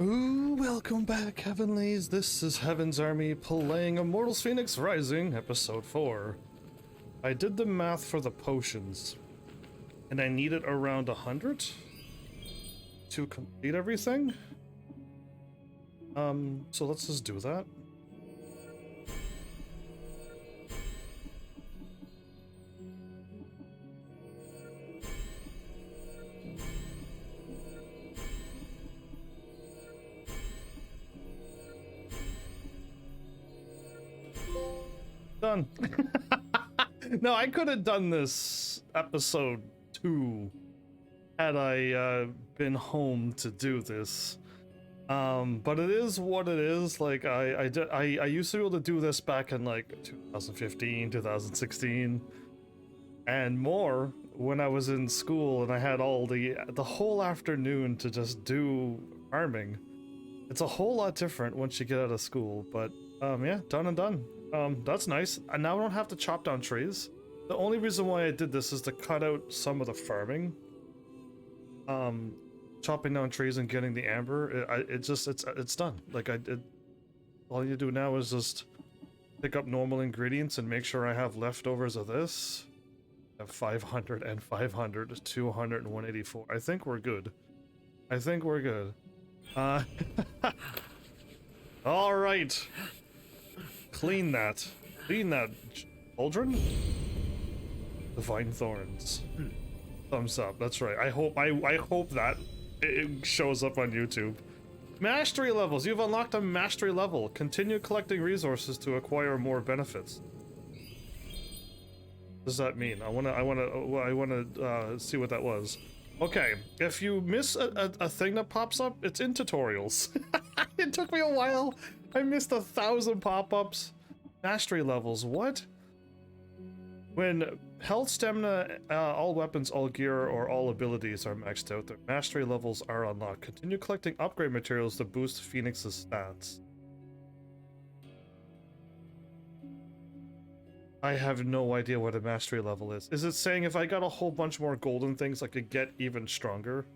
Ooh, welcome back, Heavenlies. This is Heaven's Army playing Immortals Fenyx Rising, Episode 4. I did the math for the potions, and I needed around 100 to complete everything. So let's just do that. Done. No, I could have done this episode 2 had I been home to do this. But it is what it is. Like I used to be able to do this back in like 2015, 2016, and more when I was in school and I had all the whole afternoon to just do farming. It's a whole lot different once you get out of school, but yeah, done and done. That's nice. And now I don't have to chop down trees. The only reason why I did this is to cut out some of the farming. Chopping down trees and getting the amber, it's done. Like all you do now is just pick up normal ingredients and make sure I have leftovers of this. I have 500 and 500, 200 and 184. I think we're good. I think we're good. All right. Clean that. Clean that, children. Divine thorns. Thumbs up. That's right. I hope that it shows up on YouTube. Mastery levels. You've unlocked a mastery level. Continue collecting resources to acquire more benefits. What does that mean? I wanna see what that was. Okay, if you miss a thing that pops up, it's in tutorials. It took me a while. I missed 1,000 pop-ups. Mastery levels, what? When health, stamina, all weapons, all gear, or all abilities are maxed out, their mastery levels are unlocked. Continue collecting upgrade materials to boost Phoenix's stats. I have no idea what a mastery level is. Is it saying if I got a whole bunch more golden things, I could get even stronger?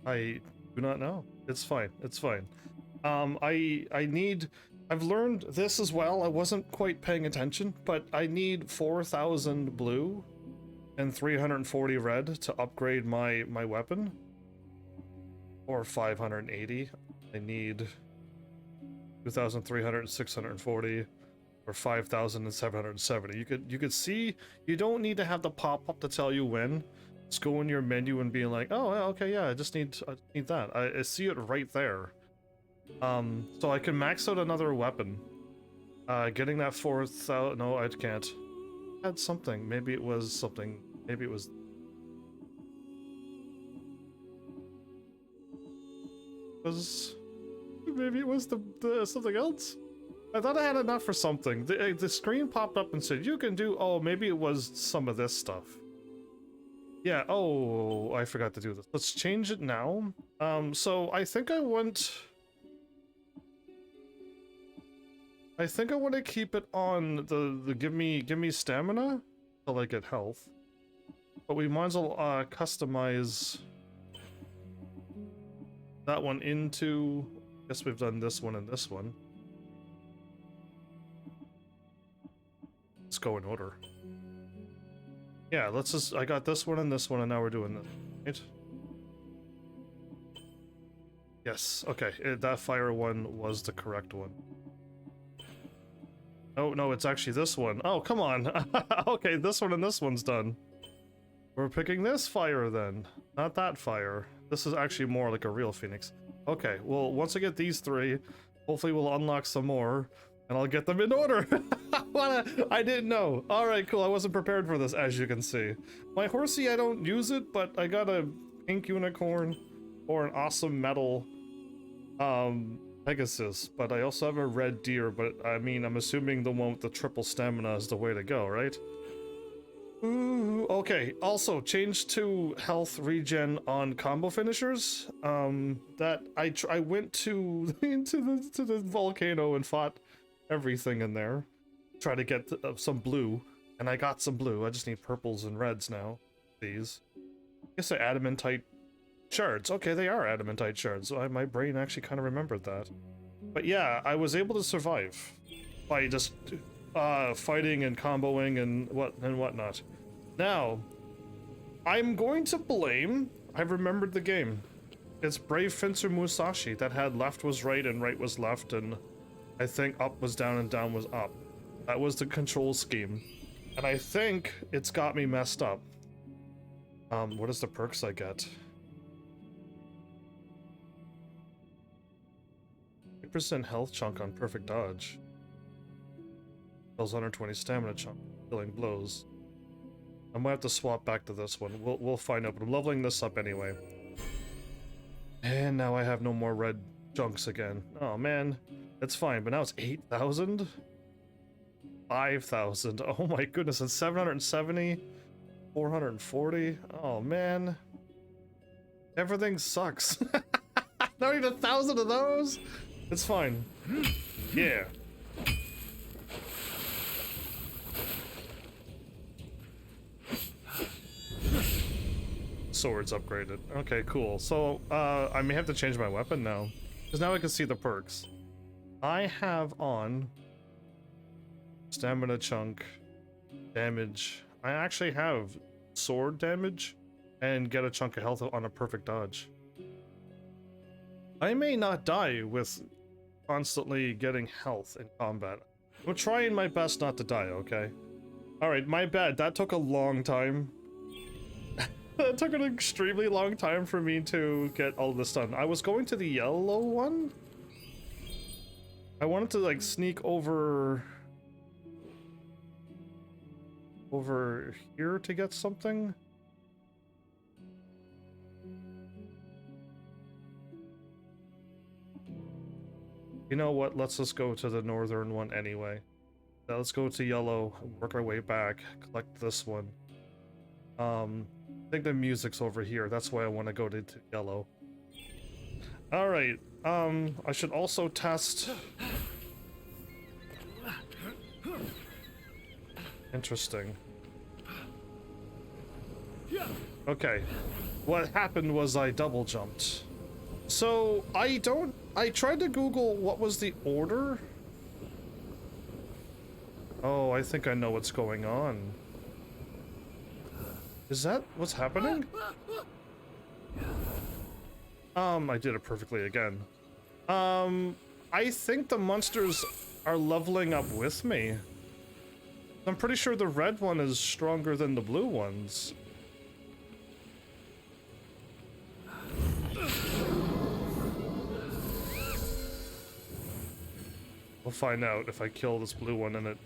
I do not know. It's fine. It's fine. I've learned this as well. I wasn't quite paying attention, but I need 4,000 blue and 340 red to upgrade my weapon. Or 580. I need 2,300 and 640 or 5,770. You could see you don't need to have the pop-up to tell you when. Just go in your menu and be like, oh, okay, yeah, I need that. I see it right there. So I can max out another weapon. Getting that 4,000. No, I can't. I had something. Maybe it was something. Maybe it was. Maybe it was the something else. I thought I had enough for something. The screen popped up and said you can do. Oh, maybe it was some of this stuff. Yeah, oh, I forgot to do this. Let's change it now. So I think I want to keep it on the give me stamina till I get health. But we might as well customize that one into, I guess we've done this one and this one. Let's go in order. Yeah, let's just, I got this one and now we're doing this, right? Yes, okay, that fire one was the correct one. Oh, no, it's actually this one. Oh, come on. Okay, this one and this one's done. We're picking this fire then, not that fire. This is actually more like a real Phoenix. Okay, well, once I get these 3, hopefully we'll unlock some more. And I'll get them in order. I didn't know. All right, cool. I wasn't prepared for this, as you can see. My horsey, I don't use it, but I got a pink unicorn or an awesome metal Pegasus. But I also have a red deer. But I mean, I'm assuming the one with the triple stamina is the way to go, right? Ooh, okay. Also, change to health regen on combo finishers. That I went to into the volcano and fought everything in there. Try to get some blue And I got some blue. I just need purples and reds now. These. I guess they're adamantite shards. Okay, they are adamantite shards. So my brain actually kind of remembered that. But yeah, I was able to survive by just fighting and comboing and whatnot. Now, I'm going to blame. I've remembered the game. It's Brave Fencer Musashi that had left was right and right was left, and I think up was down and down was up. That was the control scheme. And I think it's got me messed up. What is the perks I get? 8% health chunk on perfect dodge. Deals 120 stamina chunk, killing blows. I might have to swap back to this one. We'll find out, but I'm leveling this up anyway. And now I have no more red chunks again. Oh man, it's fine, but now it's 8,000? 5,000. Oh my goodness, it's 770? 440? Oh man. Everything sucks. Not even 1,000 of those? It's fine. Yeah. Swords upgraded. Okay, cool. So, I may have to change my weapon now. Because now I can see the perks. I have on stamina chunk, damage. I actually have sword damage and get a chunk of health on a perfect dodge. I may not die with constantly getting health in combat. I'm trying my best not to die, okay? Alright, my bad. That took a long time. It took an extremely long time for me to get all this done. I was going to the yellow one. I wanted to like sneak over here to get something. You know what? Let's just go to the northern one anyway. Now let's go to yellow, work our way back, collect this one. I think the music's over here. That's why I want to go to yellow. Alright, I should also test... Interesting. Okay. What happened was I double jumped. So, I tried to Google what was the order. Oh, I think I know what's going on. Is that what's happening? I did it perfectly again. I think the monsters are leveling up with me. I'm pretty sure the red one is stronger than the blue ones. We'll find out if I kill this blue one in it.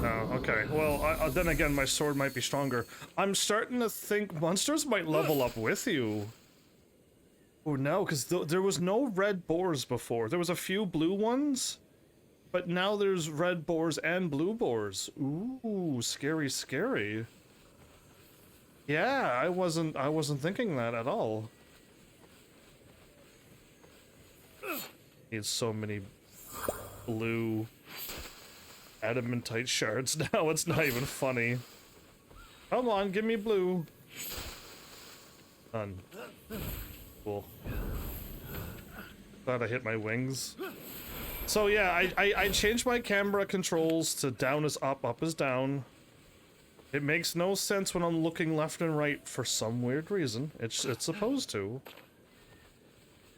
Oh, okay. Well, then again, my sword might be stronger. I'm starting to think monsters might level up with you. Oh no, because there was no red boars before. There was a few blue ones, but now there's red boars and blue boars. Ooh, scary, scary. Yeah, I wasn't thinking that at all. Need so many blue adamantite shards now, it's not even funny. Come on, give me blue. Done. Cool. Glad I hit my wings. So yeah, I changed my camera controls to down is up, up is down. It makes no sense when I'm looking left and right for some weird reason. It's supposed to.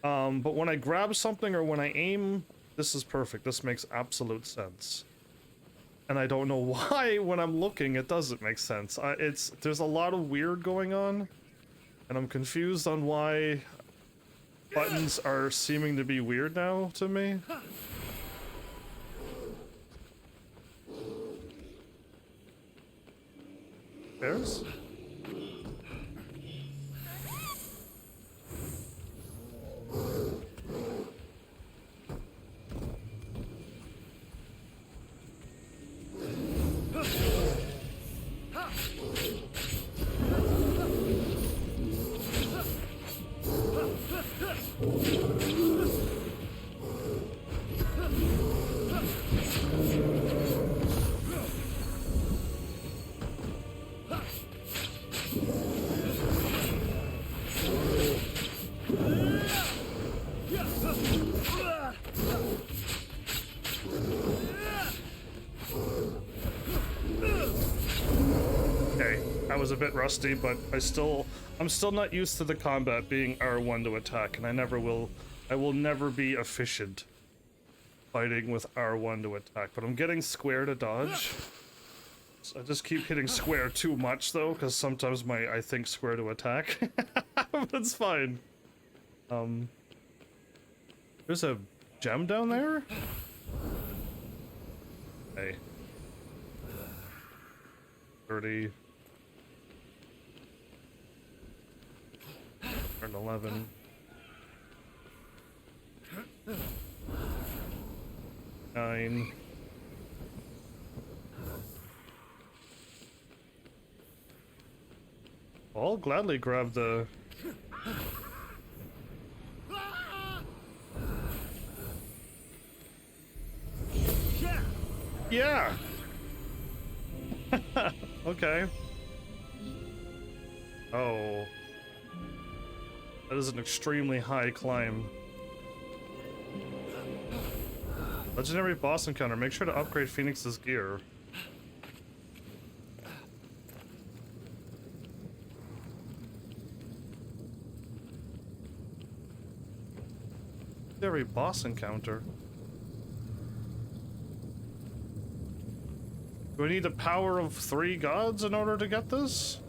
But when I grab something or when I aim, this is perfect. This makes absolute sense. And I don't know why when I'm looking it doesn't make sense. There's a lot of weird going on, and I'm confused on why buttons are seeming to be weird now to me. There's? was a bit rusty, but I'm still not used to the combat being R1 to attack, and I will never be efficient fighting with R1 to attack, but I'm getting square to dodge. So I just keep hitting square too much though, because sometimes I think square to attack. But it's fine. There's a gem down there? Hey. 30. Turn 11. Nine. I'll gladly grab the... Yeah! Okay. Oh. That is an extremely high climb. Legendary boss encounter. Make sure to upgrade Phoenix's gear. Legendary boss encounter. Do I need the power of 3 gods in order to get this?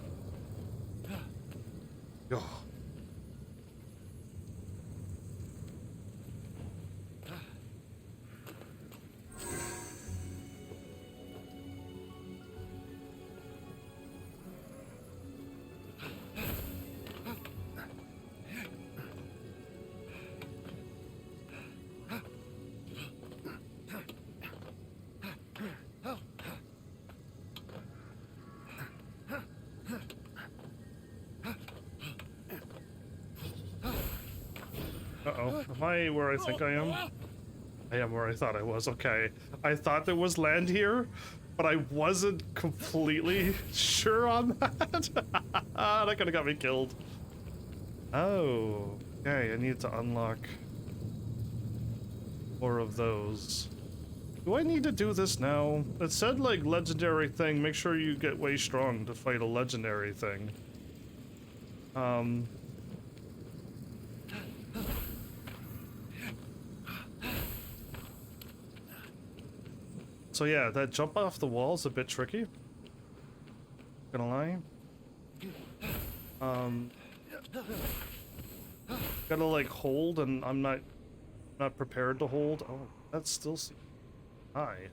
Oh. Uh-oh. Am I where I think I am? I am where I thought I was. Okay. I thought there was land here, but I wasn't completely sure on that. That could have got me killed. Oh. Okay, I need to unlock more of those. Do I need to do this now? It said, like, legendary thing. Make sure you get way strong to fight a legendary thing. So yeah, that jump off the wall is a bit tricky. Gonna lie. Gotta like hold, and I'm not prepared to hold. Oh, that's still high.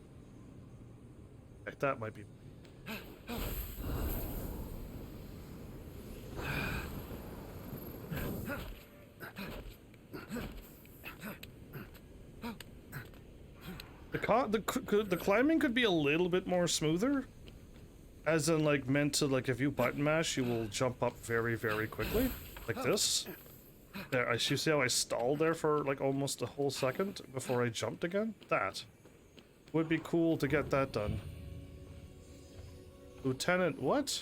Like that might be. The climbing could be a little bit more smoother, as in like meant to, like, if you button mash you will jump up very, very quickly, like this. There, you see how I stalled there for like almost a whole second before I jumped again? That would be cool to get that done. Lieutenant, what?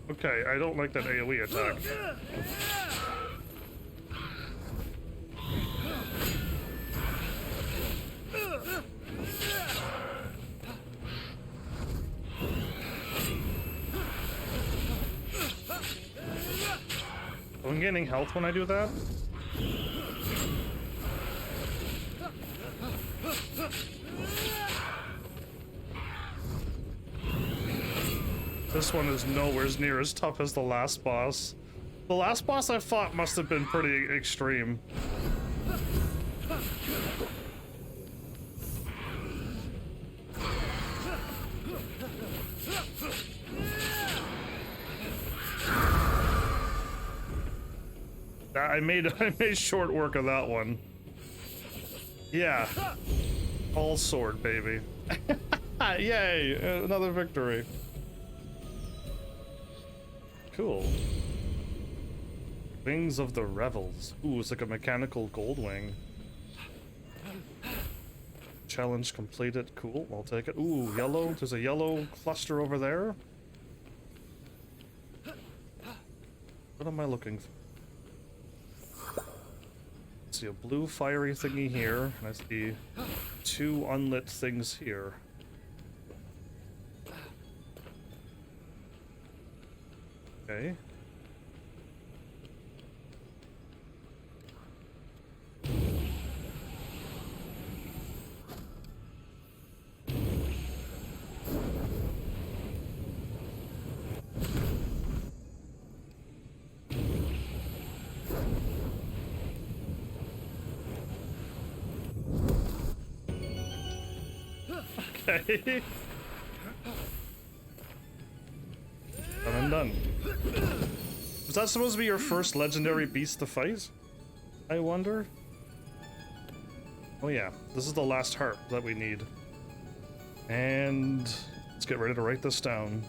Okay, I don't like that AoE attack. I'm gaining health when I do that. This one is nowhere near as tough as the last boss. The last boss I fought must have been pretty extreme. I made short work of that one. Yeah. All sword, baby. Yay! Another victory. Cool. Wings of the Revels. Ooh, it's like a mechanical gold wing. Challenge completed. Cool, I'll take it. Ooh, yellow. There's a yellow cluster over there. What am I looking for? I see a blue fiery thingy here, and I see two unlit things here. Okay. Okay. Done and done. Was that supposed to be your first legendary beast to fight? I wonder? Oh yeah, this is the last harp that we need. And let's get ready to write this down.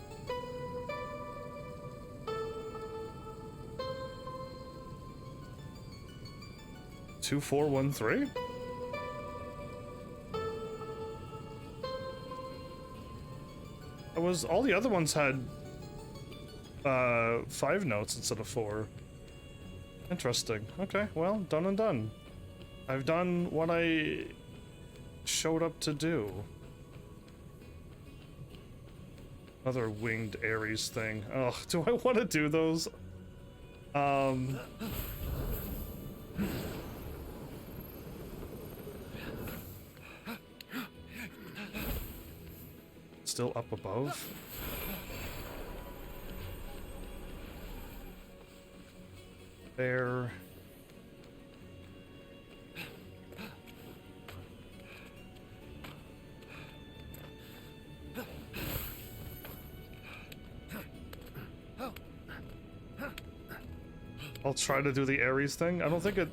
Two, 4, 1, 3? All the other ones had 5 notes instead of 4. Interesting. Okay, well, done and done. I've done what I showed up to do. Another winged Ares thing. Ugh, do I want to do those? Still up above? There. I'll try to do the Ares thing. I don't think it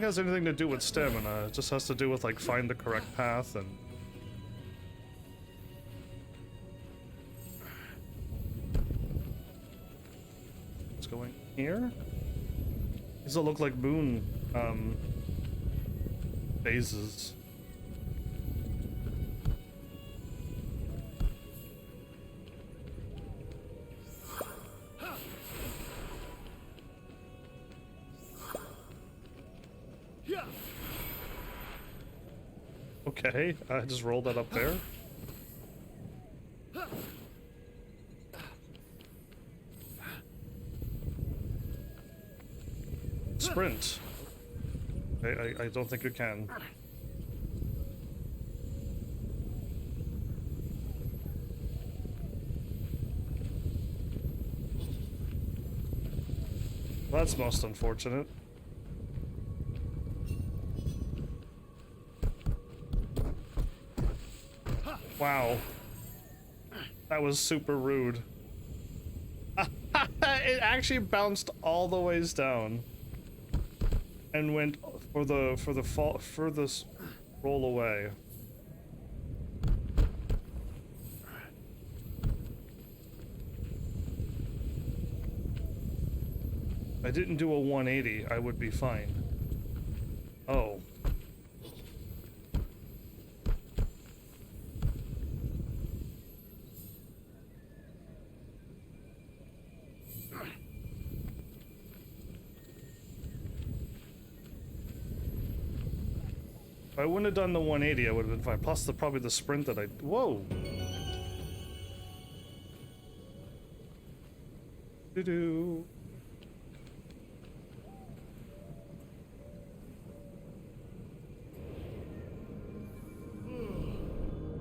has anything to do with stamina. It just has to do with like find the correct path and going here? These all look like moon phases. Okay, I just rolled that up there. Sprint. I don't think you can. That's most unfortunate. Wow. That was super rude. It actually bounced all the ways down. And went for the furthest roll away. If I didn't do a 180, I would be fine. Oh. If I wouldn't have done the 180, I would have been fine. Plus, probably the sprint that I... Whoa! Doo-doo.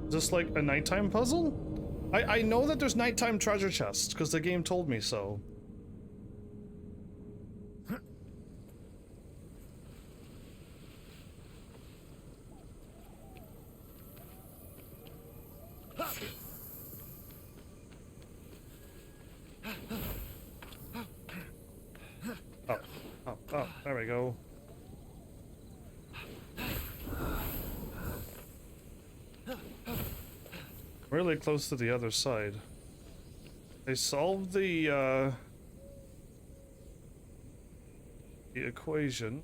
Is this like a nighttime puzzle? I know that there's nighttime treasure chests, because the game told me so. Oh, there we go. Really close to the other side. They solved the equation.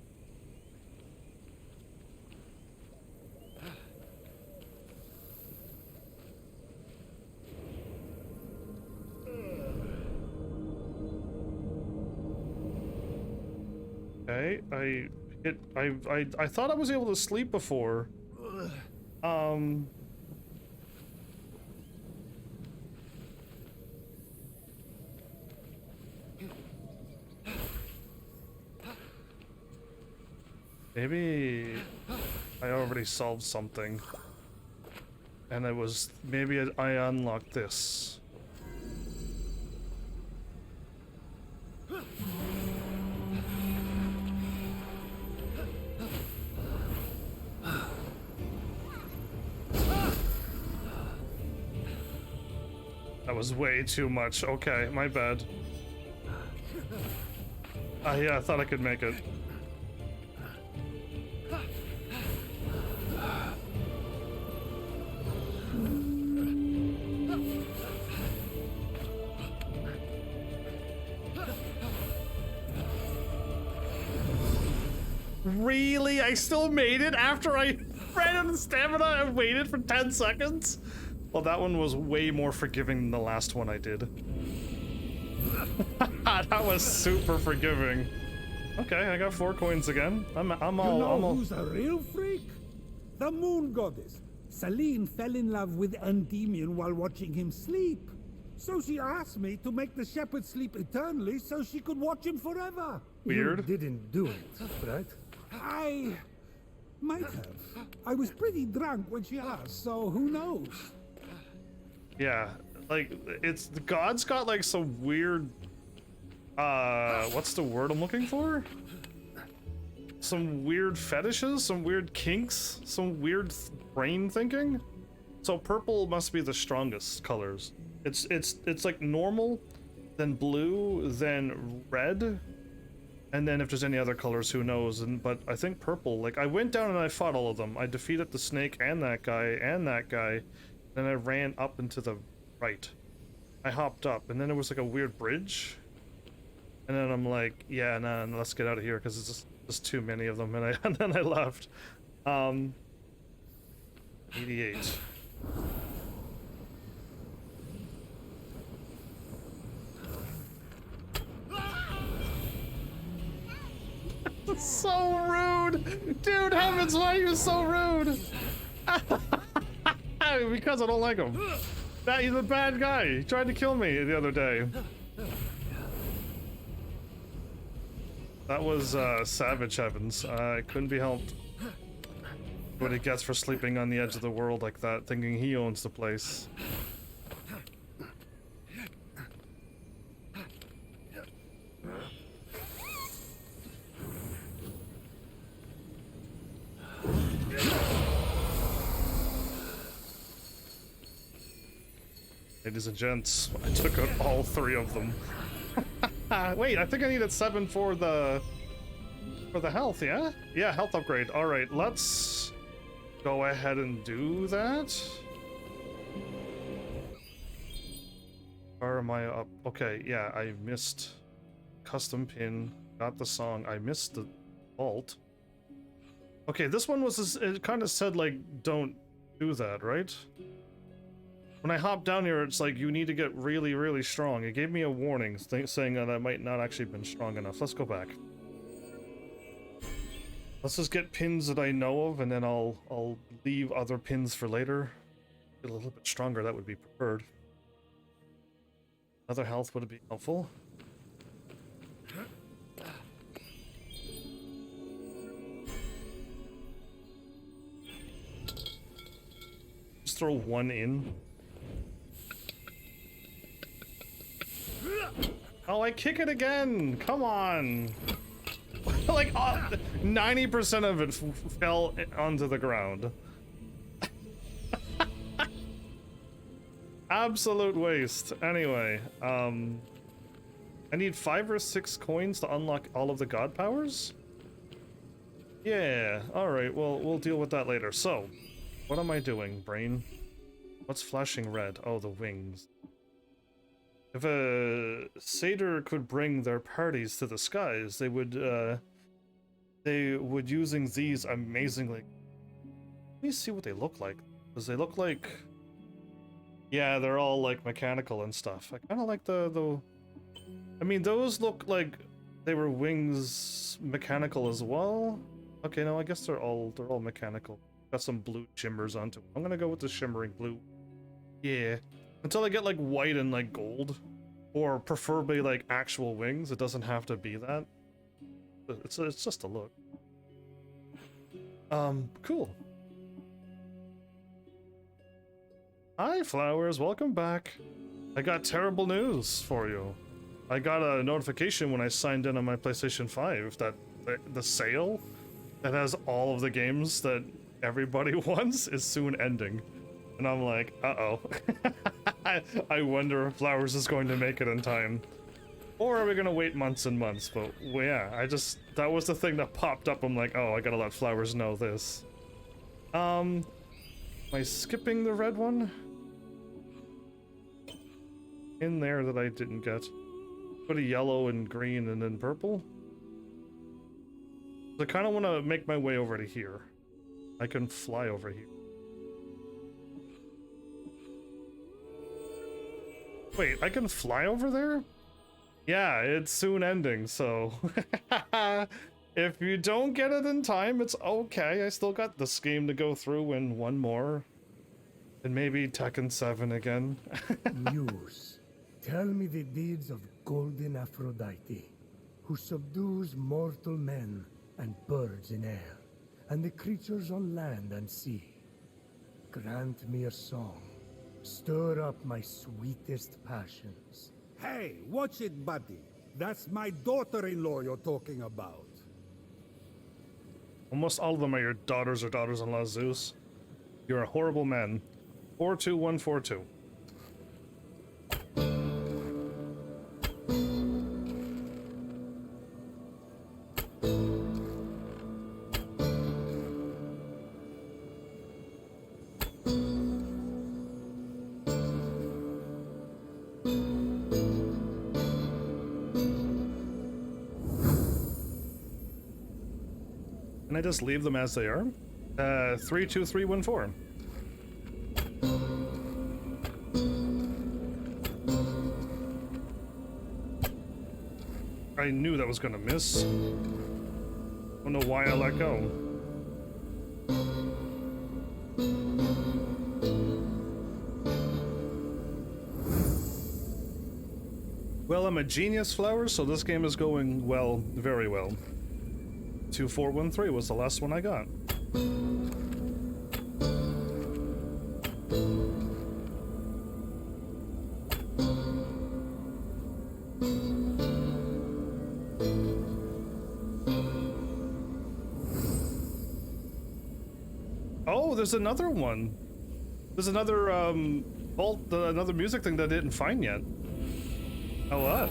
Okay, I thought I was able to sleep before. Maybe I already solved something. And it was, maybe I unlocked this. That was way too much. Okay, my bad. Yeah, I thought I could make it. Really? I still made it after I ran out of stamina and waited for 10 seconds? Well, that one was way more forgiving than the last one I did. That was super forgiving. Okay, I got 4 coins again. I'm all. Who's a real freak? The moon goddess. Selene fell in love with Endymion while watching him sleep. So she asked me to make the shepherd sleep eternally so she could watch him forever. Weird. You didn't do it, right? I might have. I was pretty drunk when she asked, so who knows? Yeah, like, it's, the gods got like some weird, what's the word I'm looking for? Some weird fetishes, some weird kinks, some weird brain thinking. So purple must be the strongest colors. It's like normal, then blue, then red, and then if there's any other colors, who knows? But I think purple, like, I went down and I fought all of them. I defeated the snake and that guy, then I ran up and to the right. I hopped up, and then there was like a weird bridge, and then I'm like, yeah, nah, let's get out of here because it's just too many of them, and and then I left. 88. So rude! Dude, heavens, why are you so rude? Because I don't like him. He's a bad guy. He tried to kill me the other day. That was savage, heavens. It couldn't be helped. What he gets for sleeping on the edge of the world like that, thinking he owns the place. Ladies and gents, I took out all 3 of them. Wait, I think I needed 7 for the health, yeah? Yeah, health upgrade. All right, let's go ahead and do that. Or am I up? Okay, yeah, I missed custom pin, got the song, I missed the vault. Okay, this one was, it kind of said like, don't do that, right? When I hop down here, it's like, you need to get really, really strong. It gave me a warning saying that I might not actually been strong enough. Let's go back. Let's just get pins that I know of, and then I'll leave other pins for later. Get a little bit stronger, that would be preferred. Another health would be helpful. Just throw 1 in. Oh, I kick it again. Come on. Like 90% of it fell onto the ground. Absolute waste. Anyway, I need 5 or 6 coins to unlock all of the god powers? Yeah, alright, well, we'll deal with that later. So, what am I doing, brain? What's flashing red? Oh, the wings. If a satyr could bring their parties to the skies, they would using these amazingly. Let me see what they look like. Does they look like... Yeah, they're all like mechanical and stuff. I kind of like the... I mean, those look like they were wings mechanical as well. Okay, no, I guess they're all mechanical. Got some blue shimmers onto them. I'm gonna go with the shimmering blue. Yeah. Until I get like white and like gold. Or preferably like actual wings. It doesn't have to be that. It's just a look. Cool. Hi, Flowers. Welcome back. I got terrible news for you. I got a notification when I signed in on my PlayStation 5 that the sale that has all of the games that everybody wants is soon ending. And I'm like, uh-oh. I wonder if Flowers is going to make it in time. Or are we gonna wait months and months? But well, yeah, that was the thing that popped up. I'm like, oh, I gotta let Flowers know this. Am I skipping the red one? In there that I didn't get. Put a yellow and green and then purple. I kind of want to make my way over to here. I can fly over here. Wait, I can fly over there? Yeah, it's soon ending, so... If you don't get it in time, it's okay. I still got this game to go through and one more. And maybe Tekken 7 again. Muse, tell me the deeds of golden Aphrodite, who subdues mortal men and birds in air, and the creatures on land and sea. Grant me a song. Stir up my sweetest passions. Hey, watch it, buddy. That's my daughter-in-law you're talking about. Almost all of them are your daughters or daughters-in-law, Zeus. You're a horrible man. 42142. Can I just leave them as they are? 32314. I knew that was gonna miss. Don't know why I let go. Well, I'm a genius, Flowers, so this game is going well, very well. 2413 was the last one I got. Oh, there's another one. There's another another music thing that I didn't find yet. Oh wow.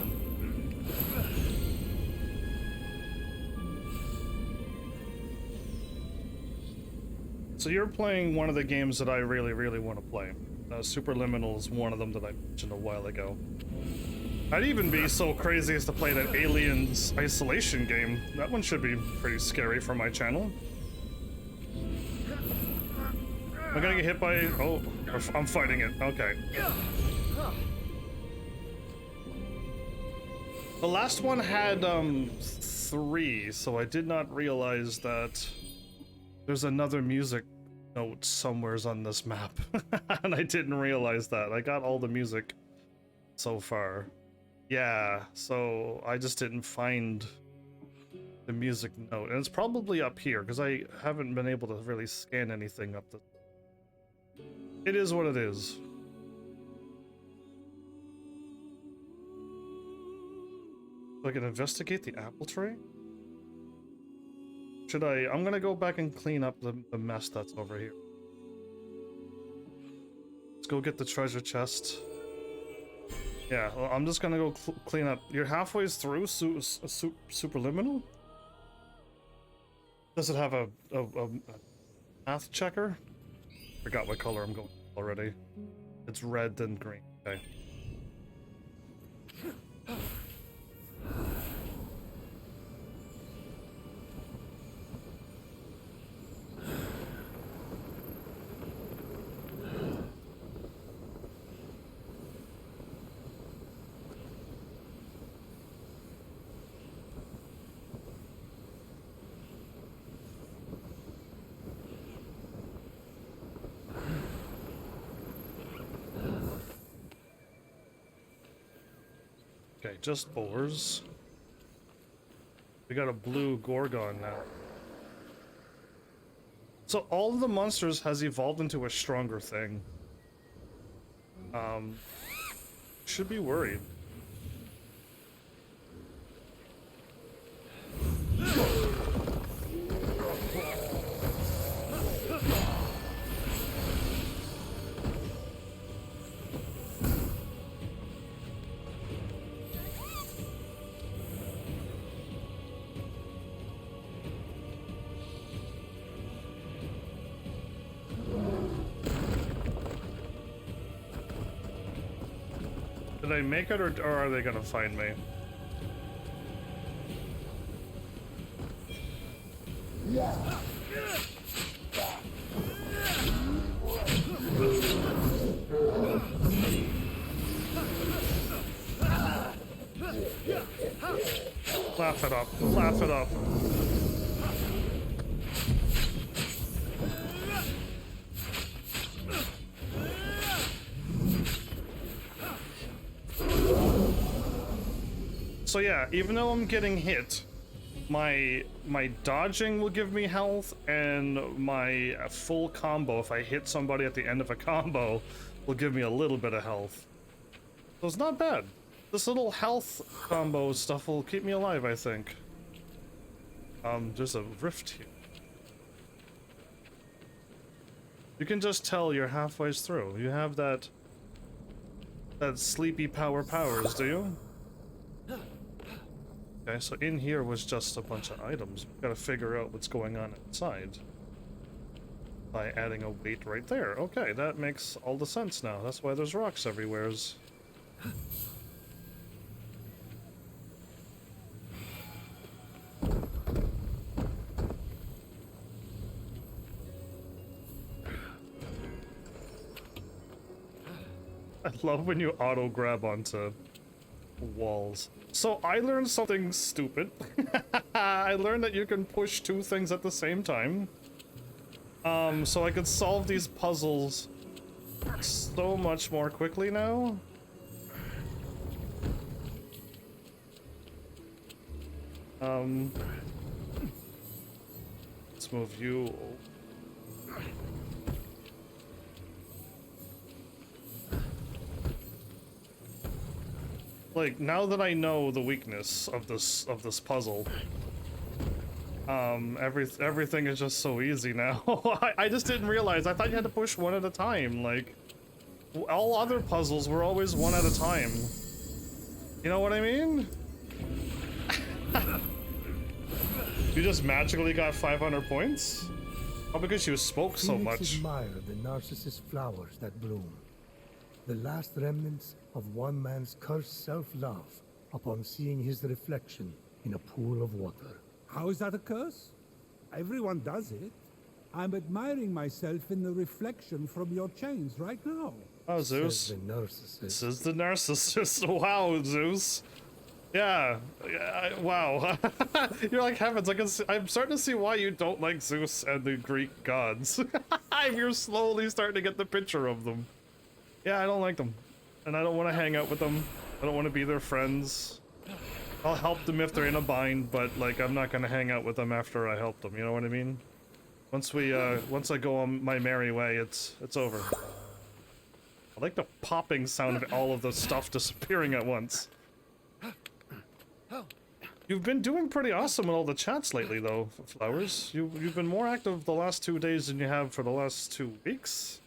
So you're playing one of the games that I really, really want to play. Superliminal is one of them that I mentioned a while ago. I'd even be so crazy as to play that Aliens Isolation game. That one should be pretty scary for my channel. I'm gonna get hit by... Oh, I'm fighting it. Okay. The last one had 3, so I did not realize that there's another music note somewheres on this map. And I didn't realize that. I got all the music so far. Yeah, so I just didn't find the music note. And it's probably up here, because I haven't been able to really scan anything up the... It is what it is. So I can investigate the apple tree? Should I? I'm gonna go back and clean up the mess that's over here. Let's go get the treasure chest. Yeah, well, I'm just gonna go clean up. You're halfway through Superliminal? Does it have a math checker? Forgot what color I'm going already. It's red and green. Okay. Okay, just boars. We got a blue Gorgon now. So all of the monsters has evolved into a stronger thing. Should be worried. Did I make it, or are they gonna find me? Laugh it up. Laugh it up. So yeah, even though I'm getting hit, my dodging will give me health, and my full combo, if I hit somebody at the end of a combo, will give me a little bit of health. So it's not bad. This little health combo stuff will keep me alive, I think. There's a rift here. You can just tell you're halfway through. You have that sleepy powers, do you? Okay, so in here was just a bunch of items. We've got to figure out what's going on inside by adding a weight right there. Okay, that makes all the sense now. That's why there's rocks everywhere. I love when you auto grab onto walls. So I learned something stupid. I learned that you can push two things at the same time. So I could solve these puzzles so much more quickly now. Let's move you. Like, now that I know the weakness of this puzzle, everything is just so easy now. I just didn't realize. I thought you had to push one at a time. Like, all other puzzles were always one at a time. You know what I mean? You just magically got 500 points? Oh, because you spoke so much. Admire the narcissus flowers that bloom. The last remnants of one man's cursed self-love upon seeing his reflection in a pool of water. How is that a curse? Everyone does it. I'm admiring myself in the reflection from your chains right now. Oh, Zeus. Says the narcissist. This is the narcissist. Wow, Zeus. Yeah. Wow. You're like heavens. I'm starting to see why you don't like Zeus and the Greek gods. You're slowly starting to get the picture of them. Yeah, I don't like them. And I don't want to hang out with them. I don't want to be their friends. I'll help them if they're in a bind, but like I'm not gonna hang out with them after I help them. You know what I mean? Once I go on my merry way, it's over. I like the popping sound of all of the stuff disappearing at once. You've been doing pretty awesome in all the chats lately, though, Flowers. You've been more active the last 2 days than you have for the last 2 weeks.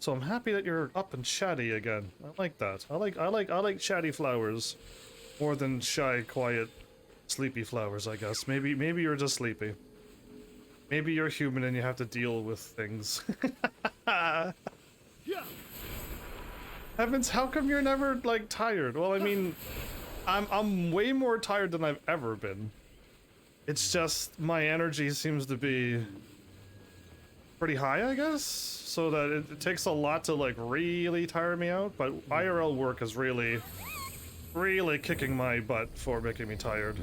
So I'm happy that you're up and chatty again. I like that. I like chatty Flowers more than shy, quiet, sleepy Flowers, I guess. Maybe you're just sleepy. Maybe you're human and you have to deal with things. Heavens, how come you're never, like, tired? Well, I mean, I'm way more tired than I've ever been. It's just my energy seems to be pretty high, I guess, so that it takes a lot to, like, really tire me out, but IRL work is really kicking my butt for making me tired.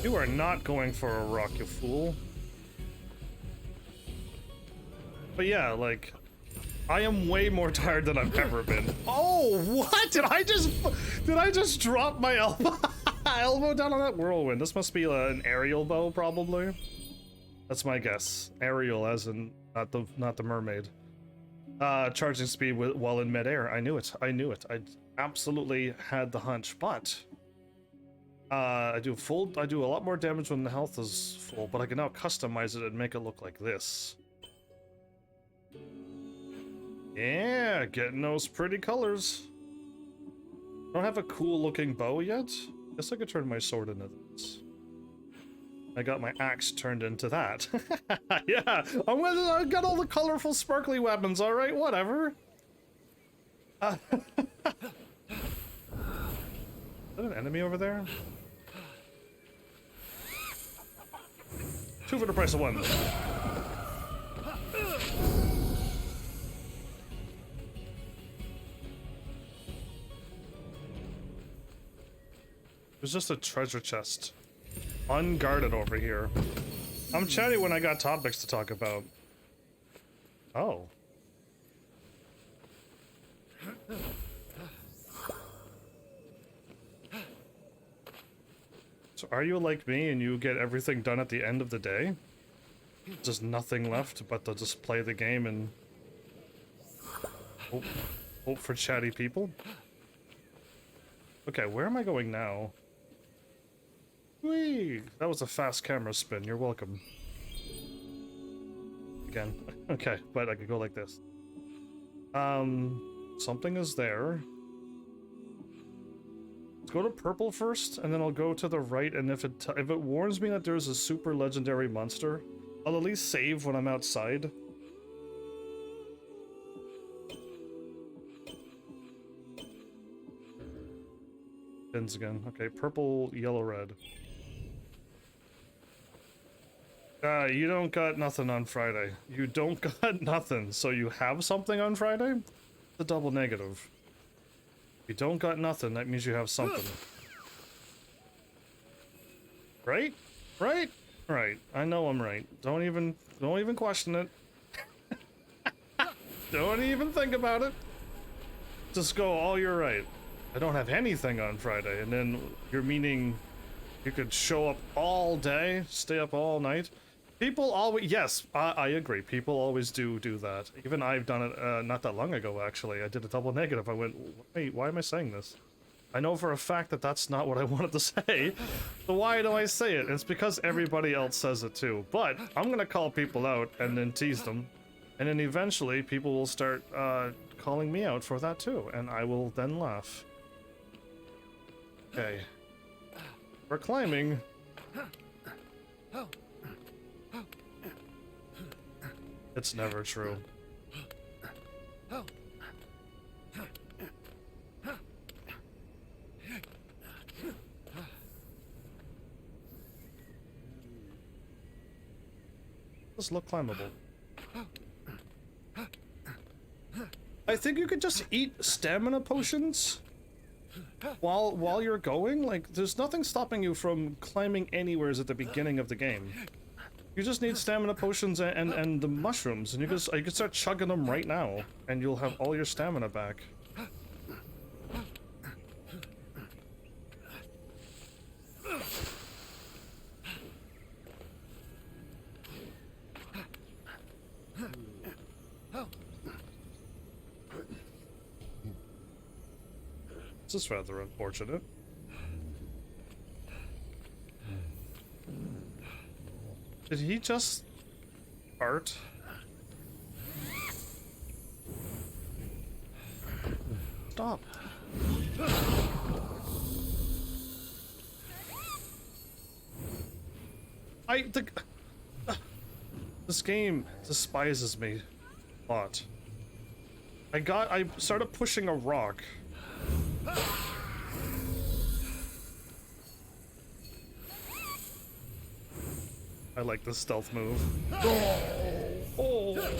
You are not going for a rock, you fool. But yeah, like, I am way more tired than I've ever been. Oh, what? Did I just drop my elbow down on that whirlwind? This must be an aerial bow, probably. That's my guess. Aerial, as in not the mermaid. Charging speed while in midair. I knew it. I absolutely had the hunch, but I do a lot more damage when the health is full, but I can now customize it and make it look like this. Yeah, getting those pretty colors. I don't have a cool looking bow yet. Guess I could turn my sword into this. I got my axe turned into that. Yeah, I got all the colorful sparkly weapons, alright, whatever. Is that an enemy over there? 2 for the price of 1. There's just a treasure chest. Unguarded over here. I'm chatty when I got topics to talk about. Oh. So are you like me and you get everything done at the end of the day? Just nothing left but to just play the game and hope for chatty people? Okay, where am I going now? Whee! That was a fast camera spin, you're welcome. Again. Okay, but I could go like this. Something is there. Let's go to purple first, and then I'll go to the right, and if it warns me that there's a super legendary monster, I'll at least save when I'm outside. Pins again. Okay, purple, yellow, red. You don't got nothing on Friday. You don't got nothing, so you have something on Friday? It's a double negative. If you don't got nothing, that means you have something. Right? Right? Right. I know I'm right. Don't even question it. Don't even think about it. Just go, oh, you're right. I don't have anything on Friday, and then you're meaning you could show up all day, stay up all night? People always, yes, I agree. People always do that. Even I've done it not that long ago, actually. I did a double negative. I went, wait, why am I saying this? I know for a fact that that's not what I wanted to say. So why do I say it? It's because everybody else says it too. But I'm gonna call people out and then tease them. And then eventually people will start calling me out for that too. And I will then laugh. Okay. We're climbing. It's never true. This look climbable. I think you could just eat stamina potions while you're going. Like, there's nothing stopping you from climbing anywhere at the beginning of the game. You just need stamina potions and the mushrooms, and you can start chugging them right now, and you'll have all your stamina back. This is rather unfortunate. Did he just fart? Stop. This game despises me a lot. I started pushing a rock. I like the stealth move. Oh.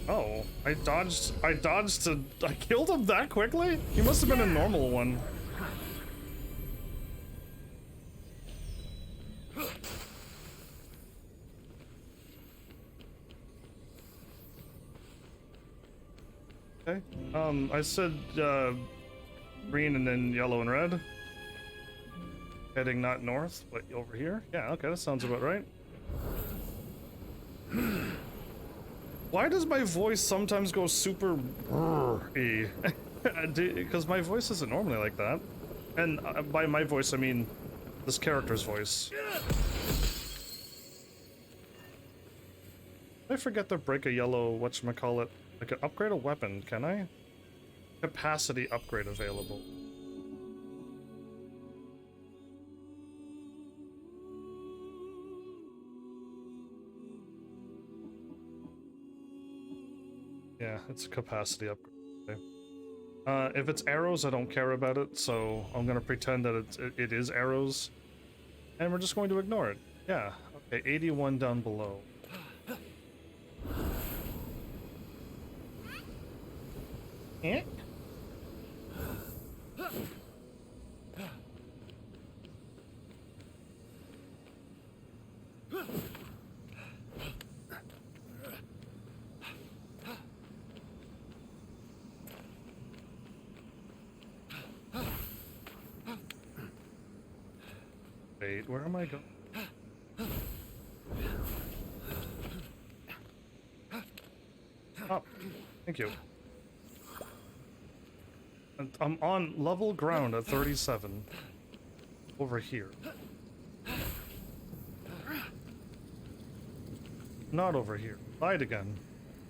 Oh, I dodged to... I killed him that quickly? He must have been a normal one. Okay, I said, green and then yellow and red. Heading not north, but over here? Yeah, okay, that sounds about right. Why does my voice sometimes go super brrr-y? Because my voice isn't normally like that. And by my voice, I mean this character's voice. I forget to break a yellow, whatchamacallit. I can upgrade a weapon, can I? Capacity upgrade available. Yeah, it's a capacity upgrade. Okay. If it's arrows, I don't care about it, so I'm gonna pretend that it is arrows. And we're just going to ignore it. Yeah, okay, 81 down below. Eh? Wait, where am I going? Oh, thank you. I'm on level ground at 37. Over here. Not over here. Lied again.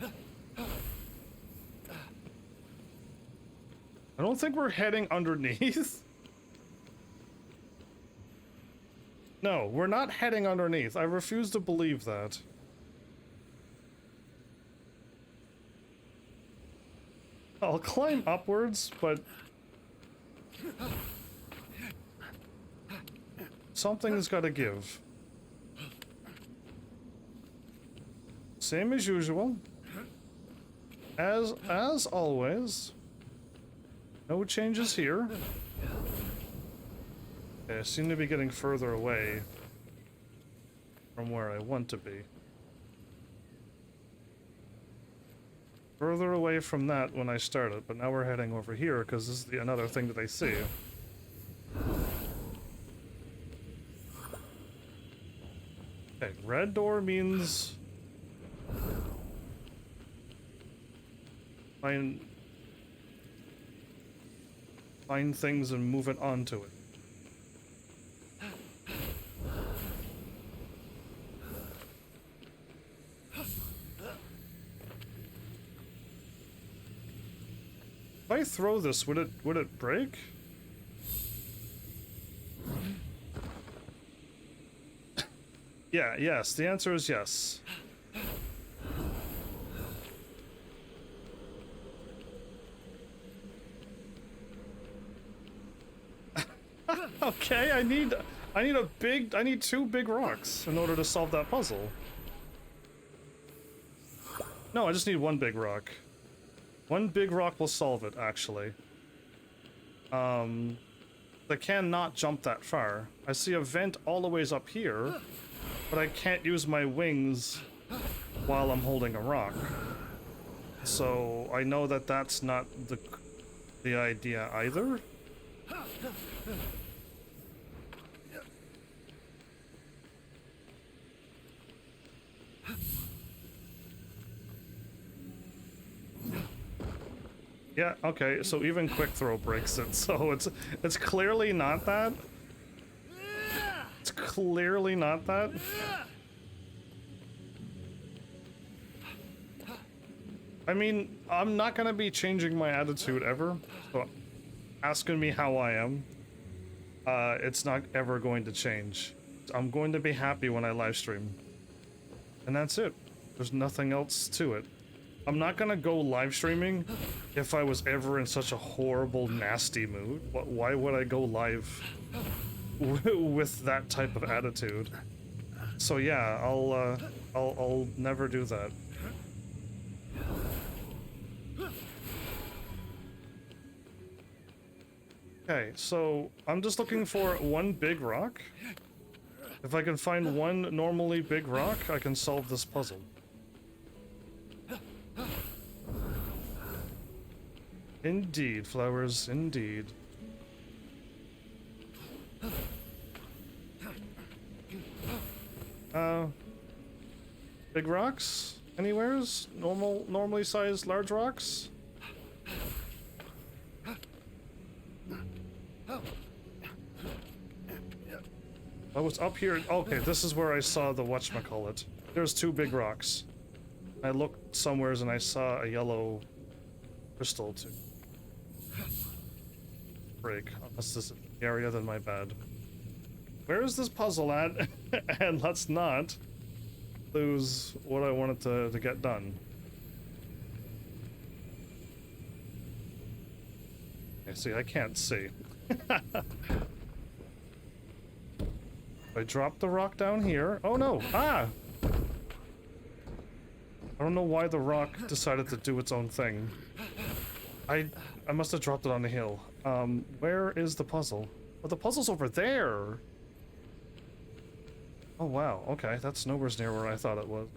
I don't think we're heading underneath. No, we're not heading underneath. I refuse to believe that. I'll climb upwards, but... something's gotta give. Same as usual. As always. No changes here. Okay, I seem to be getting further away from where I want to be. Further away from that when I started, but now we're heading over here because this is another thing that I see. Okay, red door means find things and move it onto it. If I throw this, would it break? Yeah, yes, the answer is yes. Okay, I need two big rocks in order to solve that puzzle. No, I just need one big rock. One big rock will solve it, actually. They cannot jump that far. I see a vent all the ways up here, but I can't use my wings while I'm holding a rock. So I know that that's not the idea either. Yeah, okay, so even quick throw breaks it, so it's clearly not that. It's clearly not that. I mean, I'm not gonna be changing my attitude ever, so asking me how I am, it's not ever going to change. I'm going to be happy when I live stream. And that's it. There's nothing else to it. I'm not gonna go live streaming if I was ever in such a horrible, nasty mood. Why would I go live with that type of attitude? So yeah, I'll never do that. Okay, so I'm just looking for one big rock. If I can find one normally big rock, I can solve this puzzle. Indeed, flowers, indeed. Big rocks? Anywheres? Normally sized large rocks? I was up here. Okay, this is where I saw the whatchamacallit. There's two big rocks. I looked somewheres and I saw a yellow crystal too. Break. Unless this is the area, then my bad. Where is this puzzle at? And let's not lose what I wanted to get done. Okay, see, I can't see. I dropped the rock down here. Oh no! Ah! I don't know why the rock decided to do its own thing. I must have dropped it on the hill. Where is the puzzle? Oh, the puzzle's over there! Oh wow, okay, that's nowhere near where I thought it was.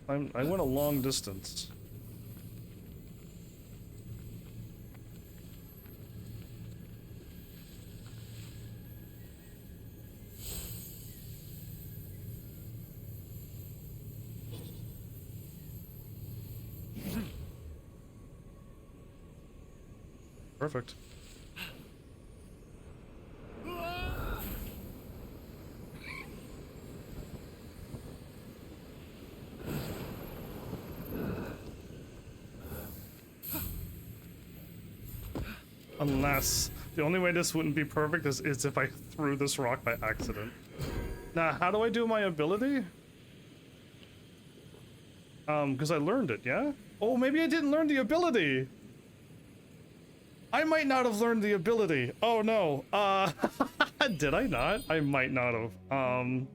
I went a long distance. Perfect. Unless the only way this wouldn't be perfect is if I threw this rock by accident. Now, how do I do my ability? Because I learned it, yeah? Oh, maybe I didn't learn the ability! I might not have learned the ability. Oh no. Did I not? I might not have. Can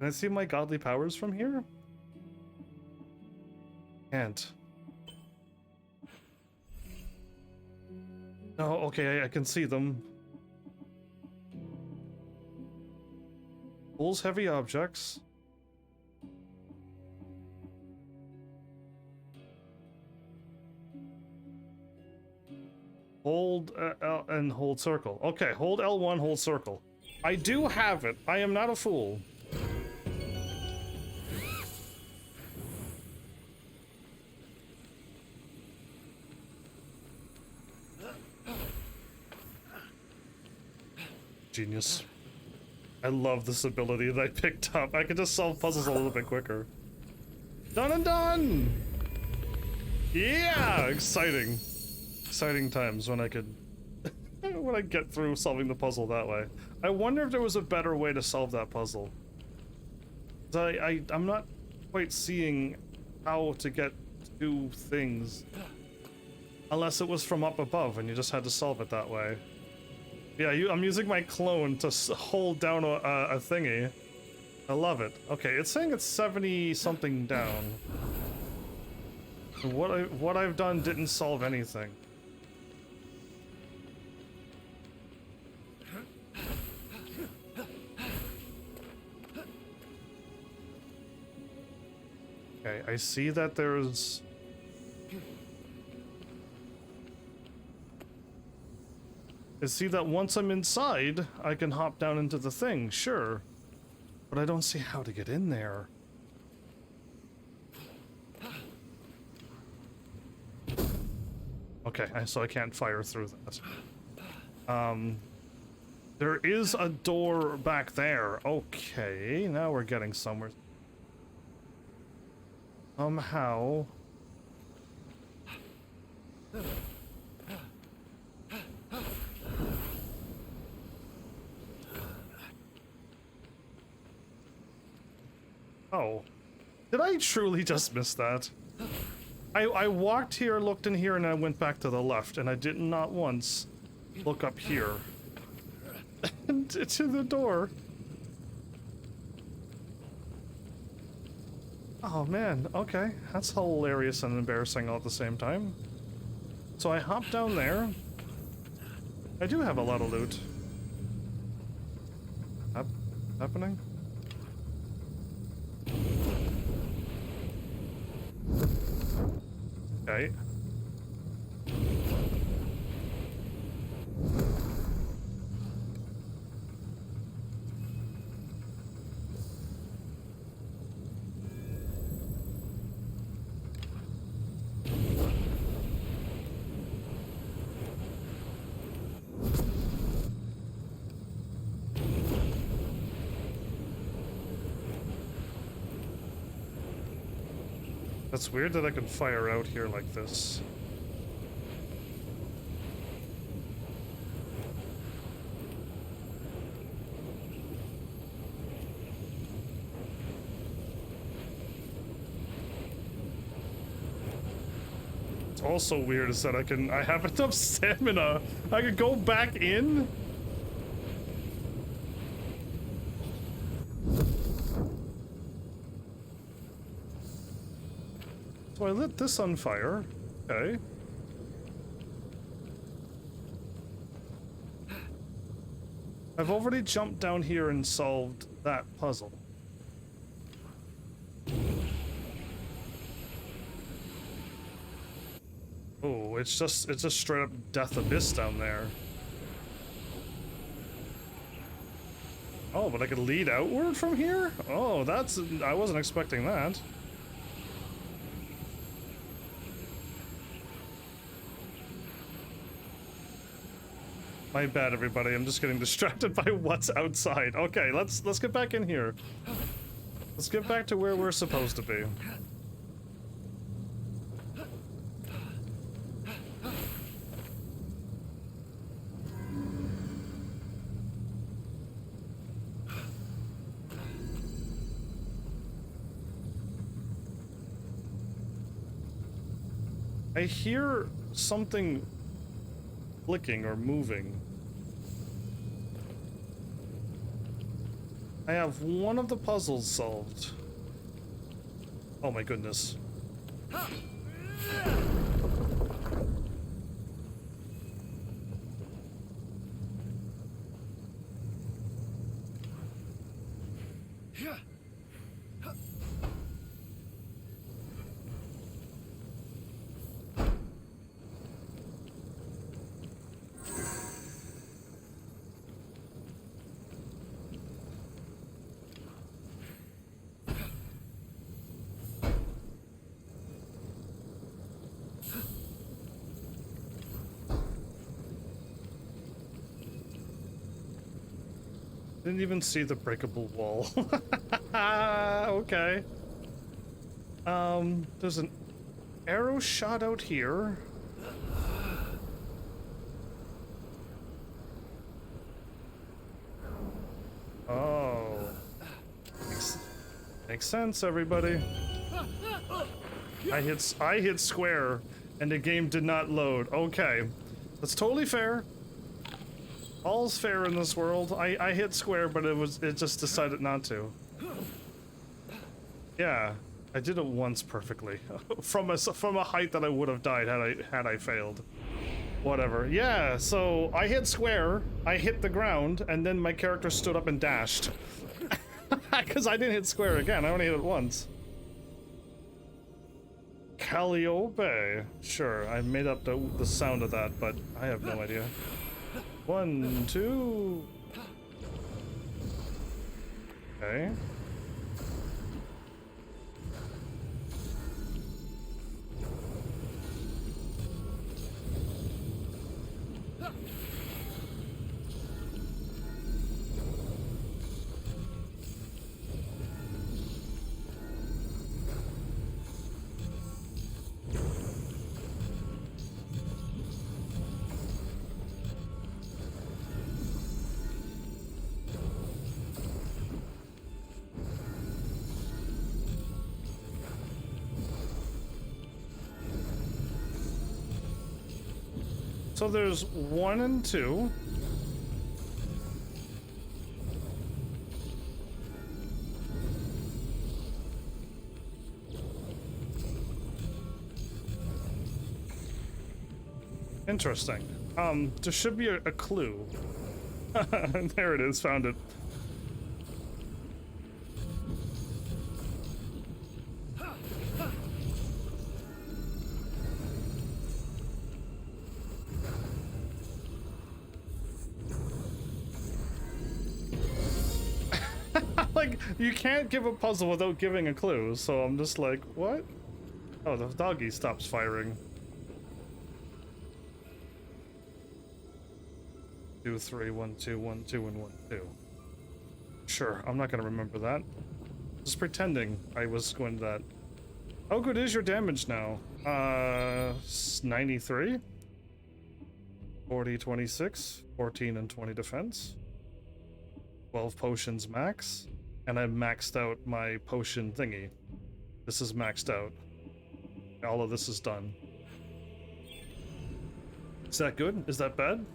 I see my godly powers from here? Can't. Oh, okay, I can see them. Pulls heavy objects. Hold L and hold circle. Okay, hold L1, hold circle. I do have it. I am not a fool. Genius. I love this ability that I picked up. I can just solve puzzles a little bit quicker. Done and done! Yeah! Exciting. Exciting times when I could when I get through solving the puzzle that way. I wonder if there was a better way to solve that puzzle. I'm not quite seeing how to get two things. Unless it was from up above and you just had to solve it that way. Yeah, I'm using my clone to hold down a thingy. I love it. Okay, it's saying it's 70 something down. What I've done didn't solve anything. Okay, I see that there's... I see that once I'm inside, I can hop down into the thing, sure. But I don't see how to get in there. Okay, so I can't fire through that. There is a door back there. Okay, now we're getting somewhere. Somehow. Oh. Did I truly just miss that? I walked here, looked in here, and I went back to the left, and I did not once look up here. To the door. Oh man, okay. That's hilarious and embarrassing all at the same time. So I hop down there. I do have a lot of loot. Happening? Okay. That's weird that I can fire out here like this. It's also weird is that I have enough stamina. I could go back in. So I lit this on fire. Okay. I've already jumped down here and solved that puzzle. Oh, it's just straight up death abyss down there. Oh, but I could lead outward from here? Oh, I wasn't expecting that. My bad, everybody. I'm just getting distracted by what's outside. Okay, let's get back in here. Let's get back to where we're supposed to be. I hear something flicking or moving. I have one of the puzzles solved. Oh my goodness. Didn't even see the breakable wall. Okay. There's an arrow shot out here. Oh. Makes sense, everybody. I hit square and the game did not load. Okay. That's totally fair. All's fair in this world. I hit square, but it just decided not to. Yeah, I did it once perfectly, from a height that I would have died had I failed. Whatever. Yeah, so I hit square, I hit the ground, and then my character stood up and dashed. Because I didn't hit square again. I only hit it once. Calliope. Sure, I made up the sound of that, but I have no idea. 1, 2. Okay. So there's 1 and 2. Interesting. There should be a clue. There it is, found it. Like, you can't give a puzzle without giving a clue, so I'm just like, what? Oh, the doggy stops firing. 2, 3, 1, 2, 1, 2, and 1, 2. Sure, I'm not gonna remember that. Just pretending I was going to that. How good is your damage now? 93? 40, 26, 14 and 20 defense. 12 potions max. And I maxed out my potion thingy. This is maxed out. All of this is done. Is that good? Is that bad?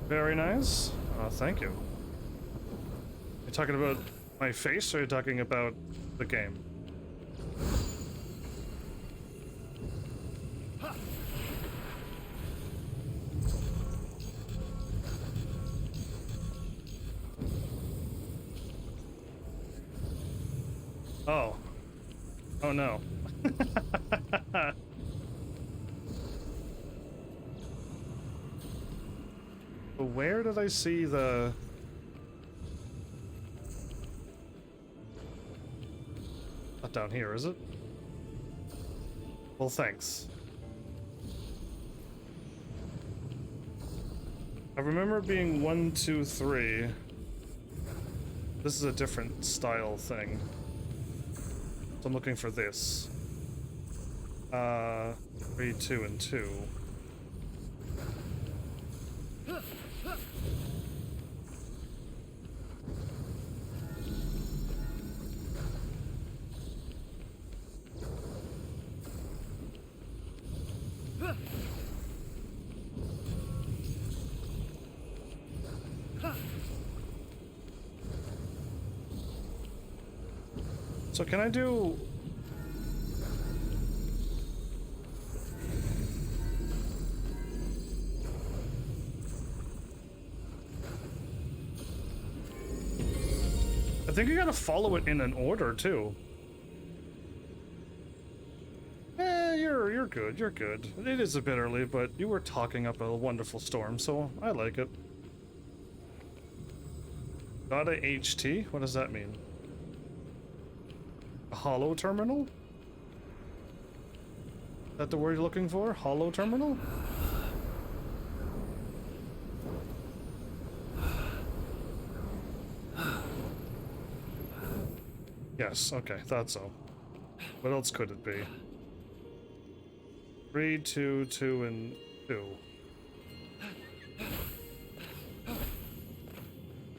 Very nice. Thank you. You talking about my face, or are you talking about the game? Oh. Oh no. But where did I see the... Not down here, is it? Well, thanks. I remember it being 1, 2, 3. This is a different style thing. So I'm looking for this. 3, 2, and 2. So can I do... I think you gotta follow it in an order too. You're good, you're good. It is a bit early, but you were talking up a wonderful storm, so I like it. Got a HT? What does that mean? A hollow terminal? Is that the word you're looking for? Hollow terminal? Yes, okay, thought so. What else could it be? 3, 2, 2, and 2. I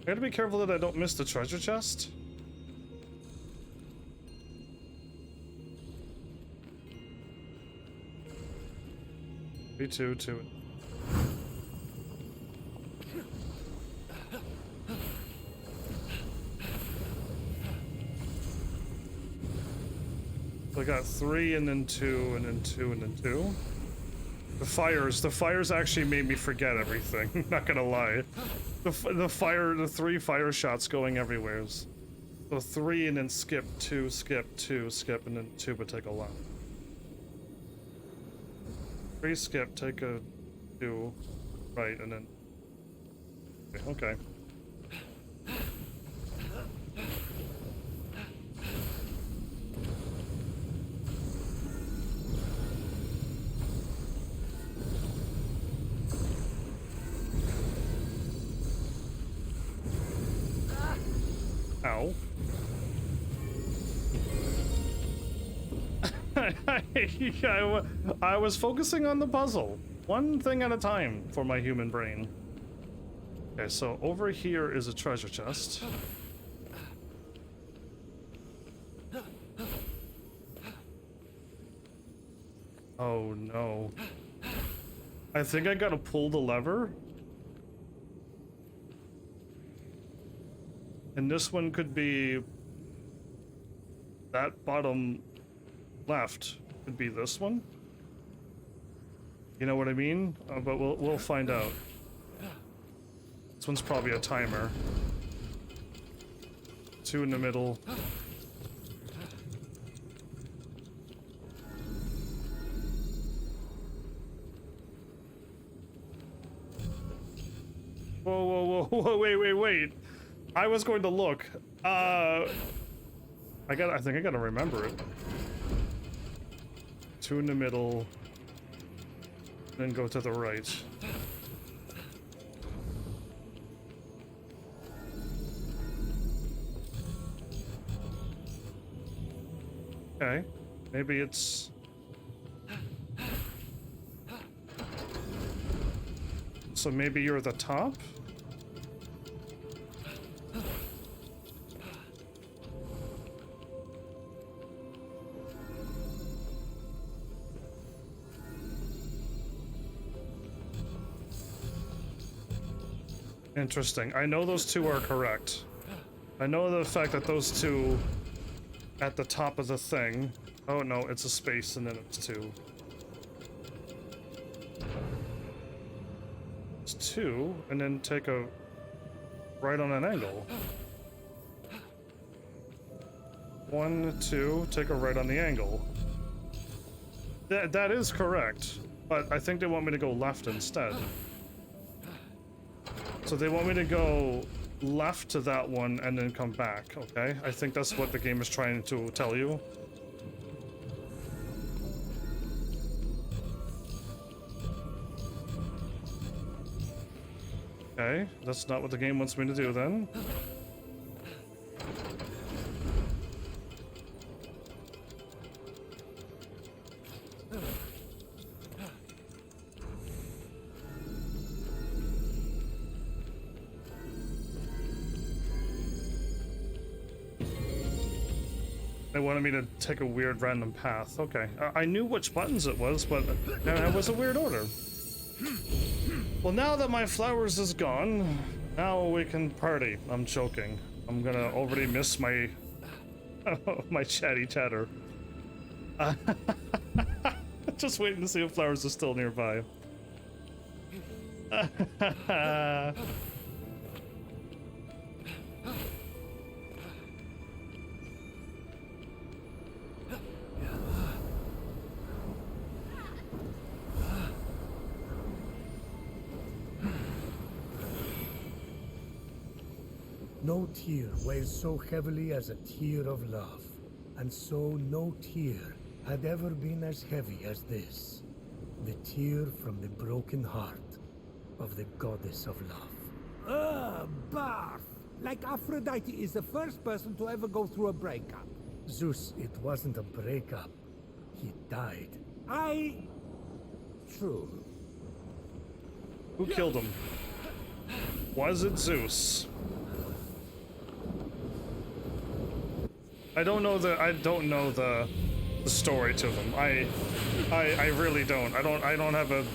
gotta be careful that I don't miss the treasure chest. Three, 2, 2. So I got 3 and then 2 and then 2 and then 2. The fires actually made me forget everything. Not gonna lie. The 3 fire shots going everywhere. So 3 and then skip 2, skip 2, skip, and then 2 would take a lot. 3 skip, take a 2, right, and then... Okay. Ow. I was focusing on the puzzle. One thing at a time for my human brain. Okay, so over here is a treasure chest. Oh no. I think I gotta pull the lever. And this one could be that bottom left could be this one. You know what I mean? But we'll find out. This one's probably a timer. 2 in the middle. Whoa, whoa, whoa, wait. I was going to look. I think I gotta remember it. 2 in the middle. Then go to the right. Okay. Maybe it's... So maybe you're the top? Interesting. I know those two are correct. I know the fact that those two at the top of the thing... Oh no, it's a space and then it's 2. It's 2, and then take a right on an angle. 1, 2, take a right on the angle. That is correct, but I think they want me to go left instead. So they want me to go left to that one and then come back, okay? I think that's what the game is trying to tell you. Okay, that's not what the game wants me to do then. They wanted me to take a weird random path. Okay, I knew which buttons it was, but it was a weird order. Well, now that my flowers is gone, now we can party. I'm joking. I'm gonna already miss my my chatty chatter. Just waiting to see if flowers is still nearby. No tear weighs so heavily as a tear of love, and so no tear had ever been as heavy as this. The tear from the broken heart of the goddess of love. Barf! Like Aphrodite is the first person to ever go through a breakup. Zeus, it wasn't a breakup. He died. True. Who killed him? Was it Zeus? I don't know the story to them. I really don't. I don't have a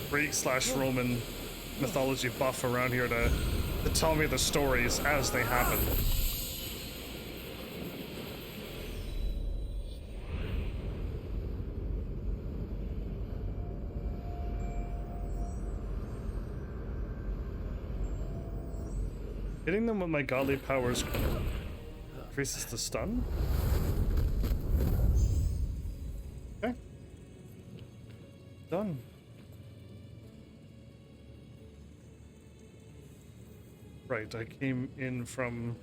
Greek/Roman mythology buff around here to tell me the stories as they happen. Hitting them with my godly powers increases the stun? Okay. Done. Right, I came in from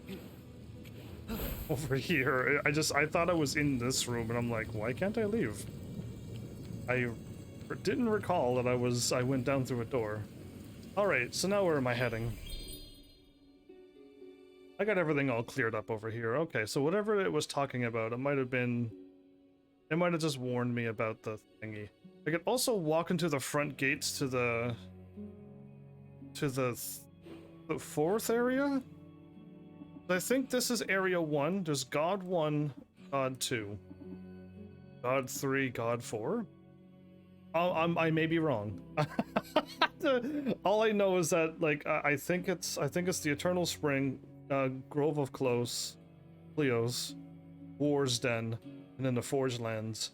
over here. I thought I was in this room and I'm like, why can't I leave? I didn't recall that I went down through a door. Alright, so now where am I heading? I got everything all cleared up over here. Okay, so whatever it was talking about, it might have just warned me about the thingy. I could also walk into the front gates to the fourth area? I think this is area 1. There's God 1, God 2, God 3, God 4. I may be wrong. All I know is that like I think it's the Eternal Spring, Grove of Cleos, War's Den, and then the Forge Lands.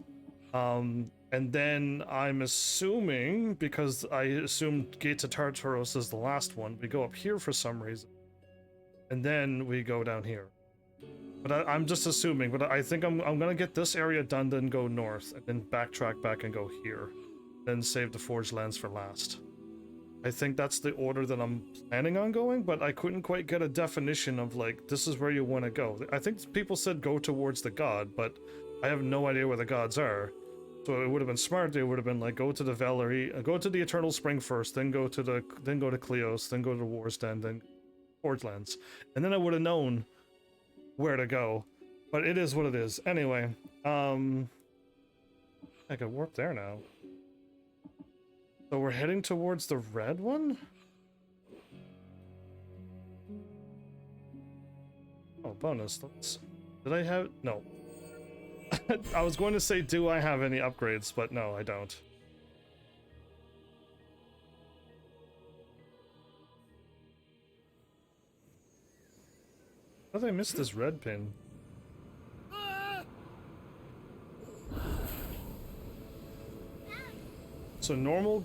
And then I'm assuming, because I assumed Gate to Tartaros is the last one, we go up here for some reason, and then we go down here. But I'm just assuming. But I think I'm gonna get this area done, then go north, and then backtrack back and go here, then save the Forge Lands for last. I think that's the order that I'm planning on going, but I couldn't quite get a definition of like, this is where you want to go. I think people said go towards the god, but I have no idea where the gods are. So it would have been smart. They would have been like, go to the Valerie, go to the Eternal Spring first, then go to Cleos, then go to War's Den, then Forge Lands, and then I would have known where to go. But it is what it is. Anyway, I could warp there now. So we're heading towards the red one? Oh, bonus. Did I have... No. I was going to say, do I have any upgrades? But no, I don't. How did I miss this red pin? So normal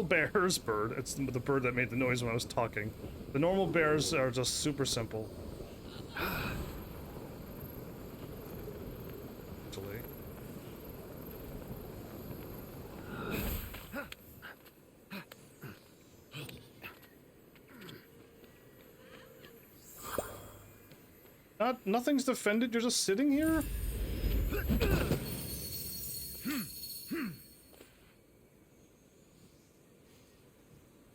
bear's bird. It's the bird that made the noise when I was talking. The normal bears are just super simple. Actually. Nothing's defended, you're just sitting here?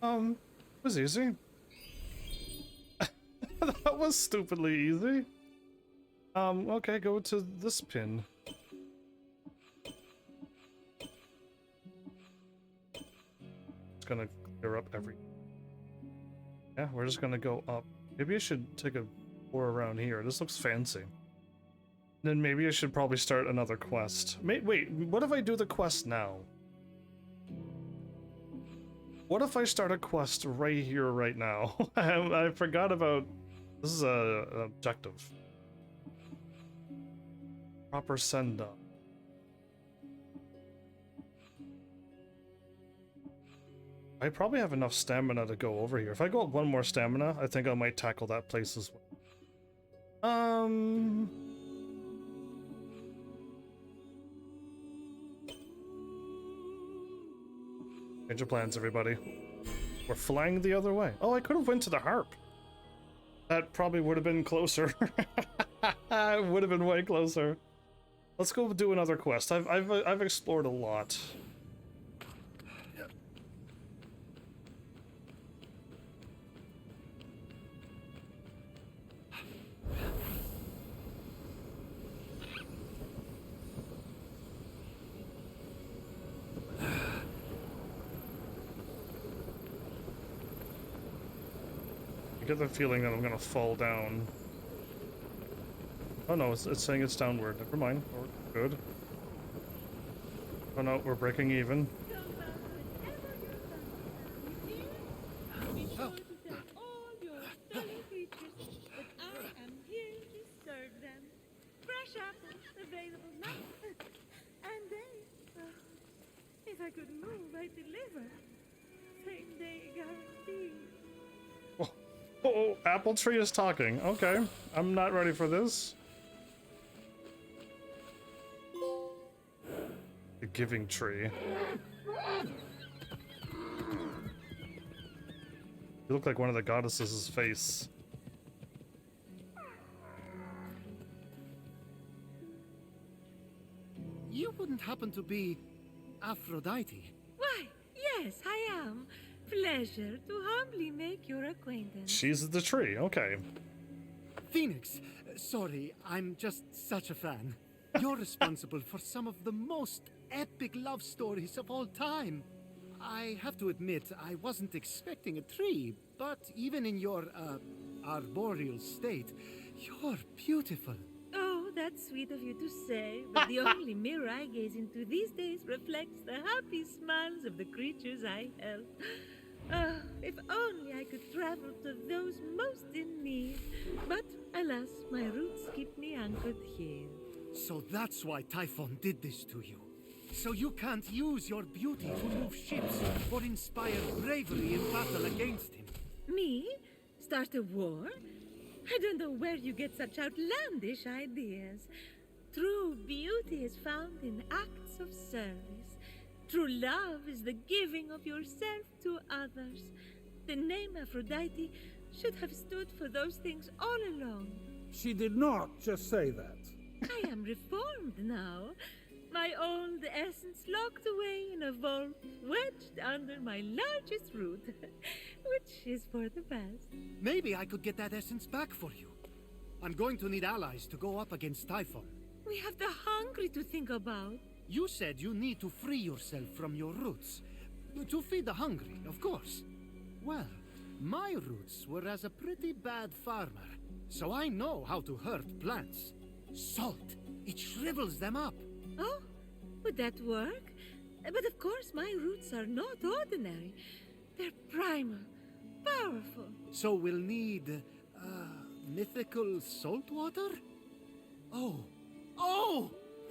It was easy. That was stupidly easy. Okay, go to this pin. It's gonna clear up every... Yeah, we're just gonna go up. Maybe I should take a tour around here. This looks fancy. Then maybe I should probably start another quest. Wait, what if I do the quest now? What if I start a quest right here, right now? I forgot about... This is an objective. Proper send-up. I probably have enough stamina to go over here. If I go up one more stamina, I think I might tackle that place as well. Change your plans, everybody. We're flying the other way. Oh, I could have went to the harp. That probably would have been closer. It would have been way closer. Let's go do another quest. I've explored a lot. I get the feeling that I'm gonna fall down. Oh no, it's saying it's downward. Never mind. We're good. Oh no, we're breaking even. If I could move, I'd deliver. Same day guarantee. Oh, apple tree is talking. Okay, I'm not ready for this. The giving tree. You look like one of the goddesses' face. You wouldn't happen to be Aphrodite? Why, yes, I am. Pleasure to humbly make your acquaintance. She's the tree, okay. Phoenix, sorry, I'm just such a fan. You're responsible for some of the most epic love stories of all time. I have to admit, I wasn't expecting a tree, but even in your, arboreal state, you're beautiful. Oh, that's sweet of you to say, but the only mirror I gaze into these days reflects the happy smiles of the creatures I help. Oh, if only I could travel to those most in need. But alas, my roots keep me anchored here. So that's why Typhon did this to you. So you can't use your beauty to move ships or inspire bravery in battle against him. Me? Start a war? I don't know where you get such outlandish ideas. True beauty is found in acts of service. True love is the giving of yourself to others. The name Aphrodite should have stood for those things all along. She did not just say that. I am reformed now. My old essence locked away in a vault, wedged under my largest root, which is for the best. Maybe I could get that essence back for you. I'm going to need allies to go up against Typhon. We have the hungry to think about. You said you need to free yourself from your roots. To feed the hungry, of course. Well, my roots were as a pretty bad farmer, so I know how to hurt plants. Salt, it shrivels them up. Oh, would that work? But of course my roots are not ordinary. They're primal, powerful. So we'll need, mythical salt water? Oh!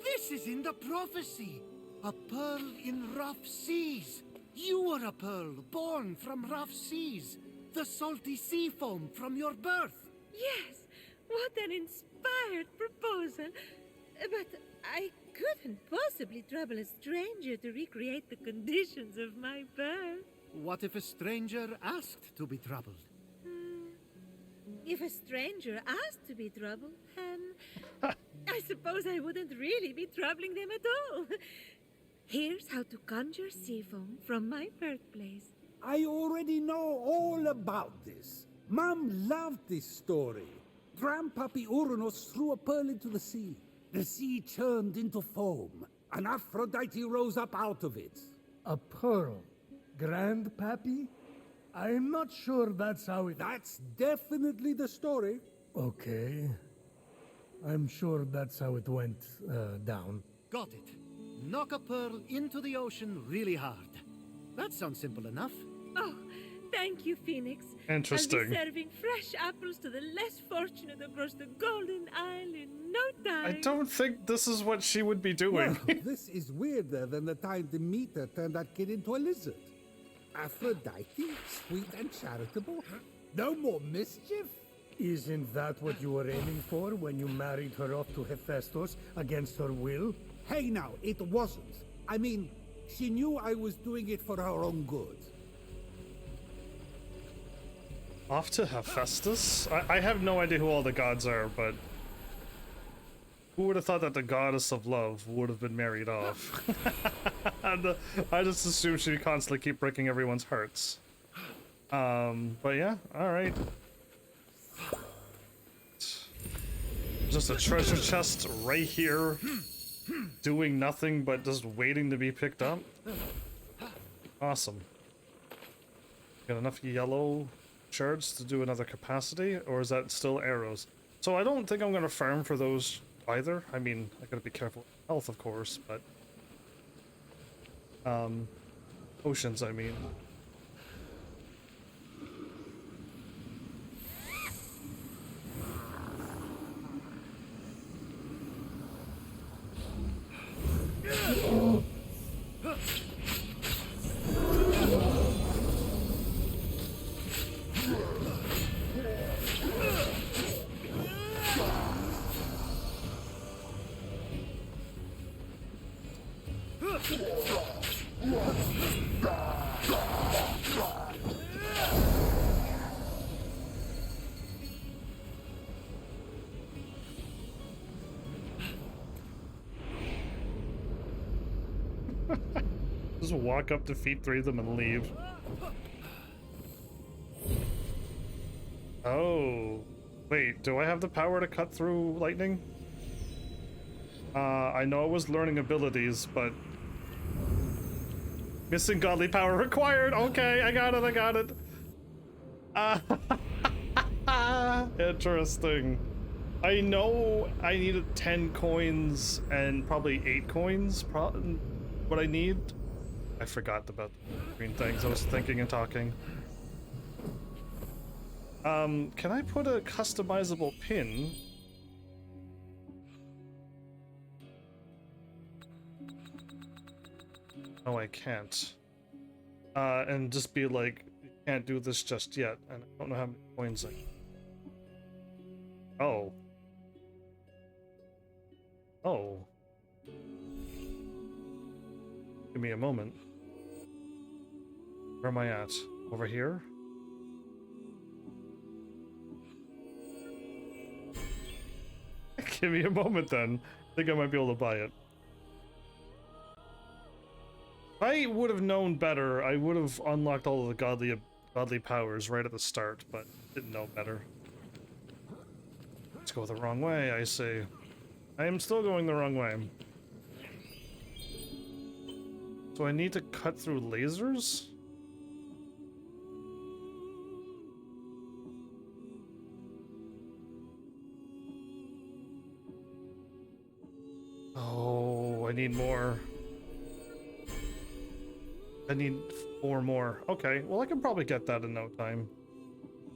This is in the prophecy! A pearl in rough seas! You were a pearl born from rough seas! The salty sea foam from your birth! Yes, what an inspired proposal. But I couldn't possibly trouble a stranger to recreate the conditions of my birth. What if a stranger asked to be troubled? If a stranger asked to be troubled, I suppose I wouldn't really be troubling them at all. Here's how to conjure sea foam from my birthplace. I already know all about this. Mom loved this story. Grandpappy Uranus threw a pearl into the sea. The sea churned into foam, and Aphrodite rose up out of it. A pearl? Grandpappy? I'm not sure that's how it... That's definitely the story. Okay. I'm sure that's how it went down. Got it. Knock a pearl into the ocean really hard. That sounds simple enough. Oh, thank you, Phoenix. Interesting. I'll be serving fresh apples to the less fortunate across the Golden Isle in no time. I don't think this is what she would be doing. Well, this is weirder than the time Demeter turned that kid into a lizard. Aphrodite, sweet and charitable? No more mischief? Isn't that what you were aiming for when you married her off to Hephaestus against her will? Hey now, it wasn't. I mean, she knew I was doing it for her own good. Off to Hephaestus? I have no idea who all the gods are, but who would have thought that the goddess of love would have been married off? And, I just assumed she'd constantly keep breaking everyone's hearts. But yeah, alright. Just a treasure chest right here, doing nothing but just waiting to be picked up. Awesome. Got enough yellow shards to do another capacity, or is that still arrows? So I don't think I'm gonna farm for those either. I mean, I gotta be careful with health, of course, but potions, I mean. Just walk up, defeat 3 of them, and leave. Oh. Wait, do I have the power to cut through lightning? I know I was learning abilities, but... Missing godly power required! Okay, I got it! Interesting. I know I needed 10 coins and probably 8 coins. What I need. I forgot about the green things. I was thinking and talking. Can I put a customizable pin? No, I can't. And just be like, you can't do this just yet. And I don't know how many coins I. Oh. Oh. Give me a moment. Where am I at? Over here? Give me a moment then. I think I might be able to buy it. If I would have known better, I would have unlocked all of the godly powers right at the start, but didn't know better. Let's go the wrong way, I say. I am still going the wrong way. So I need to cut through lasers? Oh, I need more. I need 4 more. Okay, well I can probably get that in no time.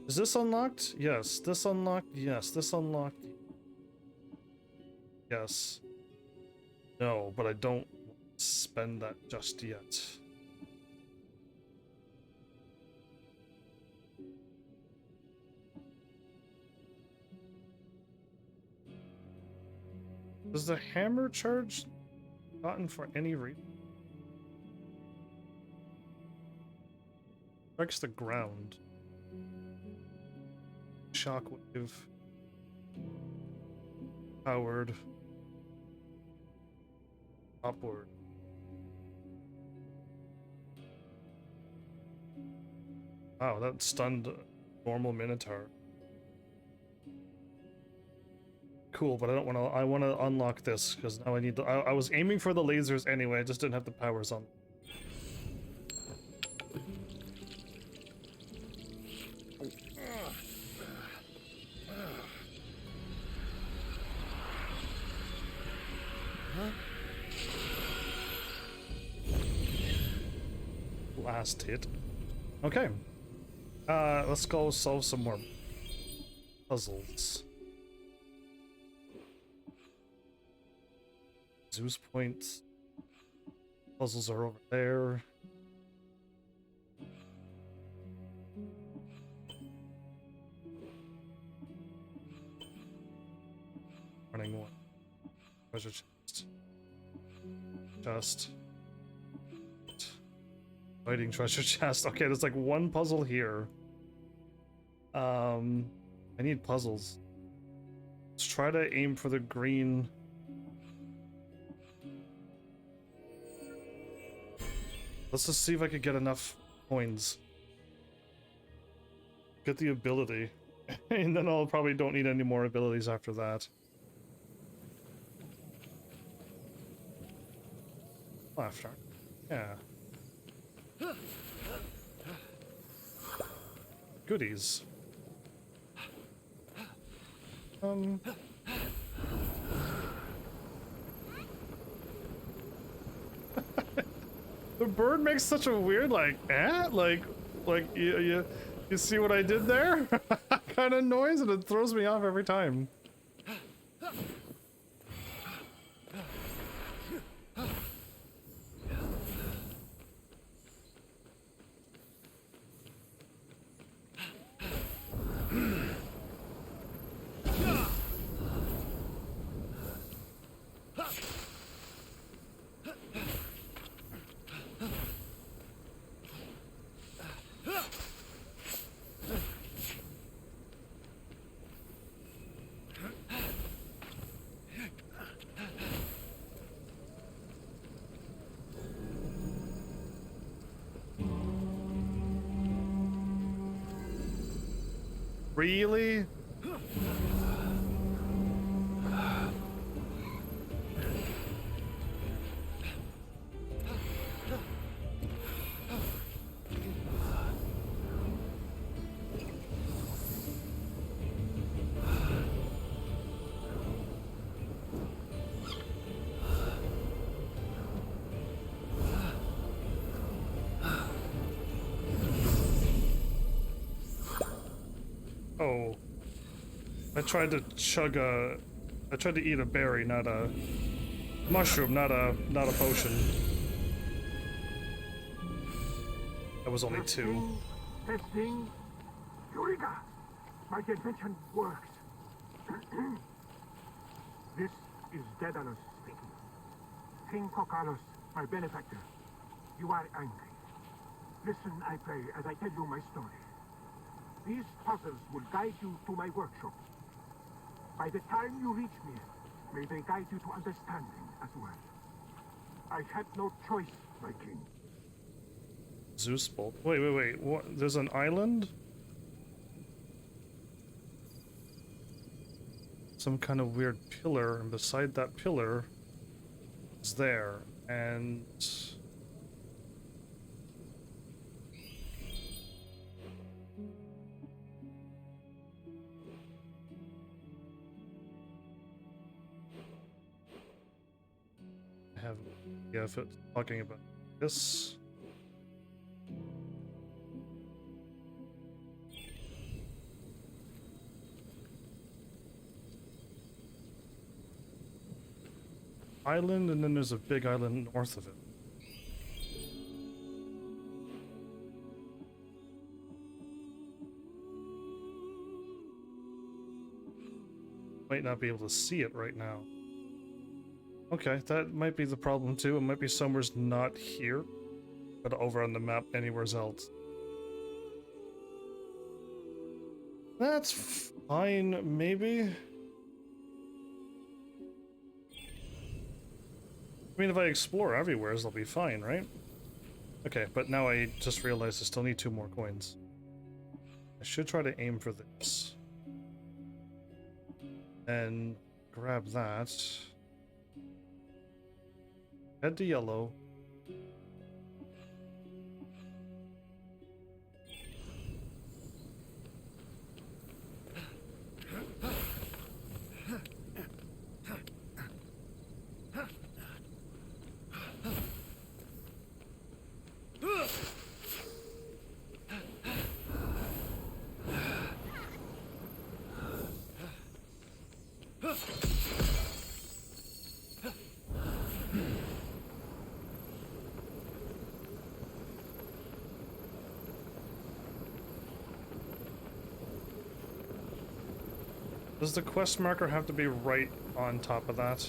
Is this unlocked? Yes. This unlocked? Yes. This unlocked? Yes. No, but I don't spend that just yet. Does the hammer charge gotten for any reason? Strikes the ground. Shockwave. Powered. Upward. Wow, that stunned a normal Minotaur. Cool, but I don't want to. I want to unlock this because now I need. I was aiming for the lasers anyway. I just didn't have the powers on. Last hit. Okay. Let's go solve some more puzzles. Zeus points. Puzzles are over there. Running one. Treasure chest. Chest. Fighting treasure chest. Okay, there's like one puzzle here. I need puzzles. Let's try to aim for the green. Let's just see if I could get enough coins. Get the ability. And then I'll probably don't need any more abilities after that. Laughter. Yeah. Goodies. The bird makes such a weird like you see what I did there? Kind of noise, and it throws me off every time. Really? tried to chug a... I tried to eat a berry, not a... mushroom, not a potion. That was only 2. Testing. Eureka! My invention works. This is Daedalus speaking. King Kokalos, my benefactor. You are angry. Listen, I pray, as I tell you my story. These puzzles will guide you to my workshop. By the time you reach me, may they guide you to understanding as well. I had no choice, my king. Zeus bolt. Wait. What? There's an island? Some kind of weird pillar, and beside that pillar is there, and... I have no idea if it's talking about this. Island, and then there's a big island north of it. Might not be able to see it right now. Okay, that might be the problem too. It might be somewhere's not here, but over on the map anywhere else. That's fine, maybe? I mean, if I explore everywhere, it'll be fine, right? Okay, but now I just realized I still need 2 more coins. I should try to aim for this. And grab that. Head to yellow. Does the quest marker have to be right on top of that?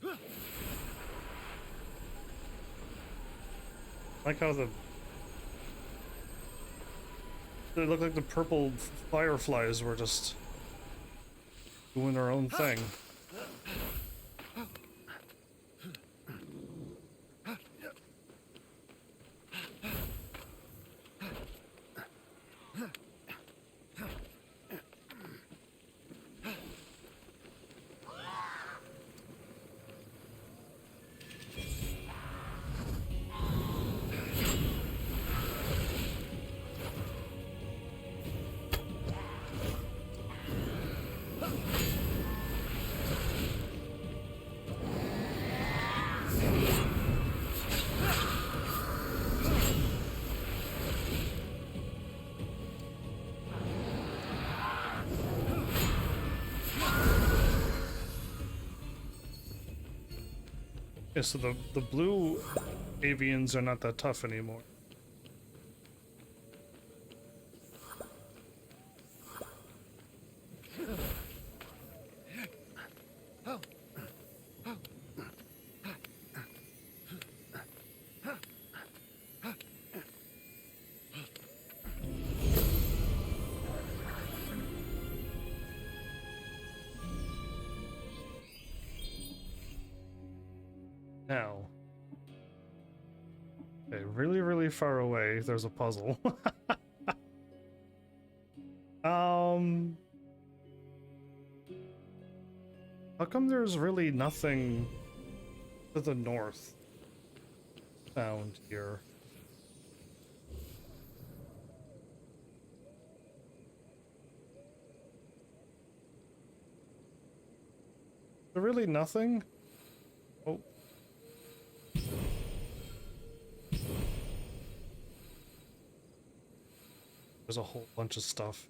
I like how they look like the purple fireflies were just doing their own thing. Yeah, so the blue avians are not that tough anymore. Now, okay, really far away, there's a puzzle. How come there's really nothing to the north found here? there really nothing? Oh. There's a whole bunch of stuff.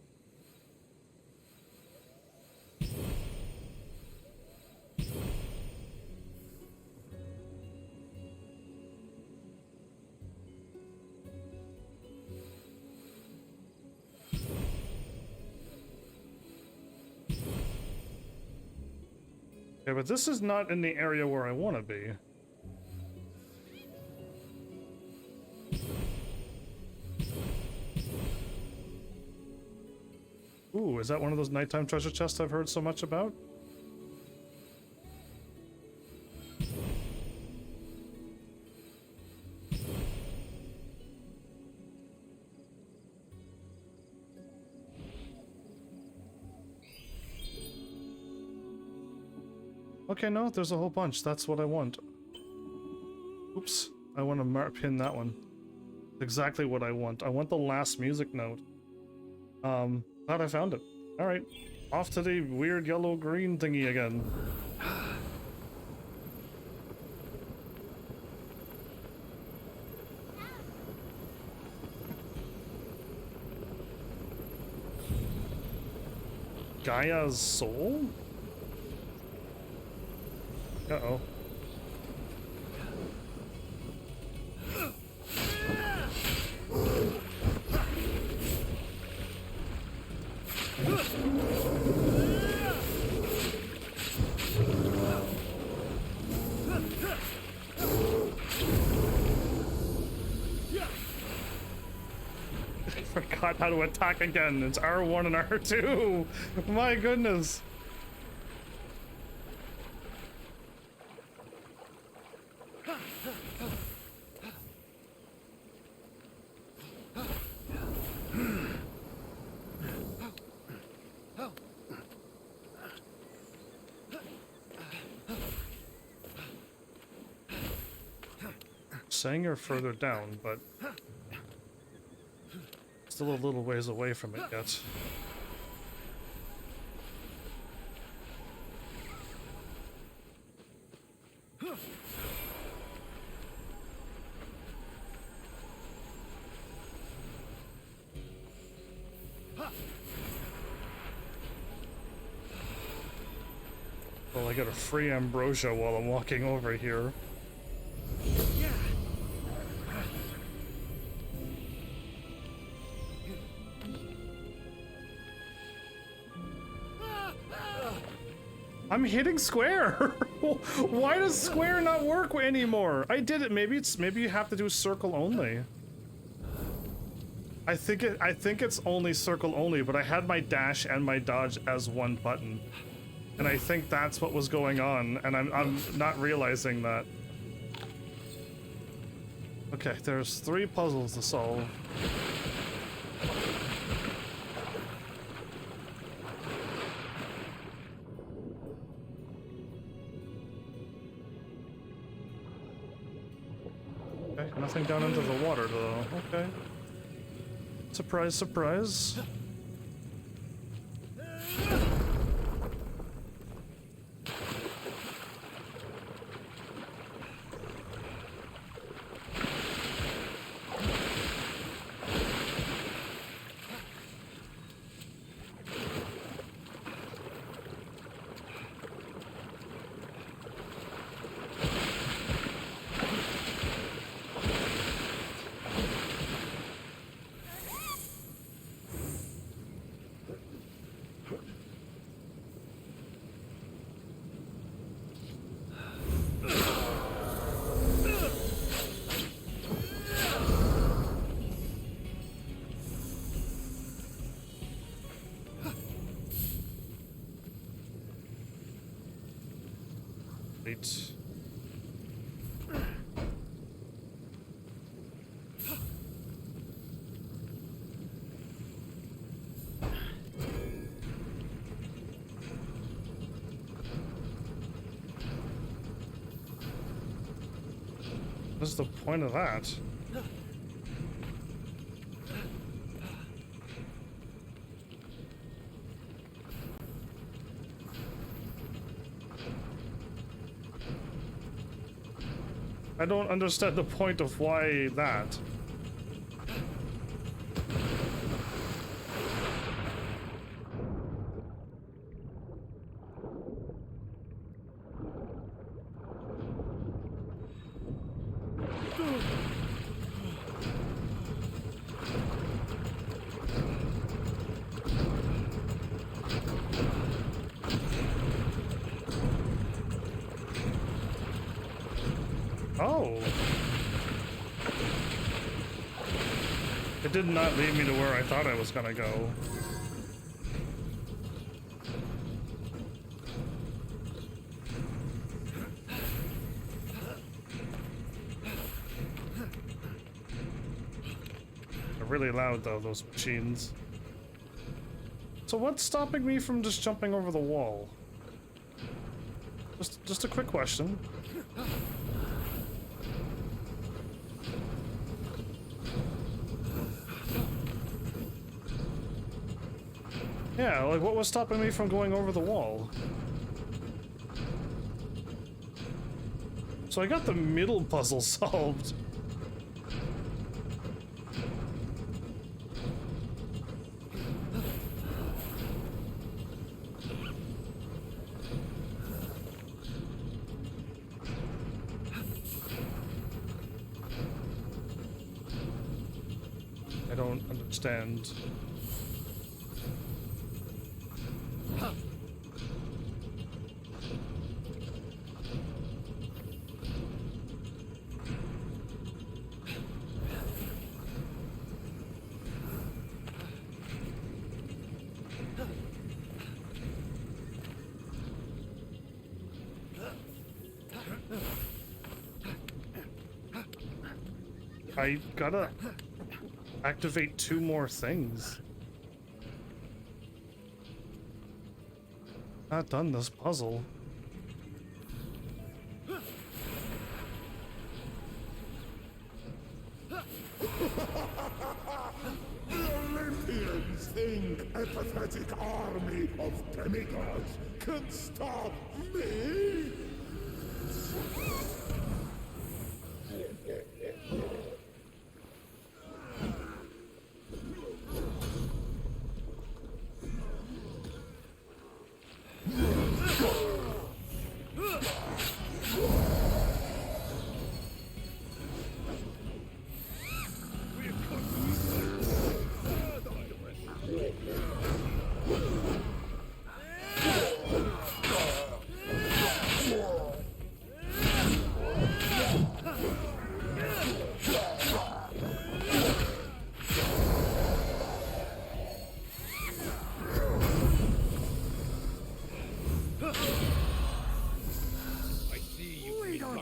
Okay, but this is not in the area where I want to be. Ooh, is that one of those nighttime treasure chests I've heard so much about? Okay, no, there's a whole bunch. That's what I want. Oops, I want to pin that one. Exactly what I want. I want the last music note. Glad I found it. Alright, off to the weird yellow-green thingy again. Gaia's soul? Uh-oh. I forgot how to attack again. It's R1 and R2. My goodness. Saying you're further down, but still a little ways away from it yet. Well, I got a free ambrosia while I'm walking over here. I'm hitting square. Why does square not work anymore? I did it. Maybe you have to do circle only. I think it's only circle only, but I had my dash and my dodge as one button. And I think that's what was going on, and I'm not realizing that. Okay, there's 3 puzzles to solve. Okay, nothing down into the water though. Okay. Surprise, surprise. Wait. What's the point of that? I don't understand the point of why that. Oh. It did not lead me to where I thought I was gonna go. They're really loud though, those machines. So what's stopping me from just jumping over the wall? Just a quick question. Yeah, like what was stopping me from going over the wall? So I got the middle puzzle solved. I don't understand. I gotta activate 2 more things. Not done this puzzle. The Olympians think a pathetic army of demigods can stop me?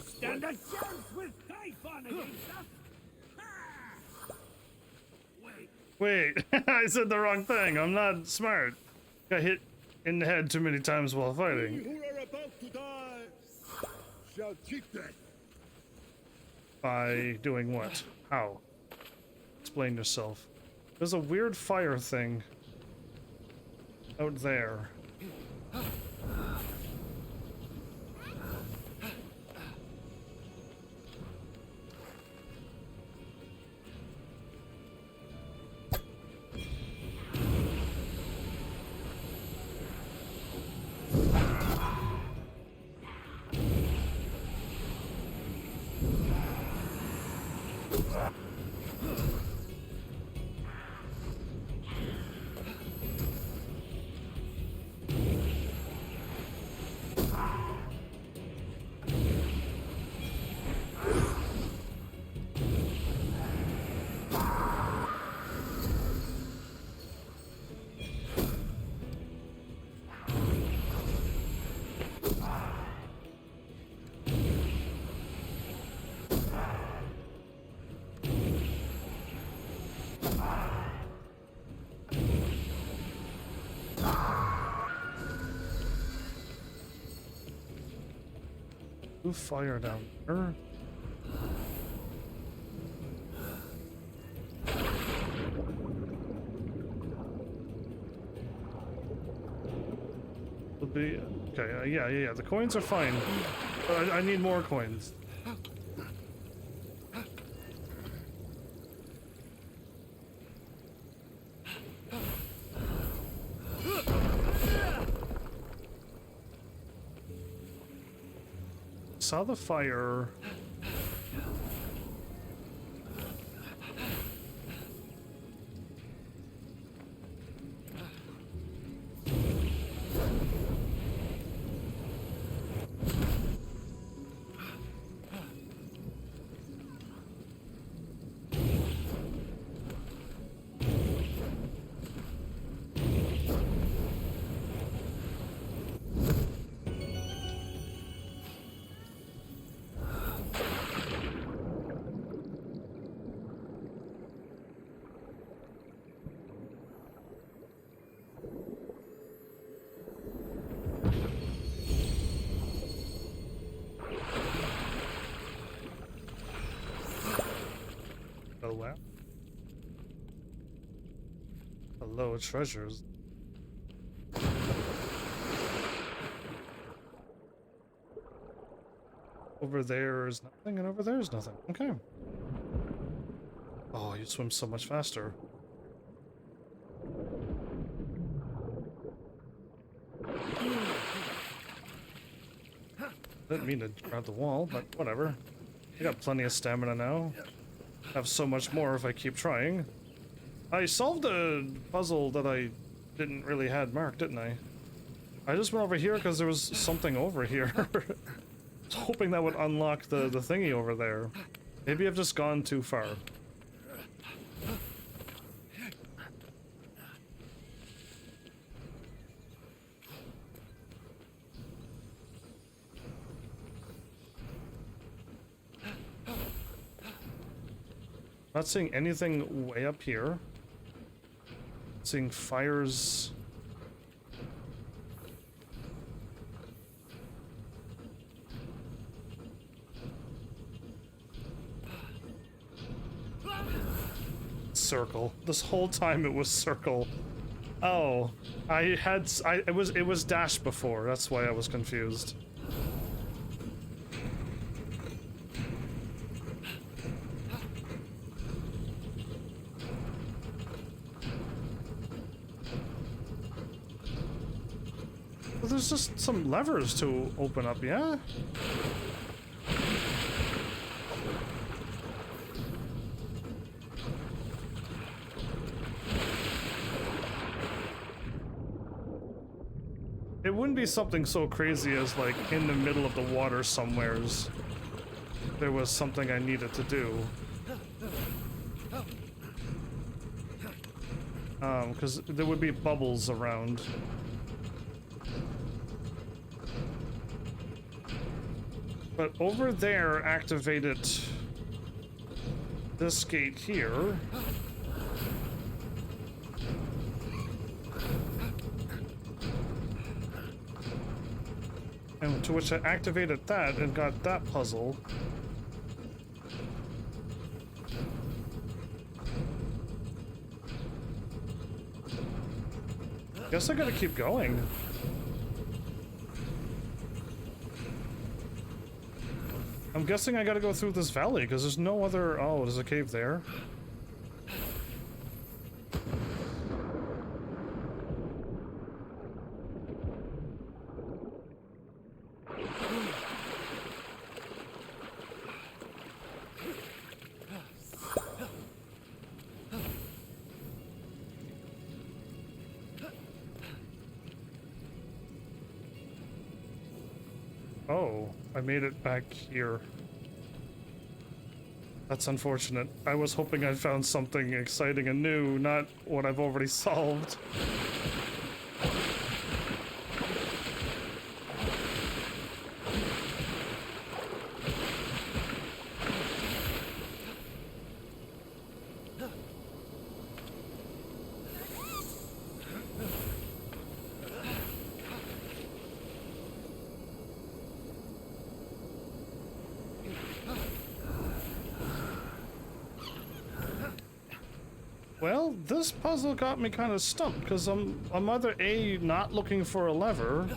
Stand a chance with Typhon against us! Wait, I said the wrong thing. I'm not smart. Got hit in the head too many times while fighting. Who are about to die shall keep them. By doing what? How? Explain yourself. There's a weird fire thing out there. Who fired down there? Would be okay. Yeah. The coins are fine, but I need more coins. saw the fire. Oh wow. Hello, treasures. Over there is nothing, and over there is nothing. Okay. Oh, you swim so much faster. Didn't mean to grab the wall, but whatever. I got plenty of stamina now. Have so much more if I keep trying. I solved a puzzle that I didn't really had marked, didn't I? I just went over here because there was something over here. I was hoping that would unlock the thingy over there. Maybe I've just gone too far. Not seeing anything way up here. Seeing fires. Circle. This whole time it was circle. Oh, it was dash before. That's why I was confused. There's just some levers to open up, yeah? It wouldn't be something so crazy as, like, in the middle of the water somewheres. There was something I needed to do. Because there would be bubbles around. But over there activated this gate here. And to which I activated that and got that puzzle. Guess I gotta keep going. I'm guessing I gotta go through this valley, because there's no other... Oh, there's a cave there. Oh, I made it back here. That's unfortunate. I was hoping I'd found something exciting and new, not what I've already solved. Well, this puzzle got me kind of stumped, because I'm either A, not looking for a lever,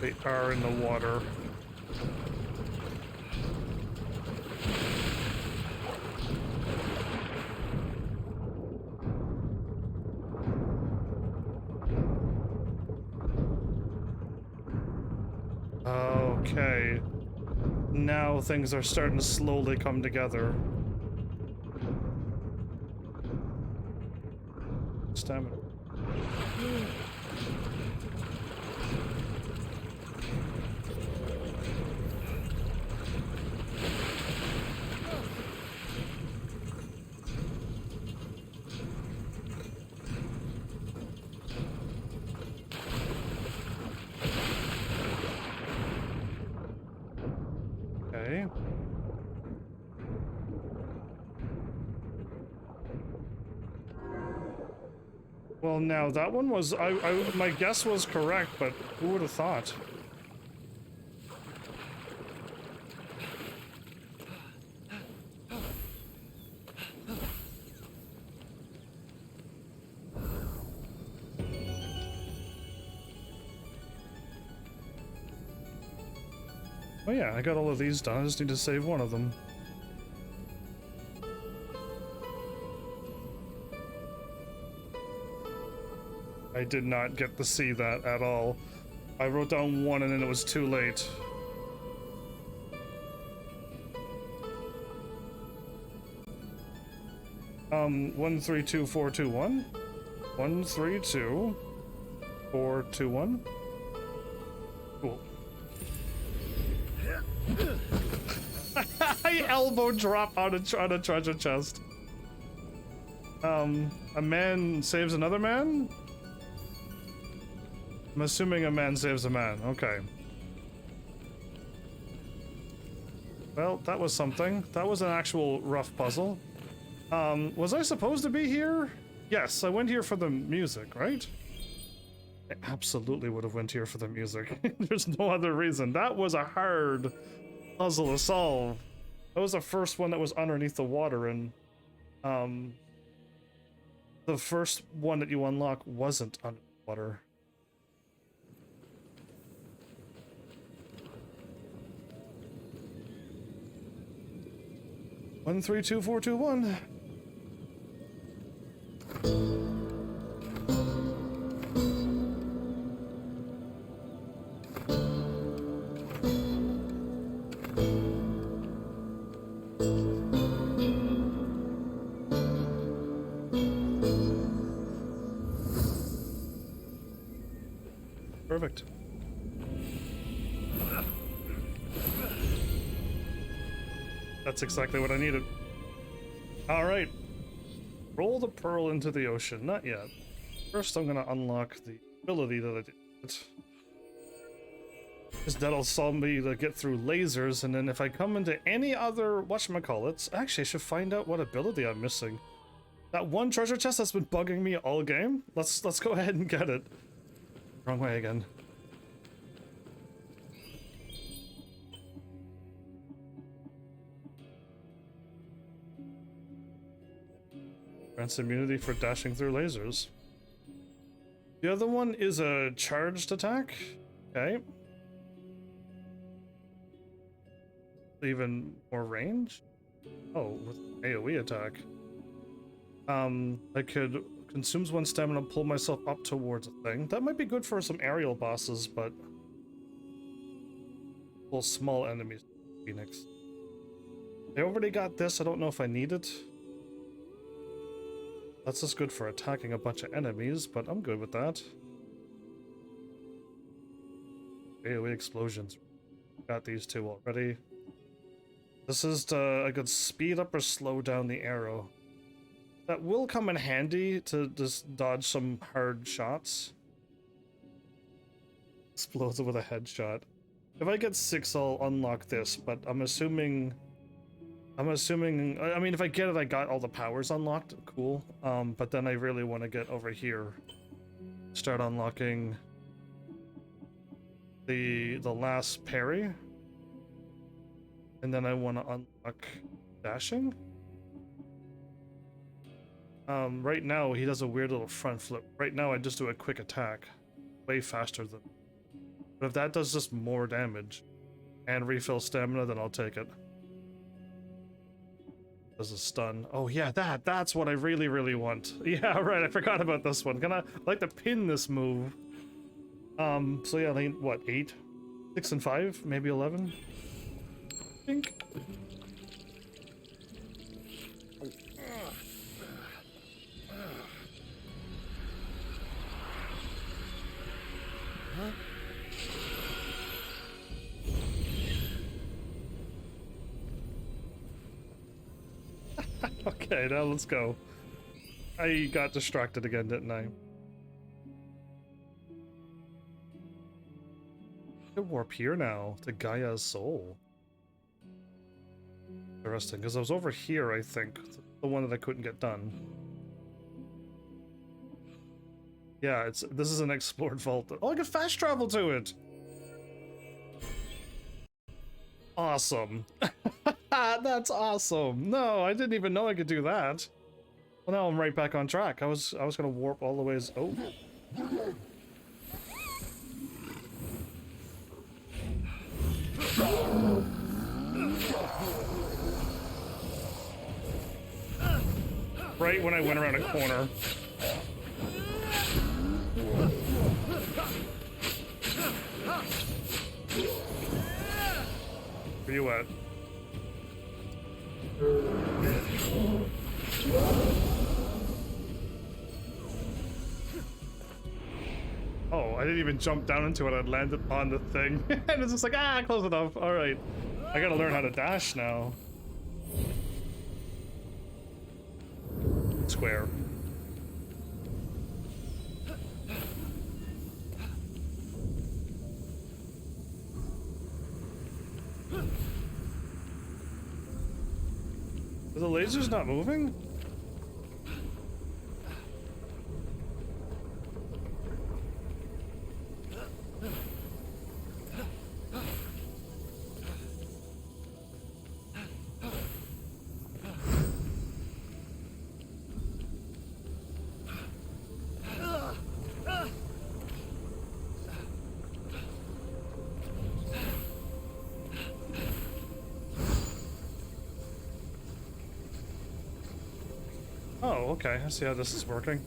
They are in the water. Okay. Now things are starting to slowly come together. Stamina. Okay. Well, now that one was, my guess was correct, but who would have thought? Oh yeah, I got all of these done. I just need to save one of them. I did not get to see that at all. I wrote down one and then it was too late. Um, 132421. 132421. Cool. I elbow drop on a treasure chest. A man saves another man? I'm assuming a man saves a man. Okay. Well, that was something. That was an actual rough puzzle. Was I supposed to be here? Yes, I went here for the music, right? I absolutely would have went here for the music. There's no other reason. That was a hard puzzle to solve. That was the first one that was underneath the water, and the first one that you unlock wasn't under the water. One, 3, 2, 4, 2, 1. Perfect. That's exactly what I needed. Alright. Roll the pearl into the ocean. Not yet. First, I'm gonna unlock the ability that I did. Because that'll solve me to get through lasers, and then if I come into any other whatchamacallits, actually I should find out what ability I'm missing. That one treasure chest that's been bugging me all game? Let's go ahead and get it. Wrong way again. Grants immunity for dashing through lasers. The other one is a charged attack. Okay. Even more range? Oh, with AoE attack. I could consumes one stamina, pull myself up towards a thing. That might be good for some aerial bosses, but pull small enemies. Phoenix. I already got this. I don't know if I need it. That's just good for attacking a bunch of enemies, but I'm good with that. AoE explosions. Got these two already. This is I could speed up or slow down the arrow. That will come in handy to just dodge some hard shots. Explodes with a headshot. If I get 6, I'll unlock this, but I'm assuming, I mean, if I get it, I got all the powers unlocked, cool. But then I really want to get over here. Start unlocking the last parry. And then I want to unlock dashing. Right now he does a weird little front flip. Right now I just do a quick attack. Way faster than But if that does just more damage and refill stamina, then I'll take it. Does a stun. Oh yeah, that's what I really, really want. Yeah, right, I forgot about this one. I'd like to pin this move. So yeah, I think, what, 8? 6 and 5? Maybe 11? I think. Okay, now let's go. I got distracted again, didn't I? I warp here now to Gaia's soul. Interesting, because I was over here, I think. The one that I couldn't get done. Yeah, this is an explored vault. Oh, I can fast travel to it! Awesome. That's awesome. No, I didn't even know I could do that. Well, now I'm right back on track. I was gonna warp all the ways. Oh. Right when I went around a corner. Where you at? Oh, I didn't even jump down into it. I landed on the thing. And it's just like, ah, close enough. All right. I gotta learn how to dash now. Square. Are the lasers not moving? Oh, okay. I see how this is working.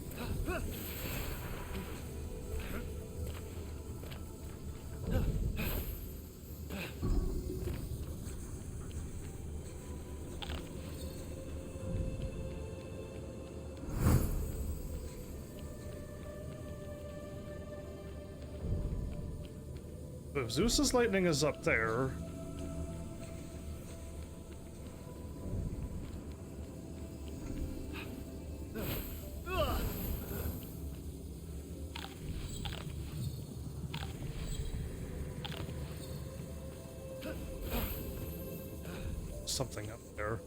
If Zeus's lightning is up there. Something up there.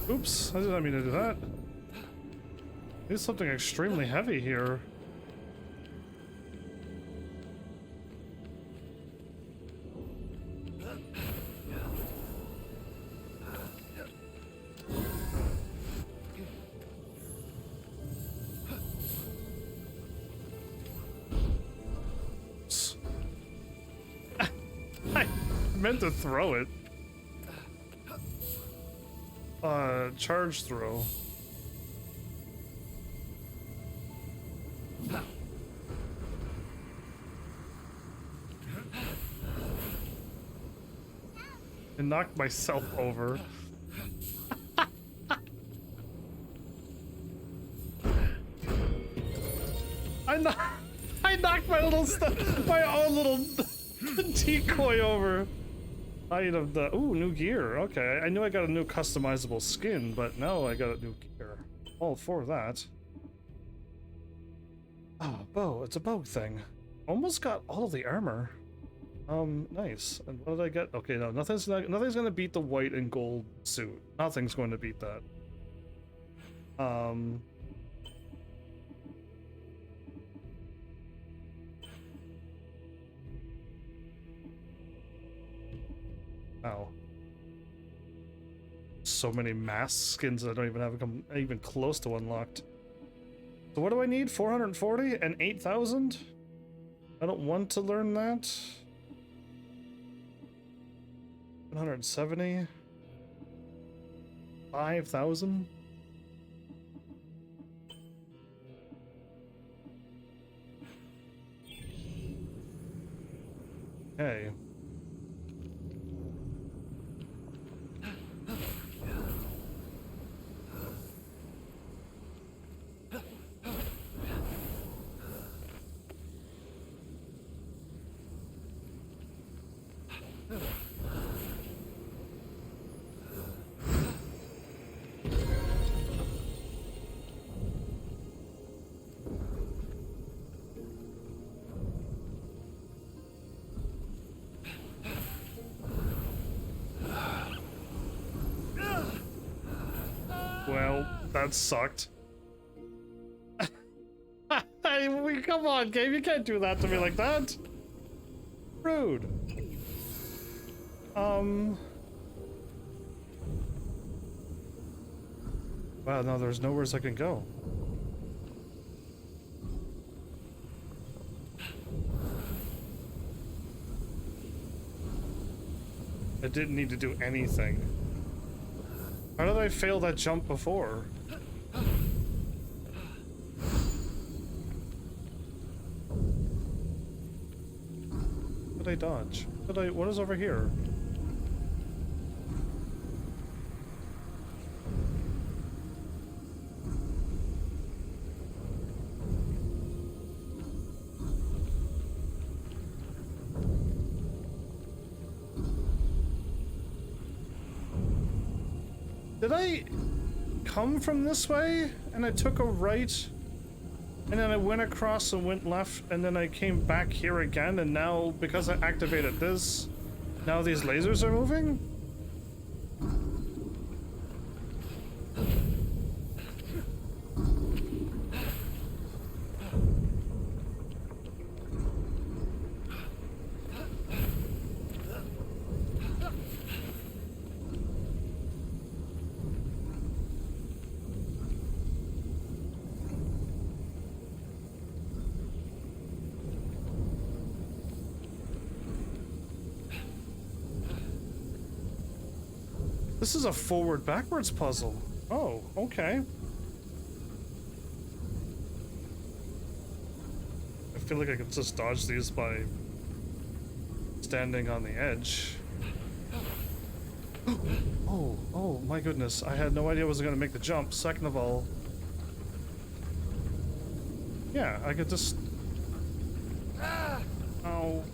Oops, I did not mean to do that. There's something extremely heavy here. I meant to throw it. Charge throw. I knocked myself over. I knocked my own little decoy over. Item the new gear. Okay, I knew I got a new customizable skin, but now I got a new gear. All for that. Oh, bow. It's a bow thing. Almost got all of the armor. Nice. And what did I get? Okay, no, nothing's gonna beat the white and gold suit. Nothing's going to beat that. Wow. So many mask skins that I don't even have even close to unlocked. So what do I need? 440 and 8,000? I don't want to learn that. 170. 5,000. Okay. Well, that sucked. Come on, game, you can't do that to me like that. Rude. Wow, no, there's nowhere I can go. I didn't need to do anything. How did I fail that jump before? Did I dodge? What is over here? Did I come from this way and I took a right and then I went across and went left and then I came back here again, and now because I activated this, now these lasers are moving? This is a forward-backwards puzzle. Oh, okay. I feel like I could just dodge these by standing on the edge. Oh my goodness. I had no idea I was going to make the jump. Second of all, yeah, I could just... Oh.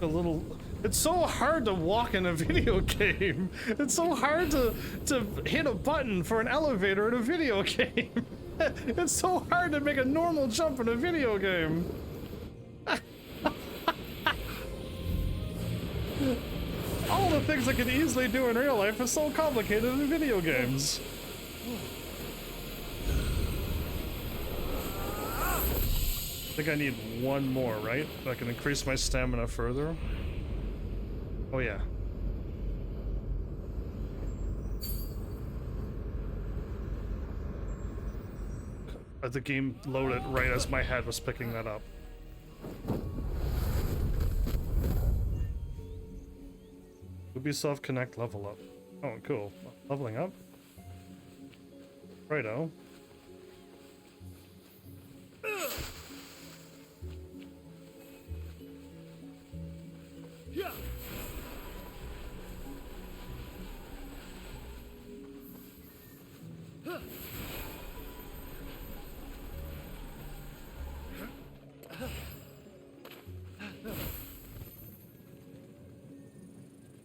A little... It's so hard to walk in a video game. It's so hard to hit a button for an elevator in a video game. It's so hard to make a normal jump in a video game. All the things I could easily do in real life are so complicated in video games. I think I need one more, right? So I can increase my stamina further. Oh yeah. The game loaded right as my head was picking that up. Ubisoft Connect level up. Oh, cool. Leveling up? Righto. Yeah.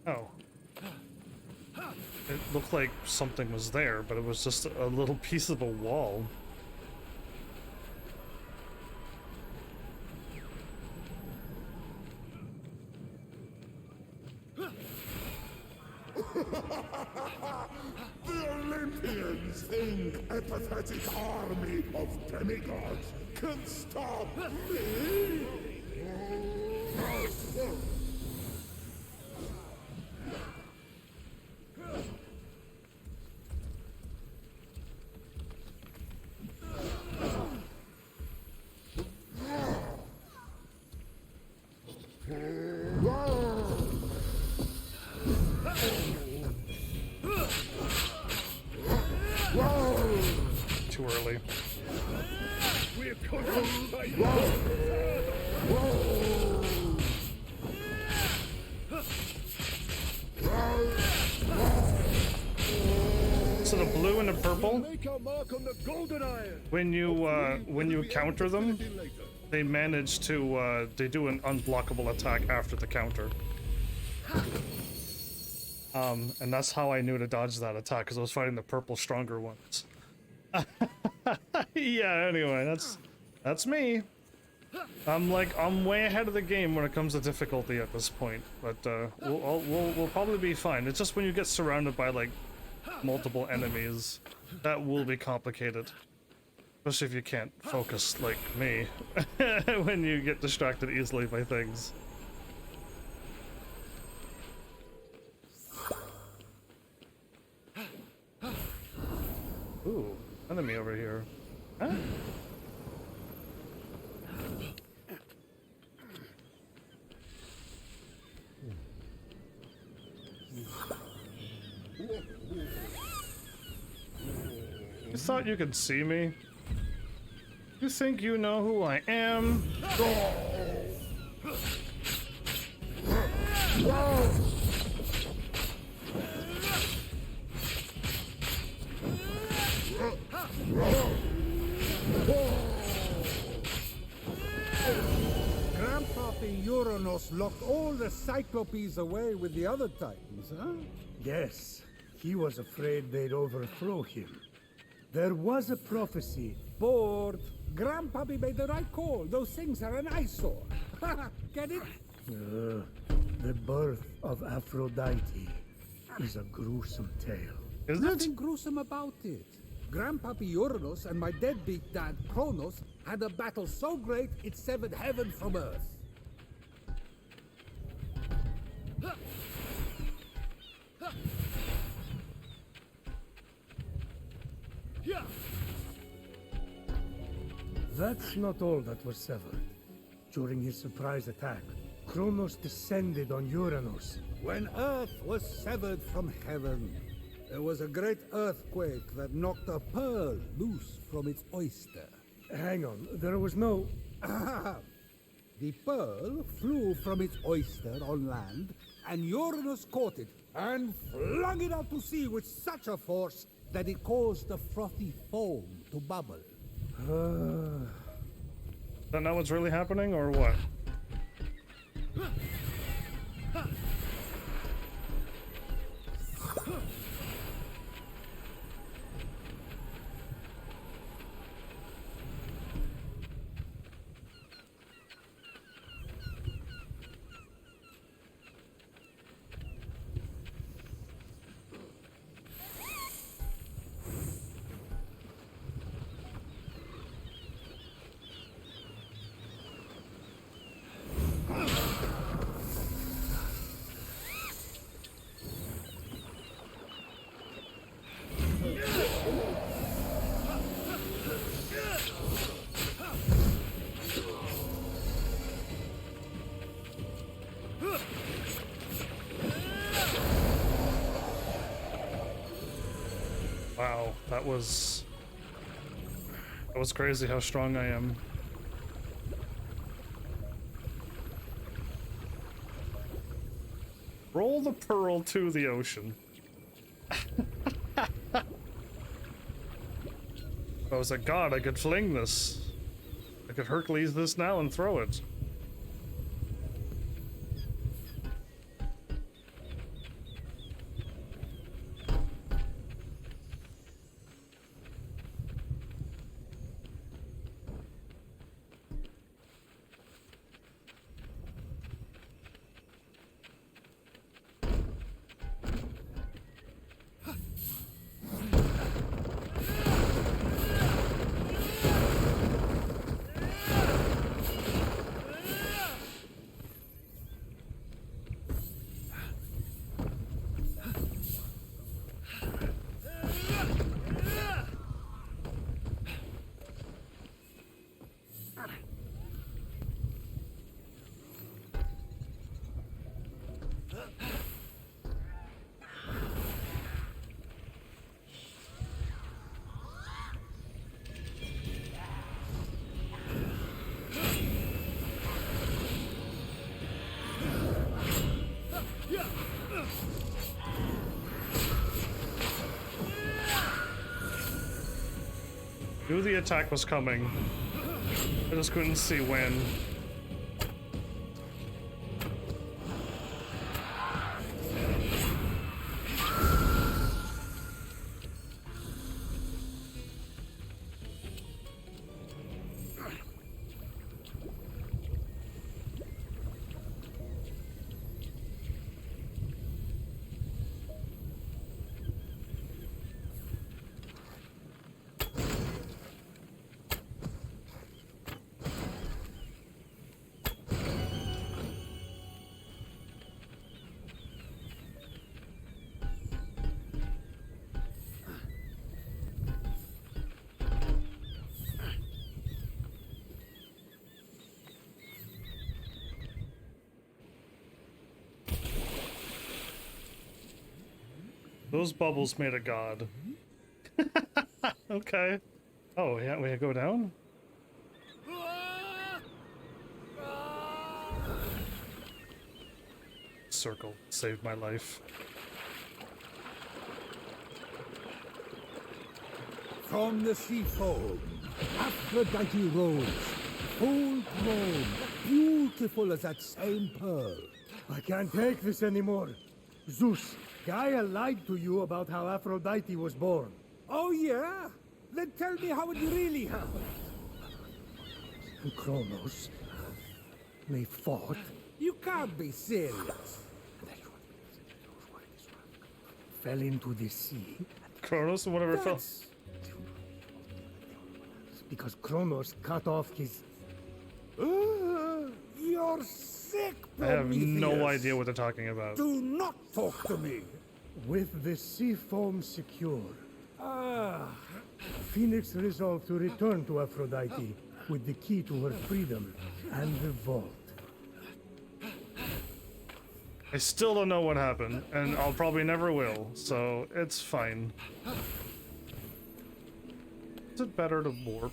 Oh. It looked like something was there, but it was just a little piece of a wall. a pathetic army of demigods can stop me? Too early. We're conquered by So the blue and the purple, Make our mark on the golden iron. when you counter them, they manage to they do an unblockable attack after the counter. And that's how I knew to dodge that attack, because I was fighting the purple stronger ones. Yeah, anyway, that's me. I'm way ahead of the game when it comes to difficulty at this point, but we'll probably be fine. It's just when you get surrounded by like multiple enemies that will be complicated, especially if you can't focus like me when you get distracted easily by things. Ooh, enemy over here. Huh? You thought you could see me? You think you know who I am? Grandpappy Uranus locked all the Cyclopes away with the other Titans, huh? Yes, he was afraid they'd overthrow him. There was a prophecy. Bored. Grandpappy made the right call. Those things are an eyesore. Get it? The birth of Aphrodite is a gruesome tale. Is Nothing it? gruesome about it. Grandpappy Uranus and my deadbeat dad Kronos had a battle so great it severed heaven from earth. That's not all that was severed. During his surprise attack, Kronos descended on Uranus. When earth was severed from heaven, there was a great earthquake that knocked a pearl loose from its oyster. Hang on, there was no... The pearl flew from its oyster on land, and Uranus caught it and flung it out to sea with such a force that it caused the frothy foam to bubble. Don't know what's really happening, or what? Wow, that was crazy how strong I am. Roll the pearl to the ocean. If I was a god, I could fling this. I could Hercules this now and throw it. Knew the attack was coming. I just couldn't see when. Those bubbles made a god. Okay. Oh, yeah, we go down? Circle saved my life. From the sea foam, Aphrodite rose, full grown, beautiful as that same pearl. I can't take this anymore. Zeus, Gaia lied to you about how Aphrodite was born. Oh yeah? Then tell me how it really happened. And Kronos, they fought. You can't be serious. Fell into the sea. Kronos and whatever fell. That's... Because Kronos cut off his... You're sick, I have no Prometheus. idea what they're talking about. Do not talk to me. With the sea foam secure, Ah, Phoenix resolved to return to Aphrodite with the key to her freedom and the vault. I still don't know what happened, and I'll probably never will, so it's fine. Is it better to warp?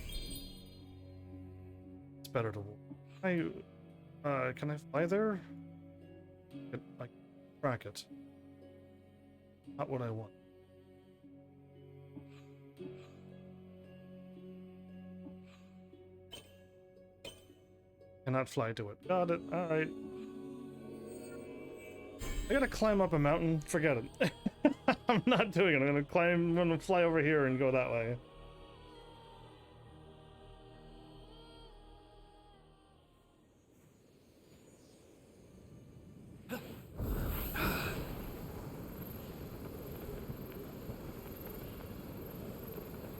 It's better to warp. Can I fly there? Like, track it. Not what I want. Cannot fly to it. Got it. Alright. I gotta climb up a mountain. Forget it. I'm not doing it. I'm gonna fly over here and go that way.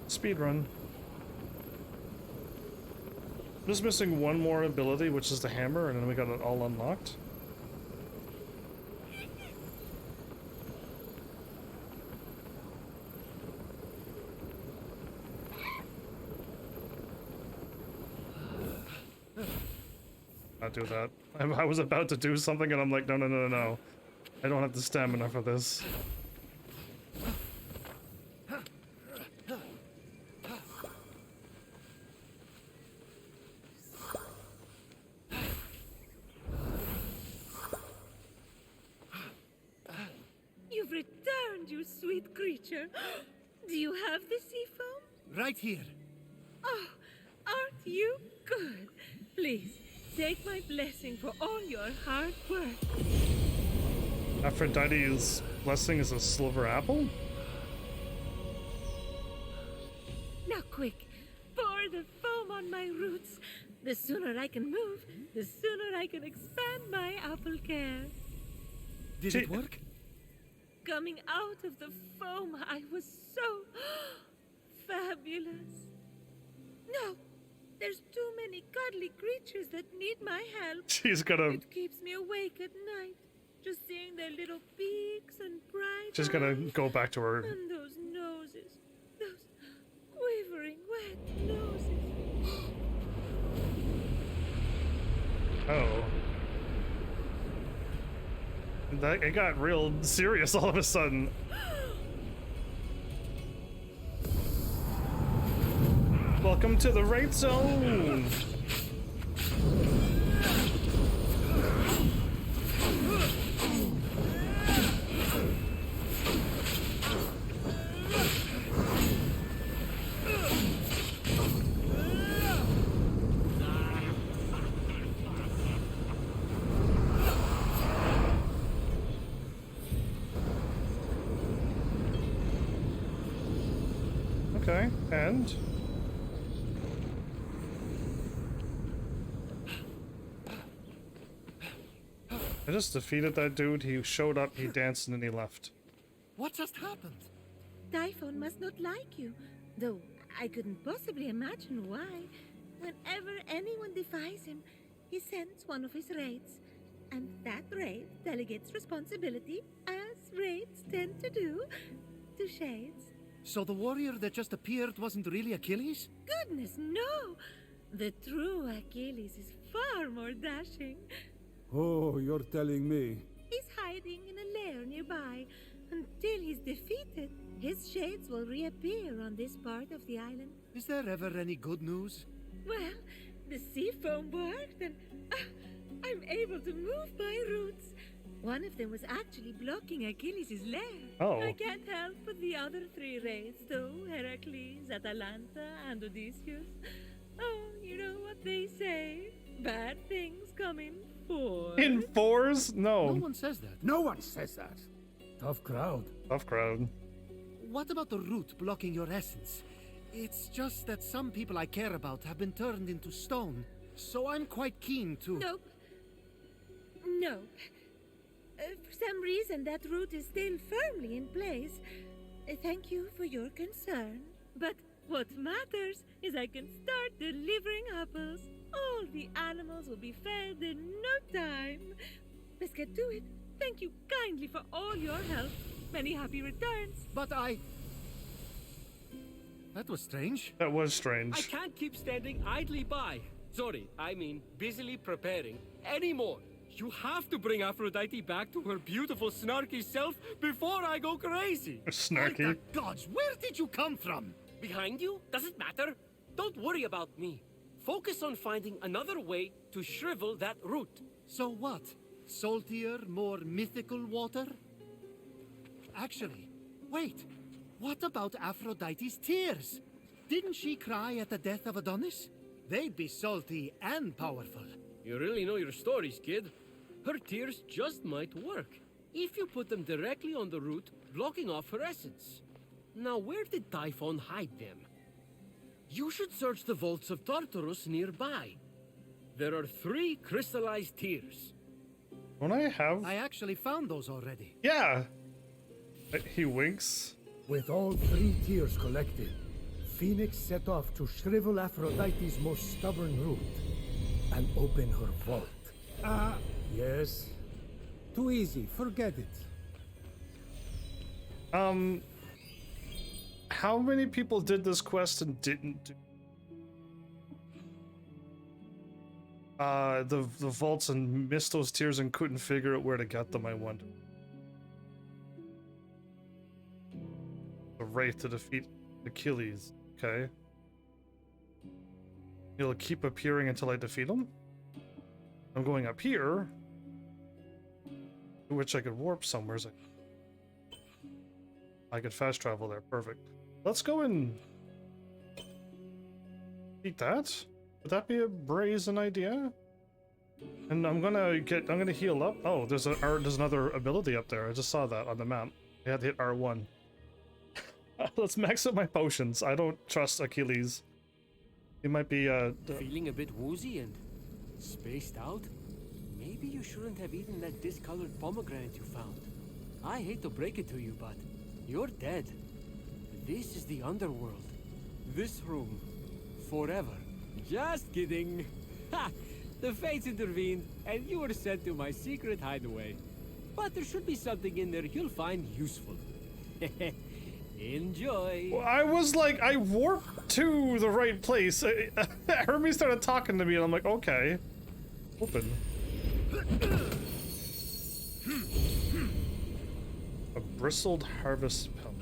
Speedrun. Just missing one more ability, which is the hammer, and then we got it all unlocked. Not do that. I was about to do something and I'm like, no, no, no, no, no. I don't have the stamina for this. You've returned, you sweet creature. Do you have the sea foam? Right here. Oh, aren't you good? Please, take my blessing for all your hard work. Aphrodite's blessing is a silver apple? Now quick, pour the foam on my roots. The sooner I can move, the sooner I can expand my apple care. Did it work? Coming out of the foam, I was so fabulous. No, there's too many cuddly creatures that need my help. She's gonna... It keeps me awake at night, just seeing their little beaks and bright She's gonna eyes. go back to her... And those noses, those quivering wet noses. Oh. It got real serious all of a sudden. Welcome to the raid zone! Okay, and? I just defeated that dude. He showed up, he danced, and then he left. What just happened? Typhon must not like you, though I couldn't possibly imagine why. Whenever anyone defies him, he sends one of his raids. And that raid delegates responsibility, as raids tend to do, to Shades. So the warrior that just appeared wasn't really Achilles? Goodness, no! The true Achilles is far more dashing. Oh, you're telling me. He's hiding in a lair nearby. Until he's defeated, his shades will reappear on this part of the island. Is there ever any good news? Well, the sea foam worked and I'm able to move my roots. One of them was actually blocking Achilles' lair. Oh. I can't help but the other three raids, though, Heracles, Atalanta, and Odysseus. Oh, you know what they say. Bad things come in fours. In fours? No No. one says that. No one says that. Tough crowd. Tough crowd. What about the root blocking your essence? It's just that some people I care about have been turned into stone, so I'm quite keen to... Nope. Nope. For some reason, that root is still firmly in place. Thank you for your concern. But what matters is I can start delivering apples. All the animals will be fed in no time. Let's get to it. Thank you kindly for all your help. Many happy returns. But I... That was strange. That was I strange. can't keep standing idly by. Sorry, I mean busily preparing anymore. You have to bring Aphrodite back to her beautiful snarky self before I go crazy. By Snarky. the gods, where did you come from? Behind you? Does it matter? Don't worry about me. Focus on finding another way to shrivel that root. So what? Saltier, more mythical water? Actually, wait. What about Aphrodite's tears? Didn't she cry at the death of Adonis? They'd be salty and powerful. You really know your stories, kid. Her tears just might work. If you put them directly on the root, blocking off her essence. Now, where did Typhon hide them? You should search the vaults of Tartarus nearby. There are 3 crystallized tears. Don't I have? I actually found those already. Yeah. He winks. With all 3 tears collected, Phoenix set off to shrivel Aphrodite's most stubborn root and open her vault. Yes? Too easy. Forget it. How many people did this quest and didn't do? The vaults and missed those tears and couldn't figure out where to get them, I wonder. The wraith to defeat Achilles. Okay. He'll keep appearing until I defeat him. I'm going up here, to which I could warp somewhere. So I could fast travel there. Perfect. Let's go and beat that. Would that be a brazen idea? And I'm gonna heal up. Oh, there's another ability up there. I just saw that on the map. I had to hit R1. Let's max up my potions. I don't trust Achilles. He might be Feeling a bit woozy and spaced out? Maybe you shouldn't have eaten that discolored pomegranate you found. I hate to break it to you, but you're dead. This is the underworld. This room. Forever. Just kidding. Ha! The fates intervened, and you were sent to my secret hideaway. But there should be something in there you'll find useful. Enjoy. I was like, I warped to the right place. Hermes started talking to me, and I'm like, okay. Open. A bristled harvest pelt.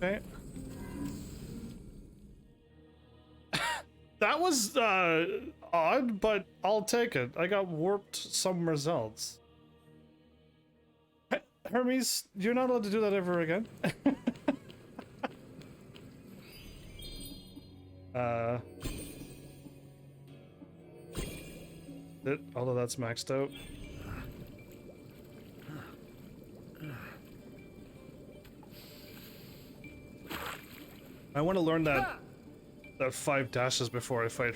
Okay. That was odd, but I'll take it. I got warped somewhere else. Hermes, you're not allowed to do that ever again. Although that's maxed out. I want to learn that 5 dashes before I fight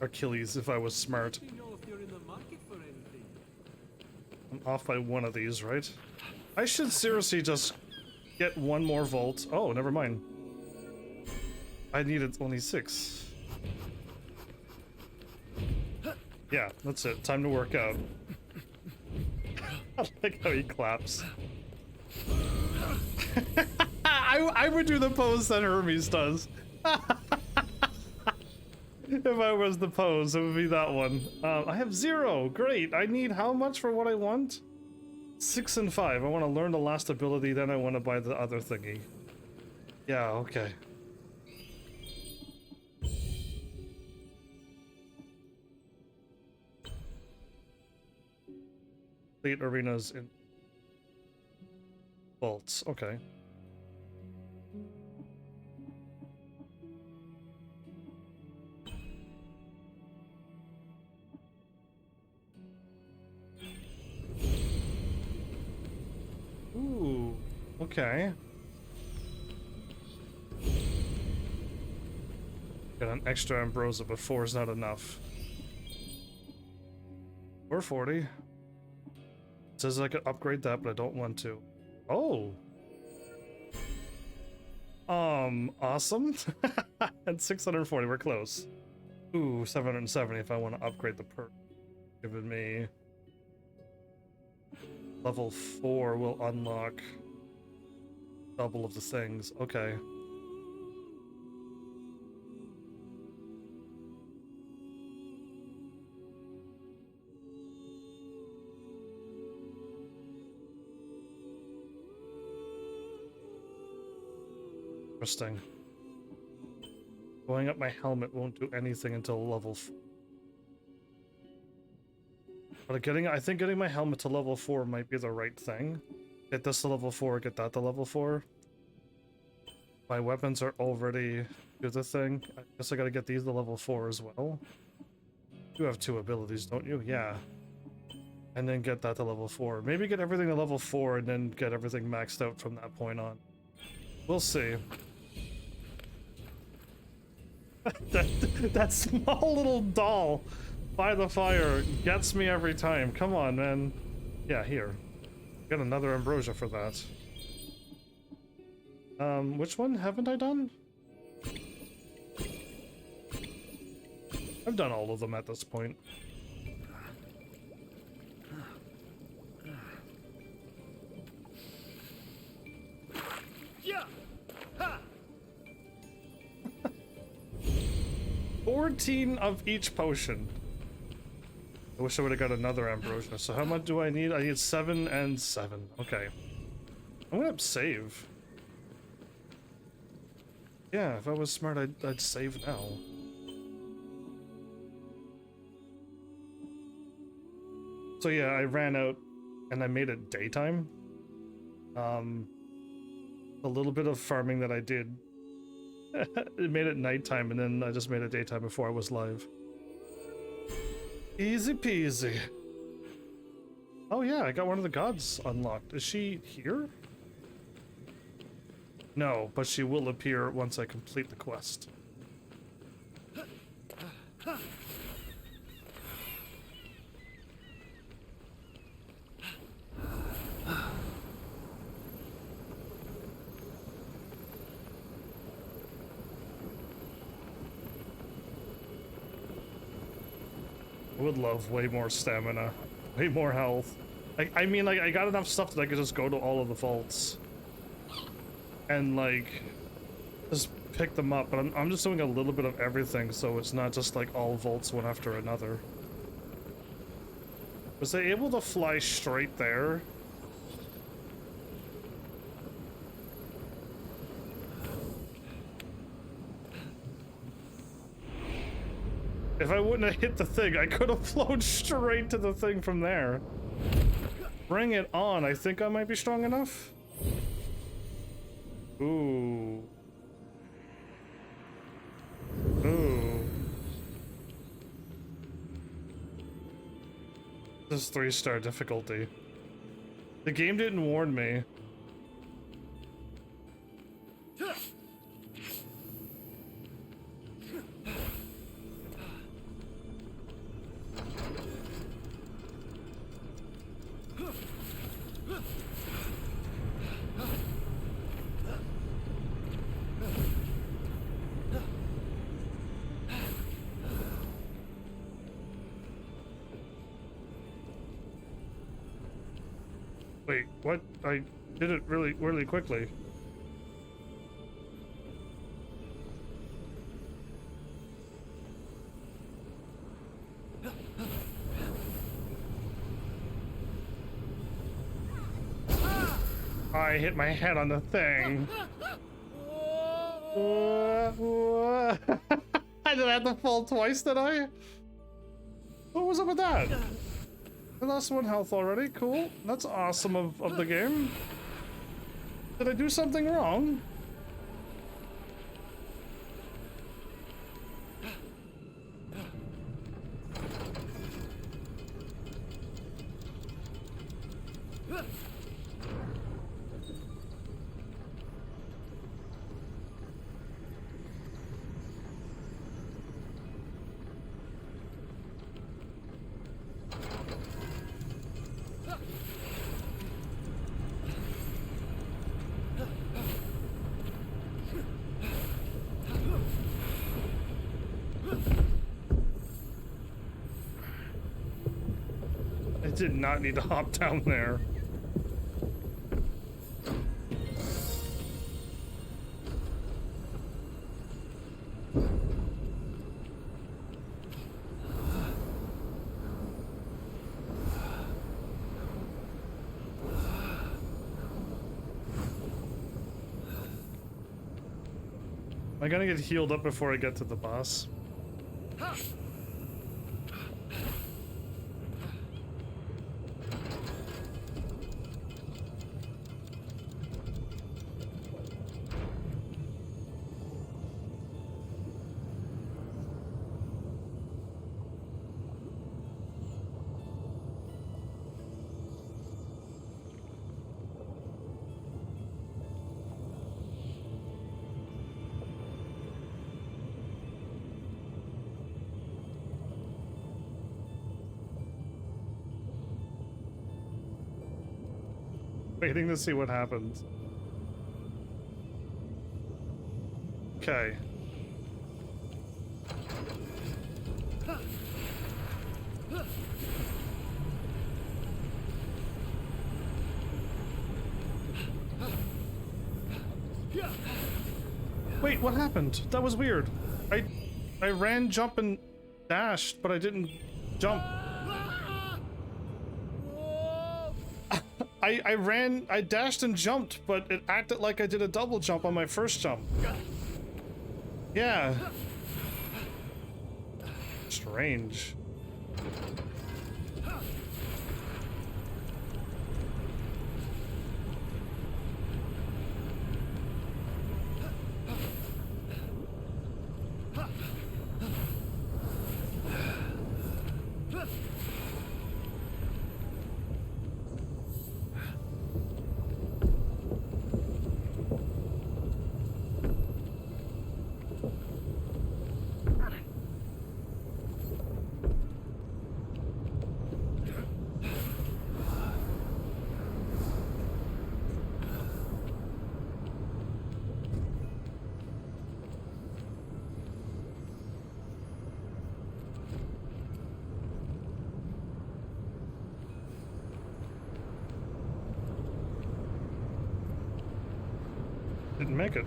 Achilles if I was smart. Do you know if you're in the market for anything? I'm off by one of these, right? I should seriously just get one more vault. Oh, never mind. I needed only 6. Yeah, that's it. Time to work out. I like how he claps. I would do the pose that Hermes does. If I was the pose, it would be that one. I have 0. Great. I need how much for what I want? 6 and 5. I want to learn the last ability, then I want to buy the other thingy. Yeah, okay. Complete arenas in vaults. Okay. Ooh, okay. Got an extra Ambrosia, but 4 is not enough. Or 40. It says I could upgrade that, but I don't want to. Oh! Awesome. At 640, we're close. Ooh, 770 if I want to upgrade the perk. Giving me... Level 4 will unlock double of the things. Okay. Interesting. Going up my helmet won't do anything until level 4. But I think getting my helmet to level 4 might be the right thing. Get this to level 4, get that to level 4. My weapons are already do the thing. I guess I gotta get these to level 4 as well. You have 2 abilities, don't you? Yeah. And then get that to level 4. Maybe get everything to level 4 and then get everything maxed out from that point on. We'll see. that small little doll by the fire gets me every time. Come on, man. Yeah, here. Get another ambrosia for that. Which one haven't I done? I've done all of them at this point. Yeah. Ha. 14 of each potion. I wish I would have got another ambrosia. So how much do I need? I need 7 and 7. Okay. I'm gonna save. Yeah, if I was smart, I'd save now. So yeah, I ran out and I made it daytime. A little bit of farming that I did, it made it nighttime, and then I just made it daytime before I was live. Easy peasy. Oh yeah, I got one of the gods unlocked. Is she here? No, but she will appear once I complete the quest. I would love way more stamina, way more health. I mean, like, I got enough stuff that I could just go to all of the vaults and, like, just pick them up, but I'm just doing a little bit of everything, so it's not just, like, all vaults one after another. Was I able to fly straight there? If I wouldn't have hit the thing, I could have flown straight to the thing from there. Bring it on. I think I might be strong enough. Ooh. This 3-star difficulty. The game didn't warn me. Wait, what? I did it really quickly. I hit my head on the thing. I did have to fall twice, did I? What was up with that? I lost 1 health already. Cool. That's awesome of the game. Did I do something wrong? I did not need to hop down there. Am I gonna get healed up before I get to the boss? Waiting to see what happens. Okay. Wait, what happened? That was weird. I ran, jump, and dashed, but I didn't jump. I dashed and jumped, but it acted like I did a double jump on my first jump. Yeah. Strange. Didn't make it.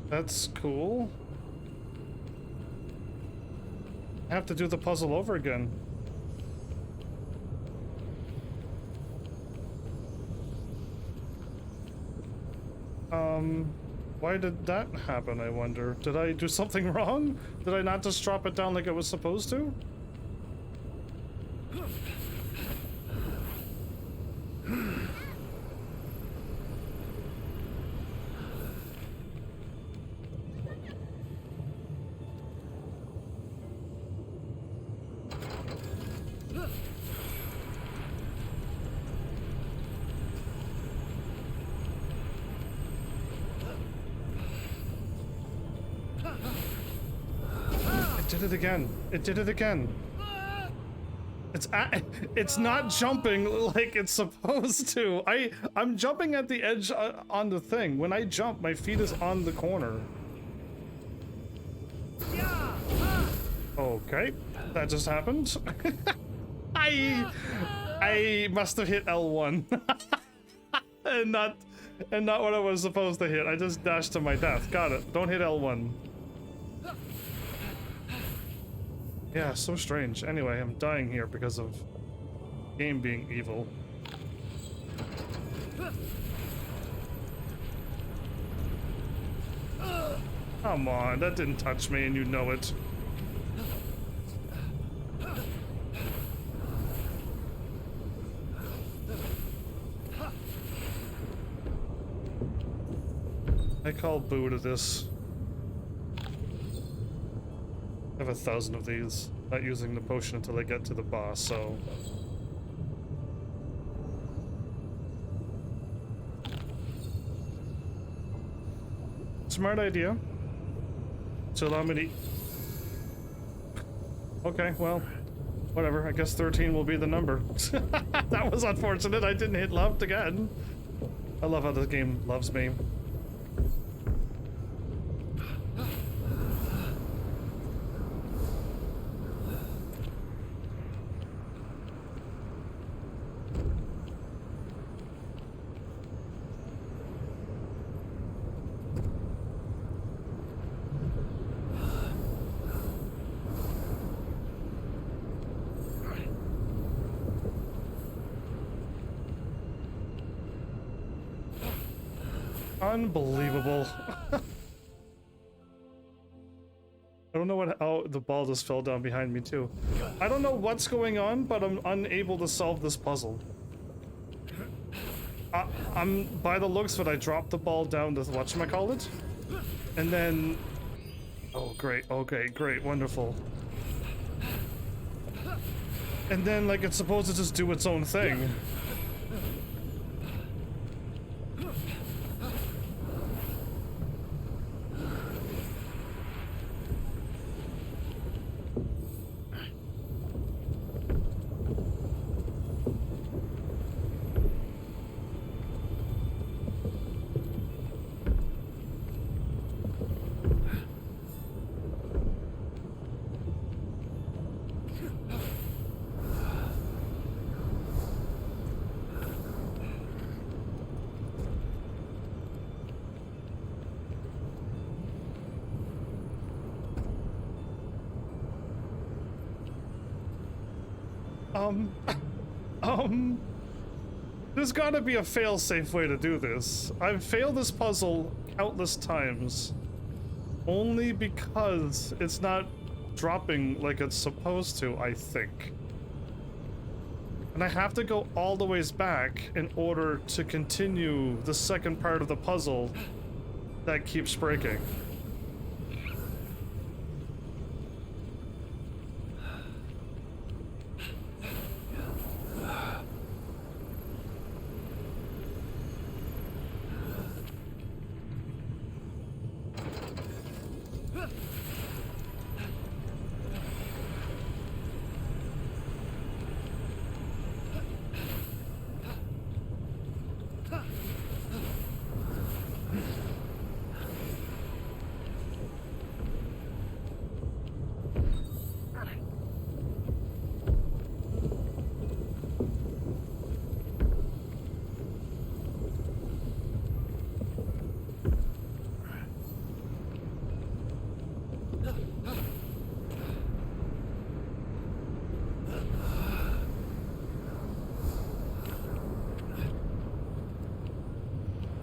That's cool. I have to do the puzzle over again. Why did that happen, I wonder? Did I do something wrong? Did I not just drop it down like I was supposed to? It did it again. It did it again. It's not jumping like it's supposed to. I'm jumping at the edge on the thing. When I jump, my feet is on the corner. Okay, that just happened. I must have hit L1 and not what I was supposed to hit. I just dashed to my death. Got it. Don't hit L1. Yeah, so strange. Anyway, I'm dying here because of game being evil. Come on, that didn't touch me and you know it. I call boo to this. I have 1,000 of these. Not using the potion until I get to the boss, so... Smart idea. To allow me to... Okay, well, whatever. I guess 13 will be the number. That was unfortunate. I didn't hit loved again. I love how this game loves me. Unbelievable. I don't know what. Oh, the ball just fell down behind me too. I don't know what's going on, but I'm unable to solve this puzzle. I'm by the looks of it, I dropped the ball down to whatchamacallit, and then. Oh great. Okay, great, wonderful. And then like it's supposed to just do its own thing. There's gotta be a fail-safe way to do this. I've failed this puzzle countless times. Only because it's not dropping like it's supposed to, I think. And I have to go all the ways back in order to continue the second part of the puzzle that keeps breaking.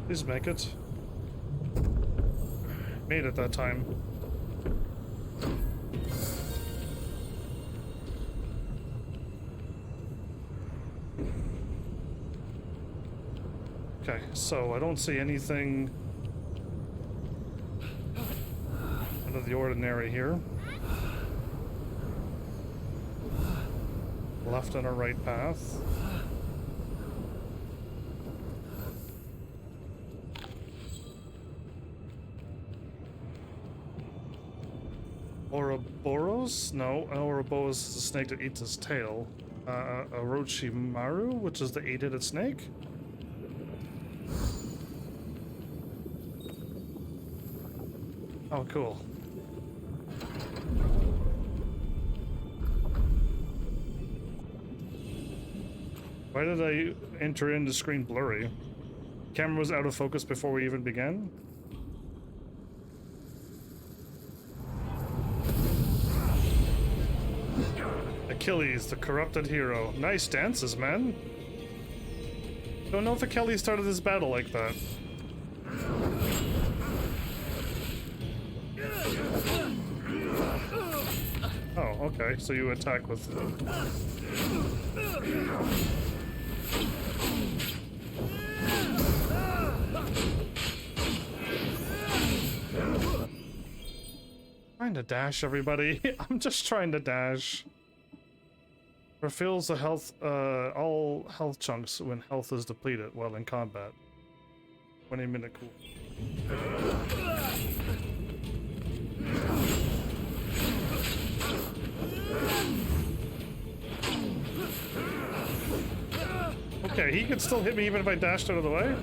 Please make it. Made it that time. Okay, so I don't see anything out of the ordinary here. Left and a right path. Ouroboros? No, Ouroboros is the snake that eats his tail. Orochimaru, which is the 8-headed snake? Oh, cool. Why did I enter in the screen blurry? Camera was out of focus before we even began? Achilles, the corrupted hero. Nice dances, man. Don't know if Achilles started this battle like that. Oh, okay, so you attack with... Trying to dash, everybody. I'm just trying to dash. Refills the health, all health chunks when health is depleted while in combat. 20-minute cool. Okay, he can still hit me even if I dashed out of the way.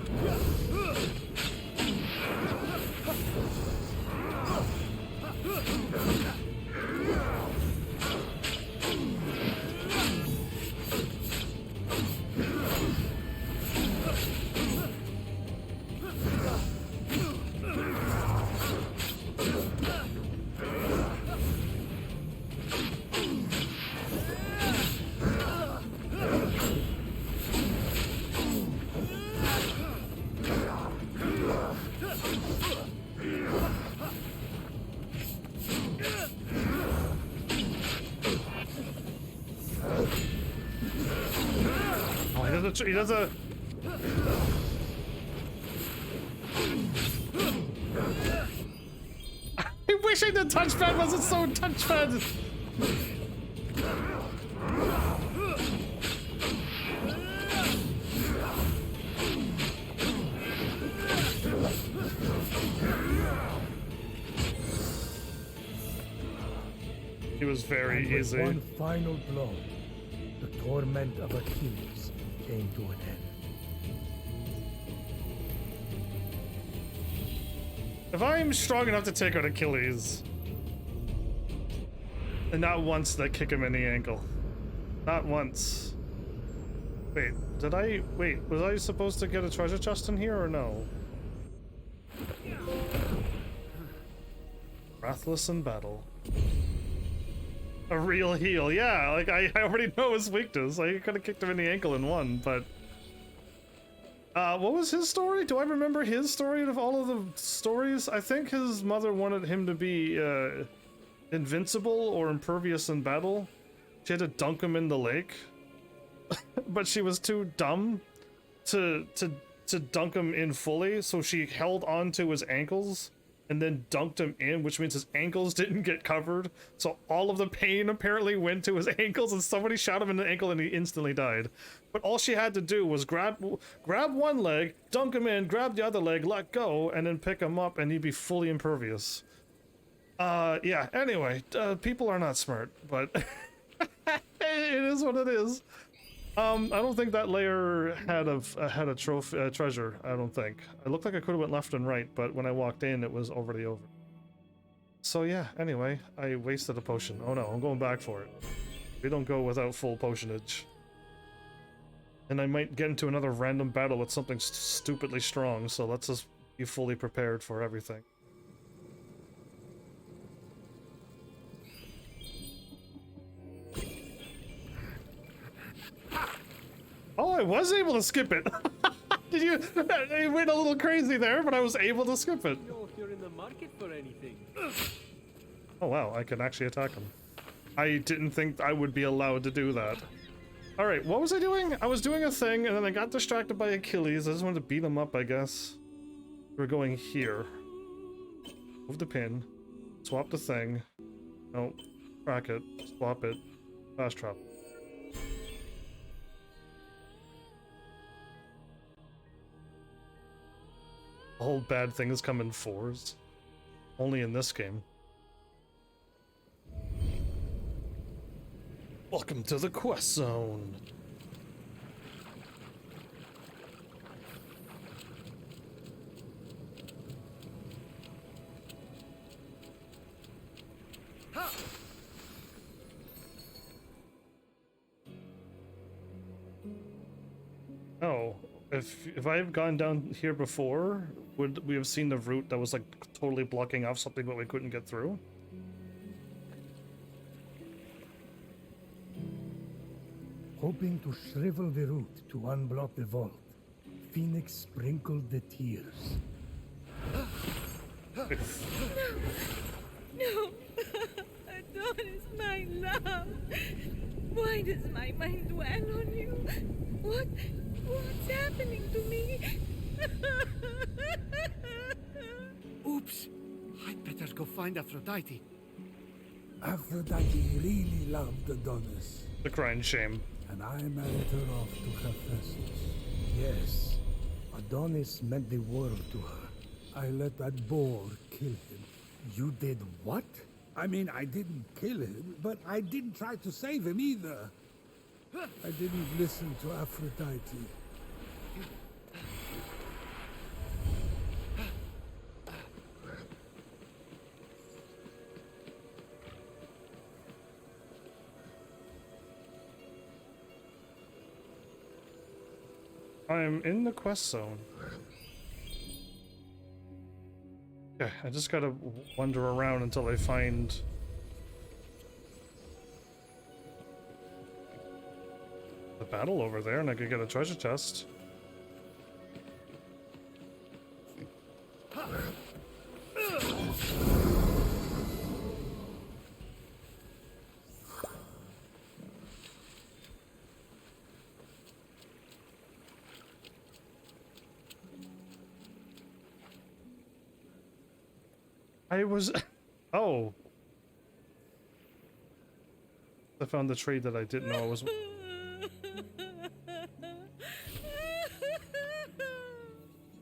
He does a... I'm wishing the touchpad wasn't so touchpad! It was very easy. One final blow, the torment of Achilles came to an end. If I'm strong enough to take out Achilles, and not once did I kick him in the ankle. Not once. Wait, was I supposed to get a treasure chest in here or no? Breathless in battle. A real heal, yeah, like I already know his weakness. I could have kicked him in the ankle in one, but... what was his story? Do I remember his story of all of the stories? I think his mother wanted him to be, invincible or impervious in battle. She had to dunk him in the lake. But she was too dumb to dunk him in fully, so she held on to his ankles and then dunked him in, which means his ankles didn't get covered. So all of the pain apparently went to his ankles, and somebody shot him in the ankle and he instantly died. But all she had to do was grab one leg, dunk him in, grab the other leg, let go, and then pick him up, and he'd be fully impervious. Yeah, anyway, people are not smart, but it is what it is. I don't think that layer had a trophy, treasure. I don't think. It looked like I could have went left and right, but when I walked in, it was already over. So yeah. Anyway, I wasted a potion. Oh no, I'm going back for it. We don't go without full potionage. And I might get into another random battle with something stupidly strong. So let's just be fully prepared for everything. Oh, I was able to skip it. Did you? It went a little crazy there, but I was able to skip it. Know if you're in the market for anything. Oh wow, I can actually attack him. I didn't think I would be allowed to do that. All right, what was I doing? I was doing a thing, and then I got distracted by Achilles. I just wanted to beat him up, I guess. We're going here. Move the pin. Swap the thing. No, crack it. Swap it. Fast travel. The whole bad things come in fours. Only in this game. Welcome to the quest zone. Oh, if I have gone down here before, would we have seen the route that was like totally blocking off something that we couldn't get through? Hoping to shrivel the route to unblock the vault, Phoenix sprinkled the tears. No! Adonis, my love! Why does my mind dwell on you? What's happening to me? Oops! I'd better go find Aphrodite. Aphrodite really loved Adonis, The crying shame. and I married her off to Hephaestus. Yes, Adonis meant the world to her. I let that boar kill him. You did what? I mean, I didn't kill him, but I didn't try to save him either. I didn't listen to Aphrodite. I'm in the quest zone. Okay, I just gotta wander around until I find the battle over there, and I could get a treasure chest. I was... Oh. I found the tree that I didn't know I was...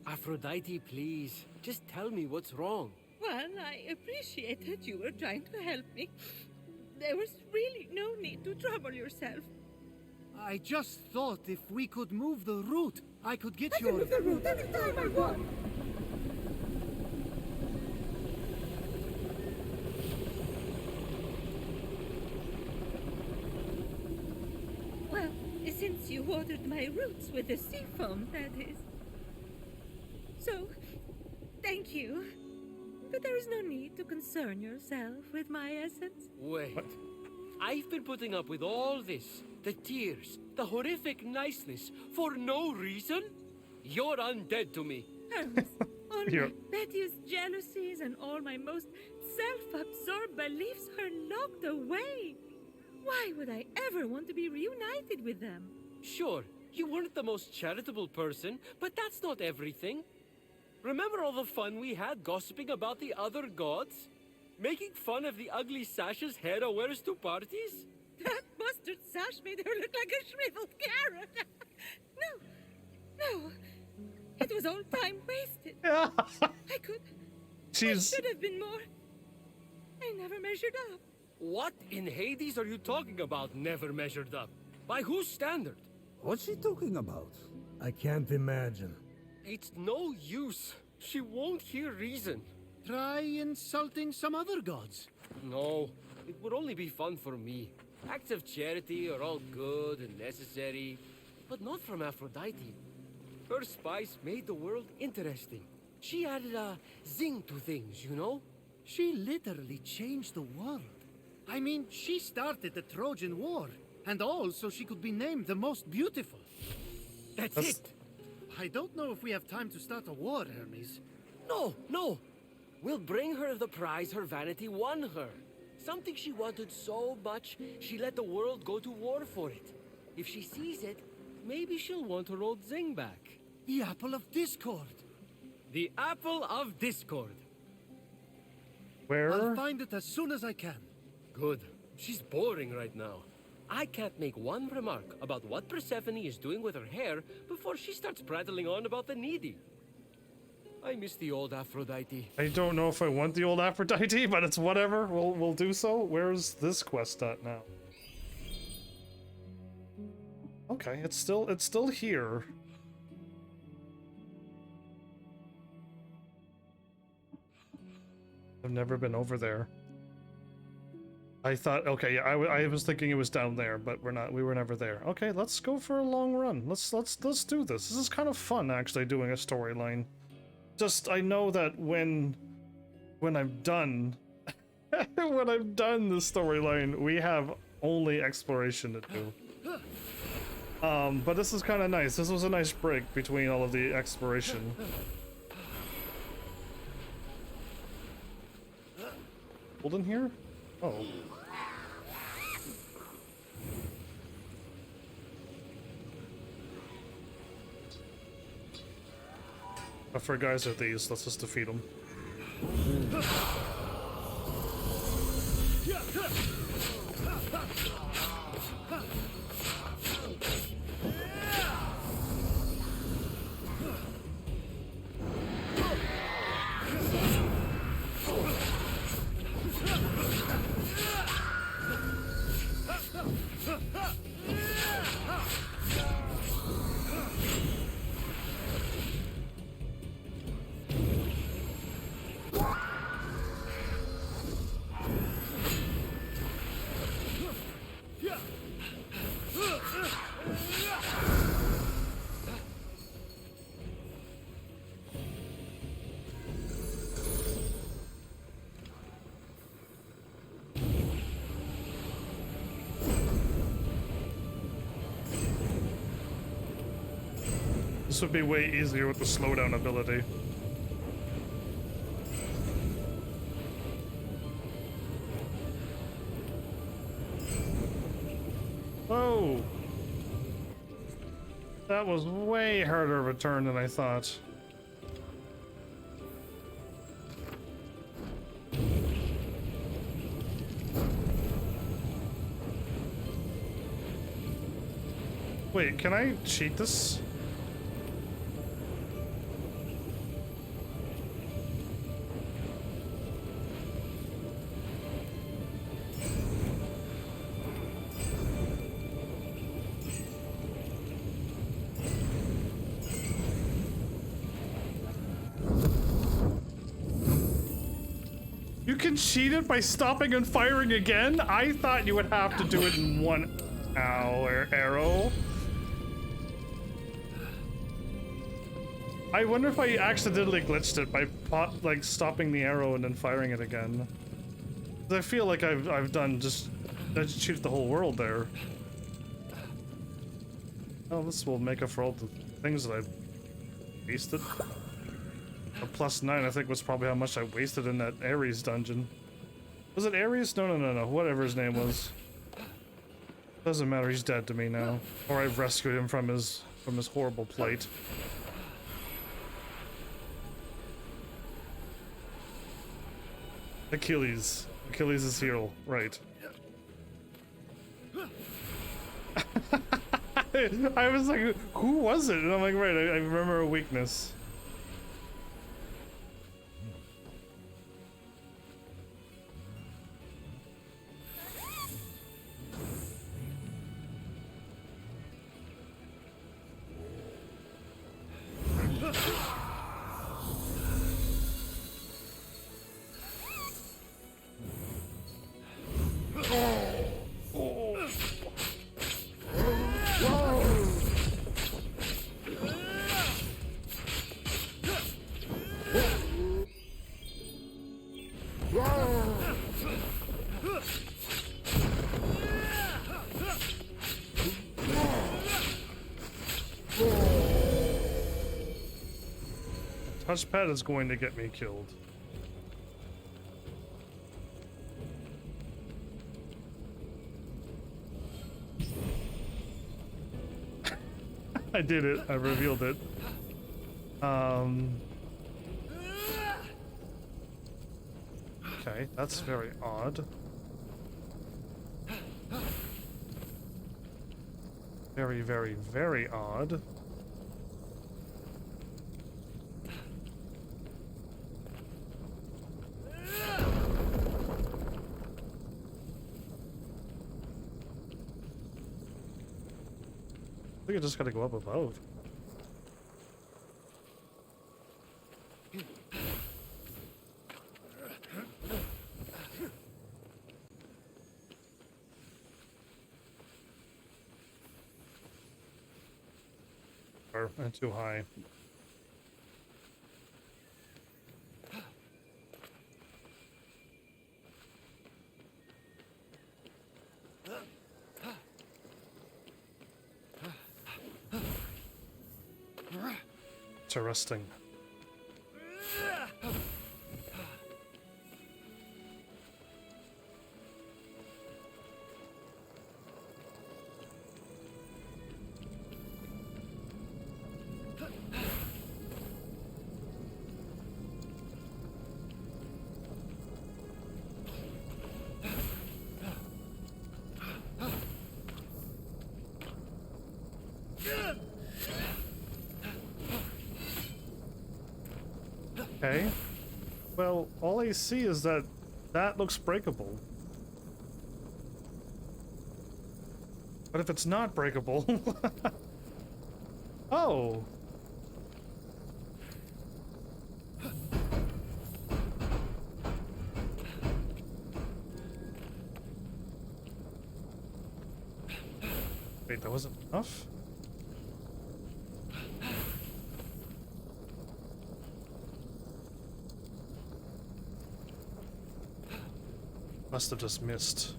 Aphrodite, please. Just tell me what's wrong. Well, I appreciate that you were trying to help me. There was really no need to trouble yourself. I just thought if we could move the route, I could get I your... can move the route any time I want. Well, since you watered my roots with the sea foam, that is. So, thank you. But there is no need to concern yourself with my essence. Wait. I've been putting up with all this. The tears, the horrific niceness, for no reason? You're undead to me. Hermes, all Here. my pettiest jealousies and all my most self-absorbed beliefs are locked away. Why would I ever want to be reunited with them? Sure, you weren't the most charitable person, but that's not everything. Remember all the fun we had gossiping about the other gods? Making fun of the ugly sashes Hera wears to parties? That mustard sash made her look like a shriveled carrot. No. It was all time wasted. Yeah. I She's... should have been more. I never measured up. What in Hades are you talking about, never measured up? By whose standard? What's she talking about? I can't imagine. It's no use. She won't hear reason. Try insulting some other gods. No, it would only be fun for me. Acts of charity are all good and necessary, but not from Aphrodite. Her spice made the world interesting. She added a zing to things, you know? She literally changed the world. I mean, she started the Trojan War, and all so she could be named the most beautiful. That's it. I don't know if we have time to start a war, Hermes. No. We'll bring her the prize her vanity won her. Something she wanted so much, she let the world go to war for it. If she sees it, maybe she'll want her old zing back. The Apple of Discord. The Apple of Discord. Where? I'll find it as soon as I can. Good. She's boring right now. I can't make one remark about what Persephone is doing with her hair before she starts prattling on about the needy. I miss the old Aphrodite. I don't know if I want the old Aphrodite, but it's whatever. We'll do so. Where's this quest at now? Okay, it's still here. I've never been over there. I thought, okay, I was thinking it was down there, but we were never there. Okay, let's go for a long run. Let's do this. This is kind of fun, actually, doing a storyline. Just, I know that when I'm done, when I'm done the storyline, we have only exploration to do. But this is kind of nice. This was a nice break between all of the exploration. Hold in here? Oh. What for guys are these? Let's just defeat them. This would be way easier with the slowdown ability. Oh! That was way harder of a turn than I thought. Wait, can I cheat this? You can cheat it by stopping and firing again? I thought you would have to do it in one arrow. I wonder if I accidentally glitched it by like stopping the arrow and then firing it again. I feel like I've done just I just cheated the whole world there. Oh, this will make up for all the things that I wasted. A +9, I think, was probably how much I wasted in that Ares dungeon. Was it Ares? No. Whatever his name was. Doesn't matter. He's dead to me now, or I've rescued him from his horrible plight. Achilles. Achilles' heel. Right. I was like, who was it? And I'm like, right. I remember a weakness. Touchpad is going to get me killed. I did it. I revealed it. Okay, that's very odd. Very, very, very odd. I think I just gotta go up above. And too high. Interesting. Okay. Well, all I see is that that looks breakable. But if it's not breakable... Oh! Wait, that wasn't enough? Must have just missed.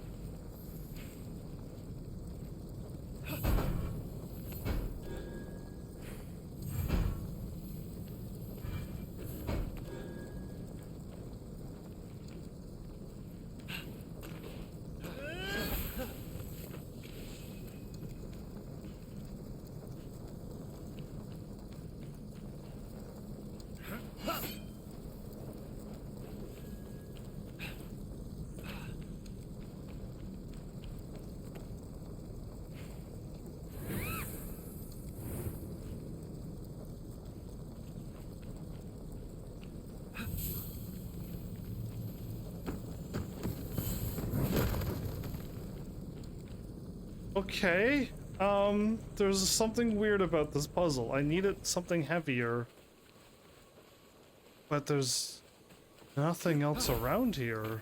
Okay, there's something weird about this puzzle. I needed something heavier. But there's nothing else around here.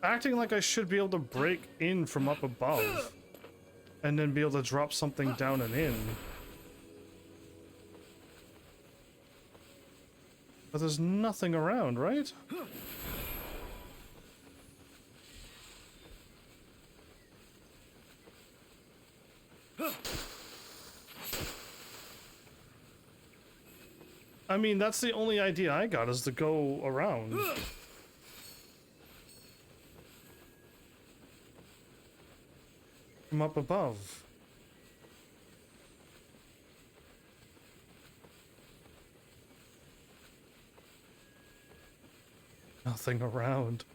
Acting like I should be able to break in from up above. And then be able to drop something down and in. But there's nothing around, right? I mean, that's the only idea I got, is to go around. From up above. Nothing around.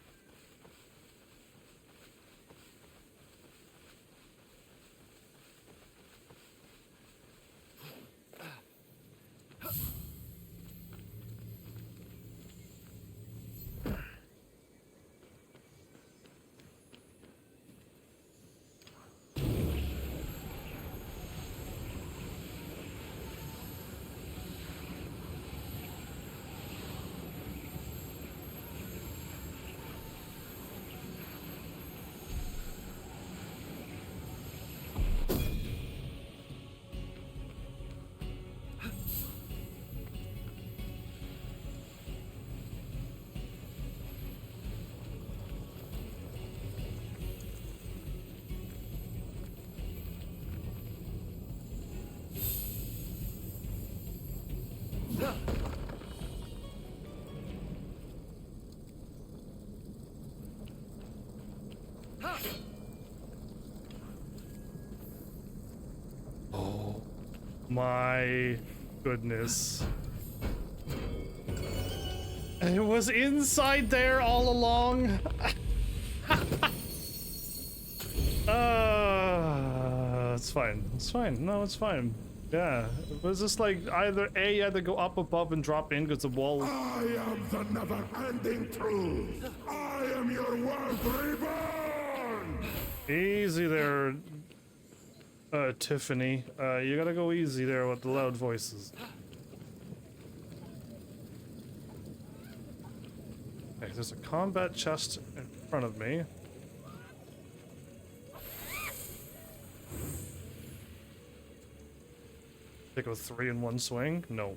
Oh my goodness. It was inside there all along. It's fine. It's fine. No, it's fine. Yeah, it was just like either A, you had to go up above and drop in because the wall. I am the never-ending truth. I am your world reborn. Easy there, Tiffany. You gotta go easy there with the loud voices. Okay, there's a combat chest in front of me. They go 3 in one swing? No.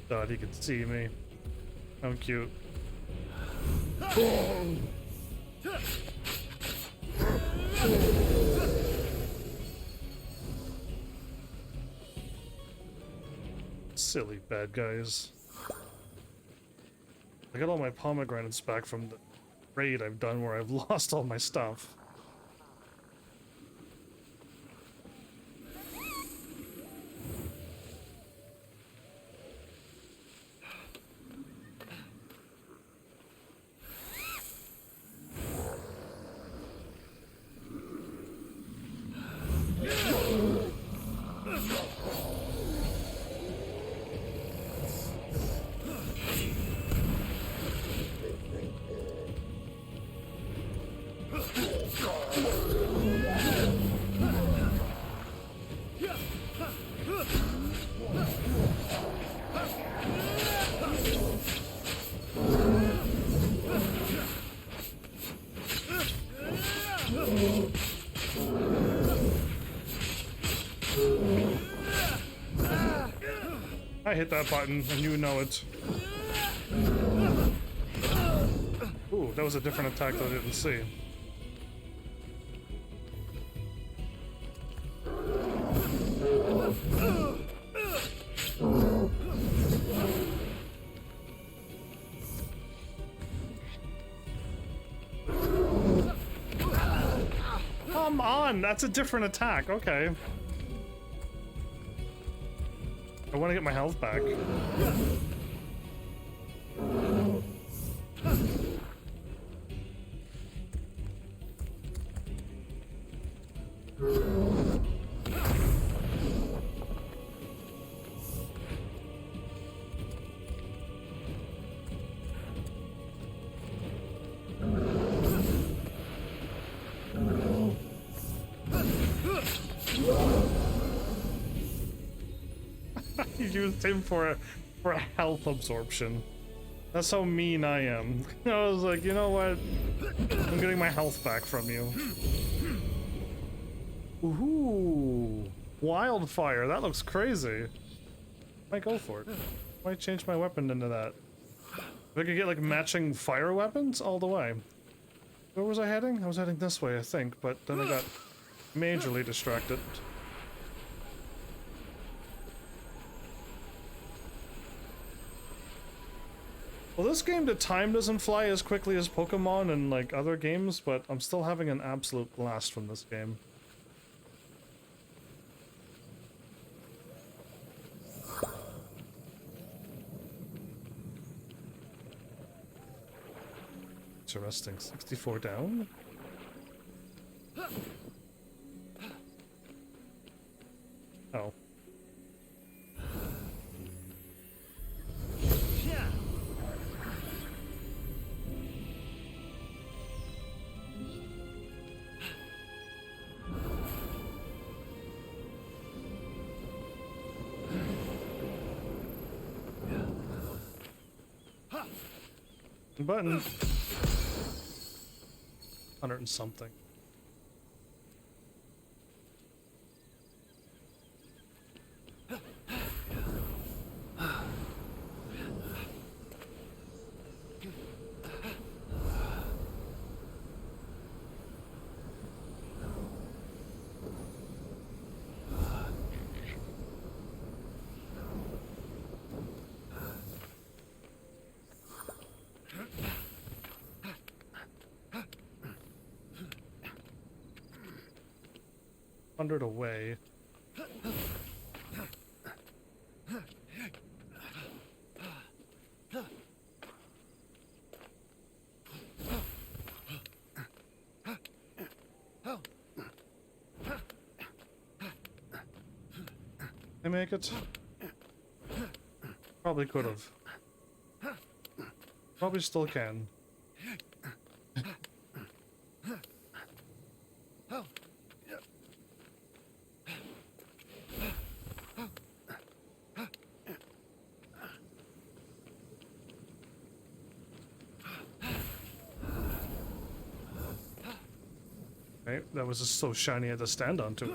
Thought he could see me. How cute. Silly bad guys. I got all my pomegranates back from the raid I've done where I've lost all my stuff. I hit that button, and you know it. Ooh, that was a different attack that I didn't see. Come on, that's a different attack. Okay. I want to get my health back. You used him for a health absorption. That's how mean I am. I was like, you know what? I'm getting my health back from you. Ooh, wildfire. That looks crazy. Might go for it. Might change my weapon into that. If I could get like matching fire weapons all the way. Where was I heading? I was heading this way, I think, but then I got majorly distracted. Well, this game, the time doesn't fly as quickly as Pokemon and like other games, but I'm still having an absolute blast from this game. Interesting. 64 down? Oh. Button. 100 and something. Away. I make it? Probably could have. Probably still can. Okay, that was just so shiny I had to stand onto it.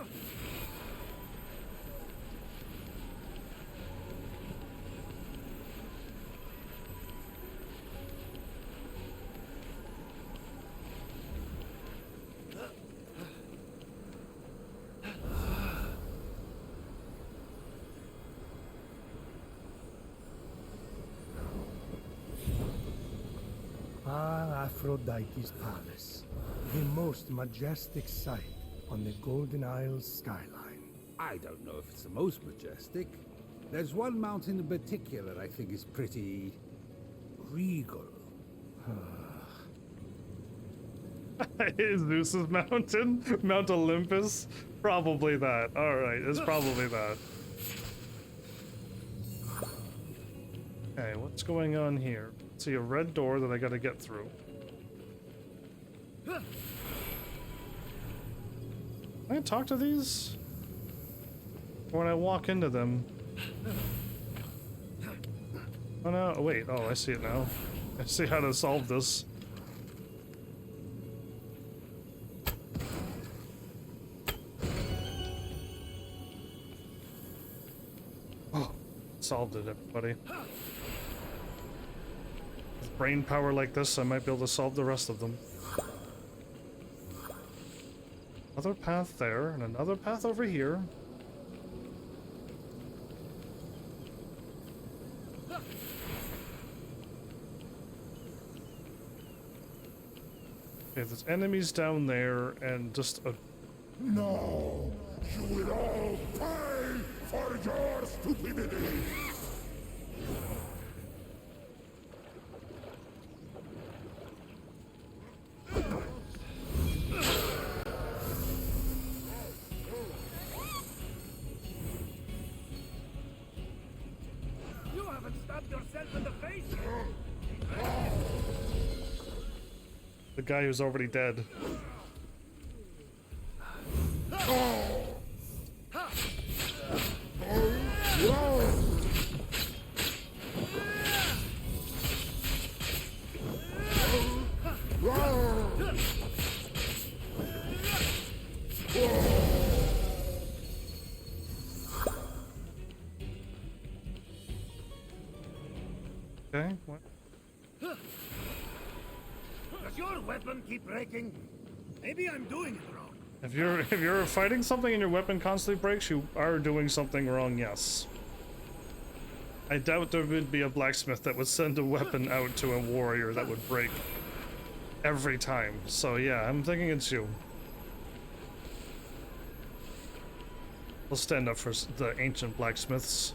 Ah, Aphrodite's palace. The most majestic sight on the Golden Isles skyline. I don't know if it's the most majestic. There's one mountain in particular I think is pretty regal. Zeus's mountain? Mount Olympus? Probably that. Alright, it's probably that. Okay, what's going on here? See a red door that I gotta get through. Can I talk to these? When I walk into them. Oh no, wait, oh I see it now. I see how to solve this. Oh, solved it, everybody. With brain power like this, I might be able to solve the rest of them. Another path there, and another path over here. Okay, there's enemies down there, and just a... No, you will all pay for your stupidity. You haven't stabbed yourself in the face. The guy who's already dead. Okay, what? Does your weapon keep breaking? Maybe I'm doing it wrong. If you're fighting something and your weapon constantly breaks, you are doing something wrong, yes. I doubt there would be a blacksmith that would send a weapon out to a warrior that would break every time. So yeah, I'm thinking it's you. We'll stand up for the ancient blacksmiths.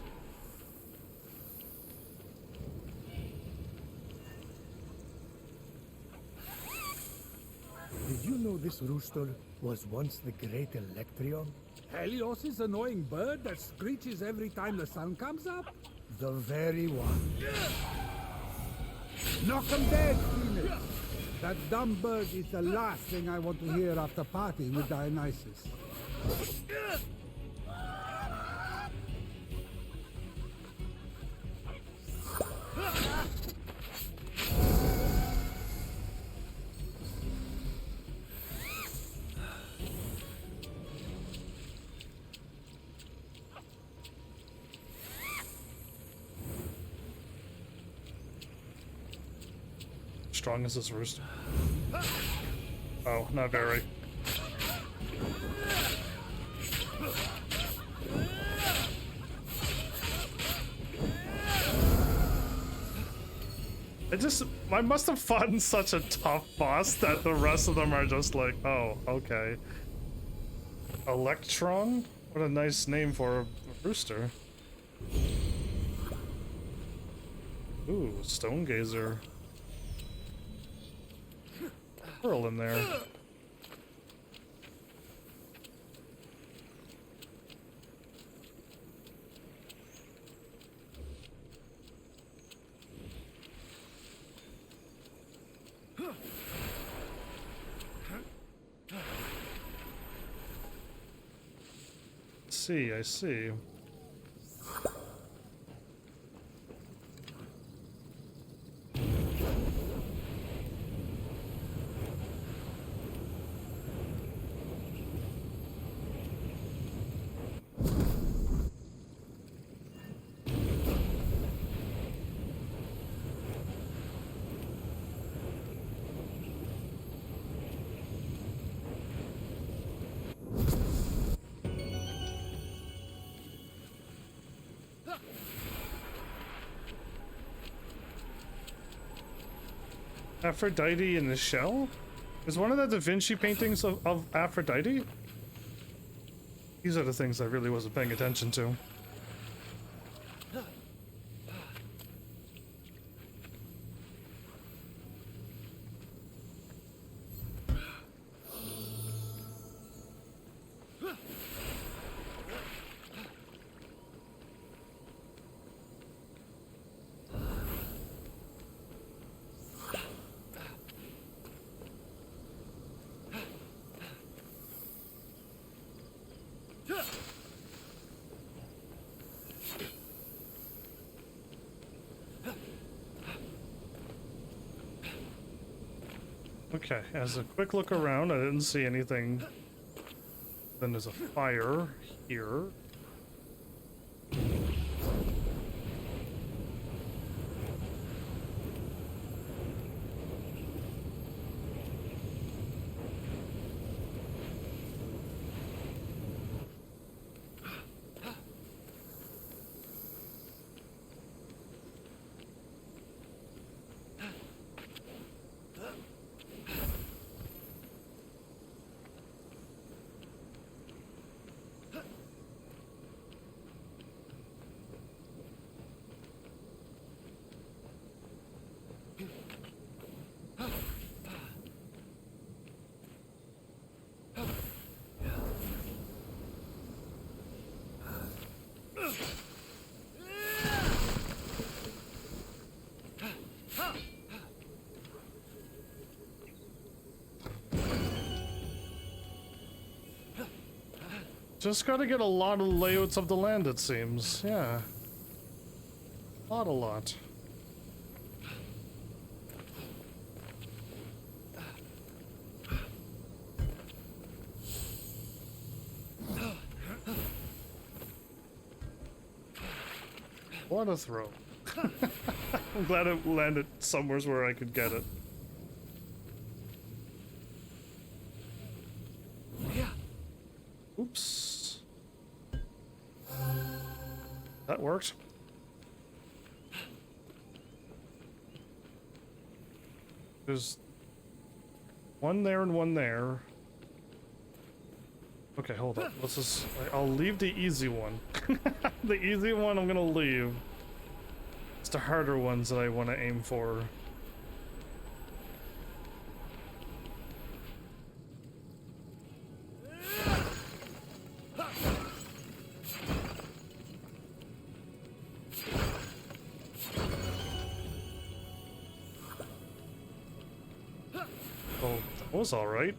Did you know this rooster was once the great Electrion? Helios' annoying bird that screeches every time the sun comes up? The very one. Knock 'em dead, Phoenix! That dumb bird is the last thing I want to hear after partying with Dionysus. Strong as this rooster. Oh, not very. I must have fought in such a tough boss that the rest of them are just like, oh, okay. Electron? What a nice name for a rooster. Ooh, Stone Gazer. Pearl in there. I see. Aphrodite in the shell? Is one of the Da Vinci paintings of Aphrodite? These are the things I really wasn't paying attention to. Okay, as a quick look around, I didn't see anything. Then there's a fire here. Just gotta get a lot of layouts of the land, it seems. Yeah. A lot. What a throw. I'm glad it landed somewhere where I could get it. Oops. That worked. There's one there and one there. Okay, hold on. Let's just... I'll leave the easy one. The easy one I'm gonna leave. It's the harder ones that I want to aim for. Oh, that was alright.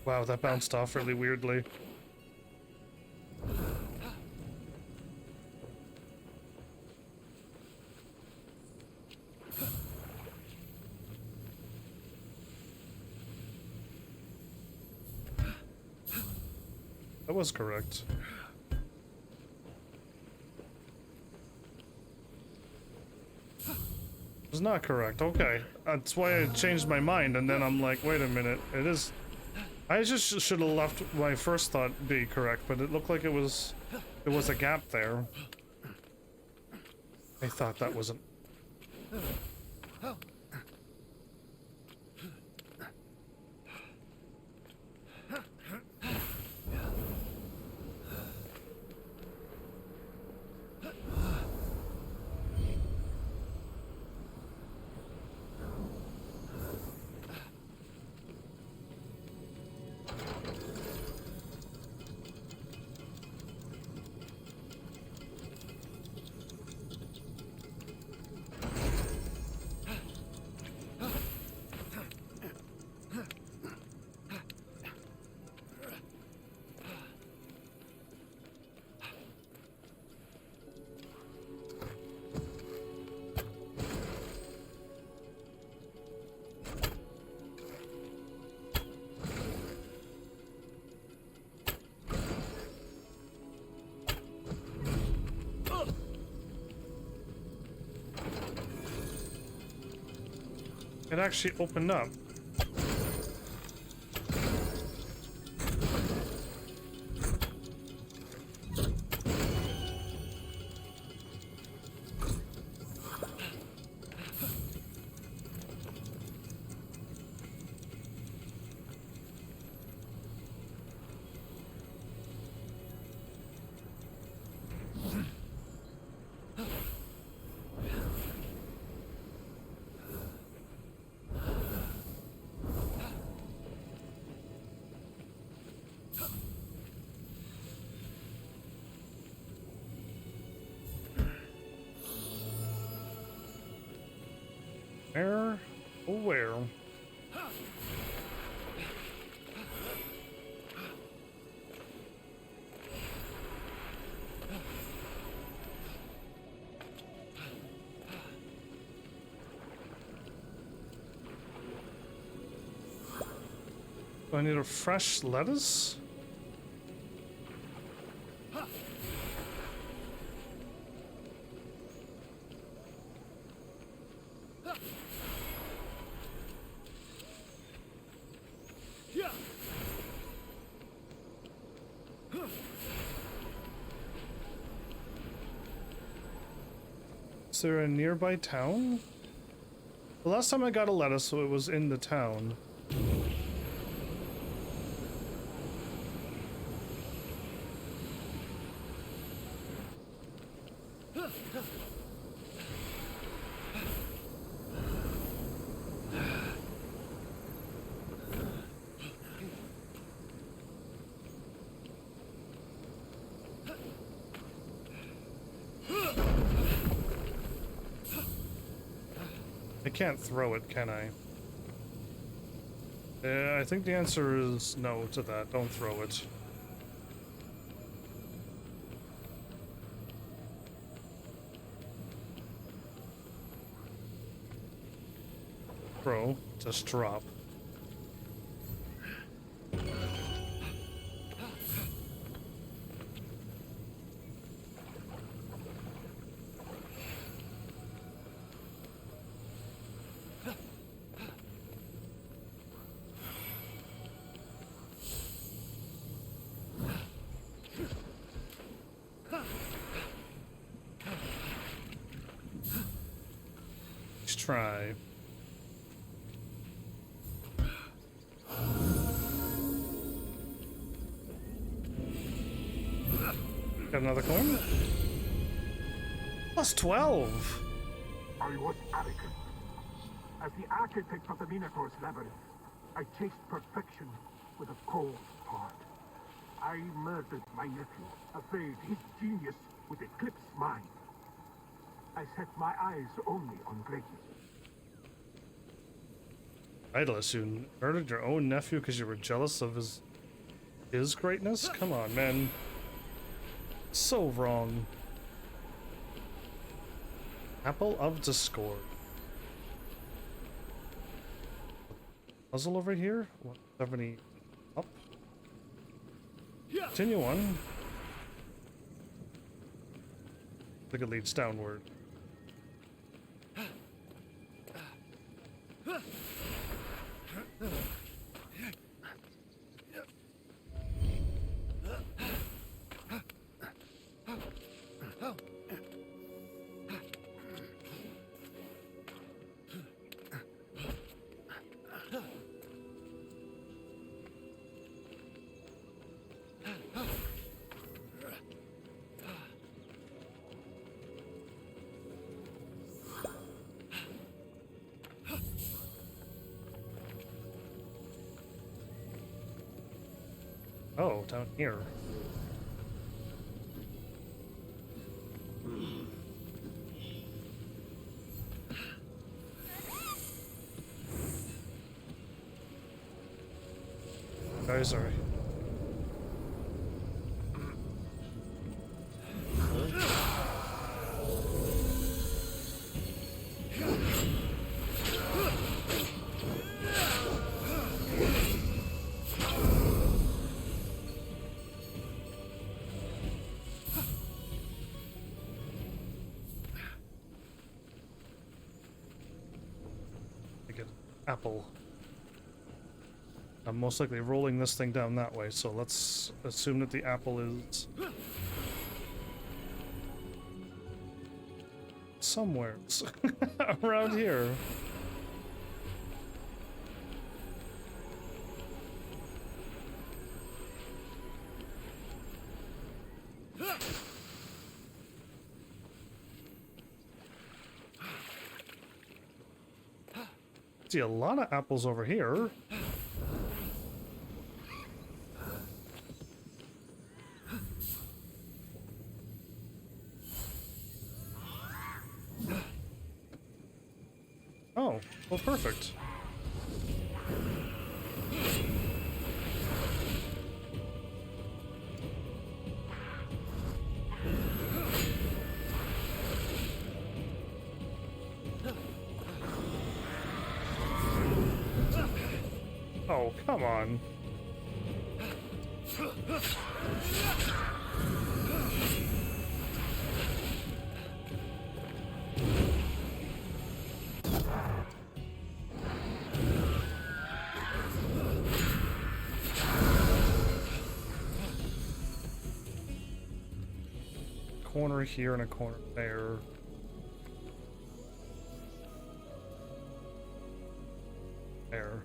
Wow, that bounced off really weirdly. That was correct. It was not correct. Okay. That's why I changed my mind, and then I'm like, wait a minute. It is... I just should have left my first thought be correct, but it looked like there was a gap there. I thought that wasn't... It actually opened up. Where? Oh, where? Do I need a fresh lettuce? Is there a nearby town? The last time I got a lettuce, so it was in the town. I can't throw it, can I? I think the answer is no to that. Don't throw it. Throw. Just drop. Let's try. Got another coin? Plus 12! I was arrogant. As the architect of the Minotaur's labyrinth, I chased perfection with a cold heart. I murdered my nephew, afraid his genius would eclipse mine. I set my eyes only on greatness. Idolist, you murdered your own nephew because you were jealous of his greatness? Come on, man. So wrong. Apple of Discord. Puzzle over here? 170 up. Continue on. I think it leads downward. Oh, down here. Guys are... I get apple. I'm most likely rolling this thing down that way, so let's assume that the apple is somewhere around here. See a lot of apples over here. Oh, well, perfect. Oh, come on. Corner here and a corner there. There.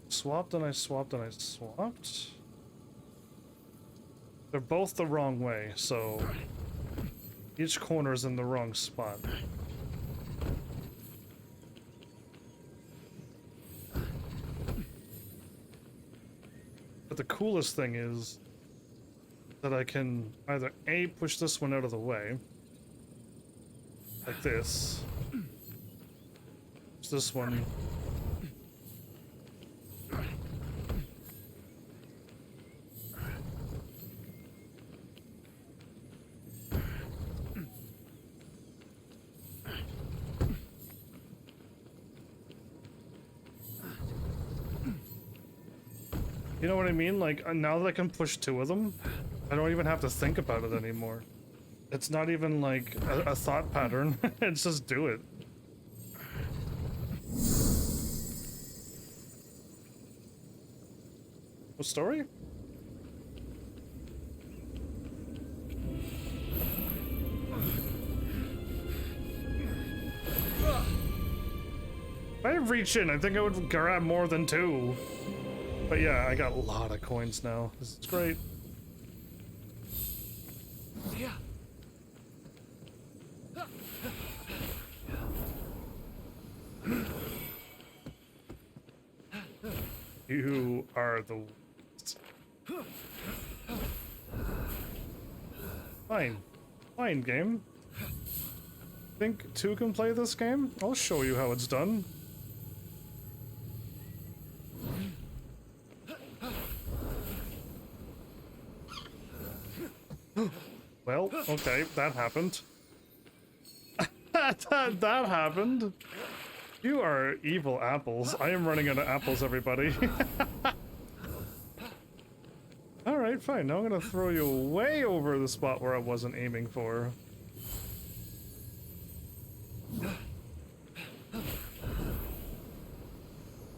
Swapped and I swapped and I swapped. They're both the wrong way, so each corner is in the wrong spot. But the coolest thing is that I can either A, push this one out of the way, like this, push this one, you know what I mean? Like, now that I can push two of them, I don't even have to think about it anymore. It's not even like a thought pattern. It's just do it. What story? If I reach in, I think I would grab more than two. But yeah, I got a lot of coins now. This is great. Yeah. You are the worst. Fine. Fine, game. Think two can play this game? I'll show you how it's done. Well, okay, that happened. that happened. You are evil apples. I am running out of apples, everybody. Alright, fine. Now I'm gonna throw you way over the spot where I wasn't aiming for.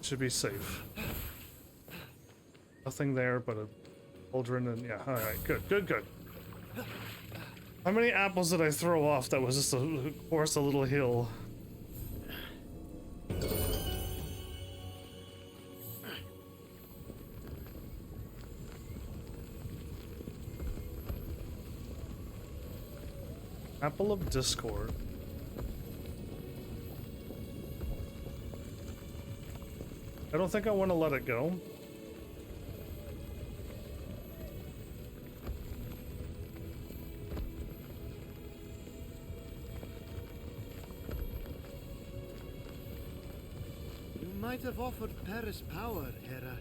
Should be safe. Nothing there but a cauldron and yeah, alright, good, good, good. How many apples did I throw off that was just of course a little hill? Apple of Discord. I don't think I want to let it go. You might have offered Paris power, Hera,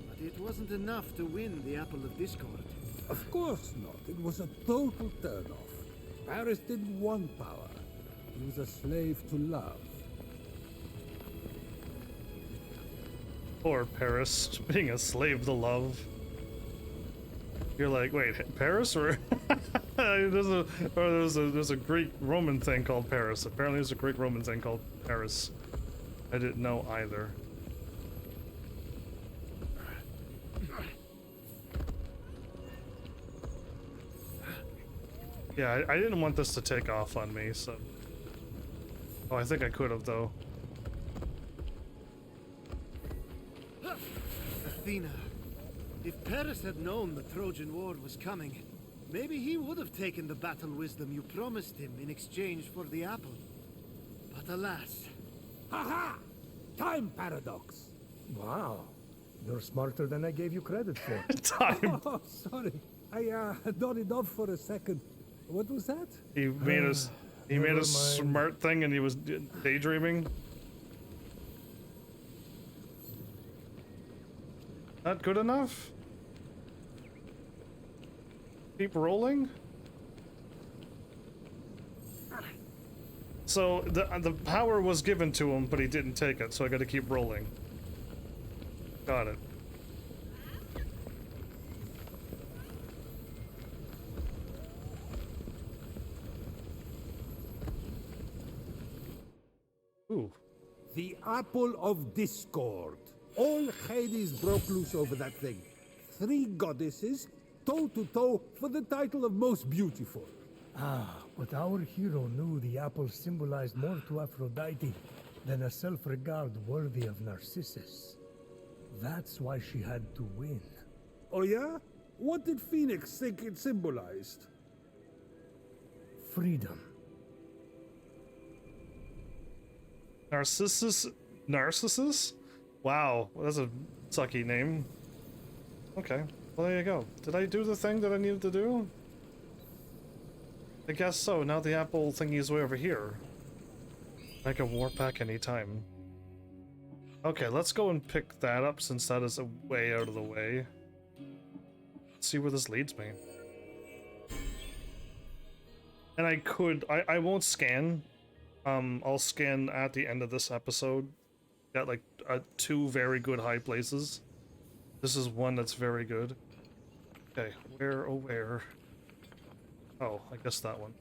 but it wasn't enough to win the Apple of Discord. Of course not. It was a total turn-off. Paris didn't want power. He was a slave to love. Poor Paris, being a slave to love. You're like, wait, Paris or there's a Greek Roman thing called Paris. Apparently there's a Greek Roman thing called Paris. I didn't know either. Yeah, I didn't want this to take off on me, so... Oh, I think I could have, though. Athena, if Paris had known the Trojan War was coming, maybe he would have taken the battle wisdom you promised him in exchange for the apple. But alas... Ha-ha! Time paradox. Wow. You're smarter than I gave you credit for. Time. Oh, sorry. I nodded off for a second. What was that? He made us. He made a smart thing, and he was daydreaming. Not good enough. Keep rolling. So the power was given to him, but he didn't take it. So I got to keep rolling. Got it. Ooh. The Apple of Discord. All Hades broke loose over that thing. 3 goddesses, toe to toe, for the title of most beautiful. Ah, but our hero knew the apple symbolized more to Aphrodite than a self-regard worthy of Narcissus. That's why she had to win. Oh yeah? What did Phoenix think it symbolized? Freedom. Narcissus? Narcissus? Wow, that's a sucky name. Okay, well there you go. Did I do the thing that I needed to do? I guess so. Now the apple thingy is way over here. I can warp back anytime. Okay, let's go and pick that up since that is a way out of the way. Let's see where this leads me. And I won't scan. I'll scan at the end of this episode. Got like 2 very good high places. This is one that's very good. Okay, where, oh where? Oh, I guess that one.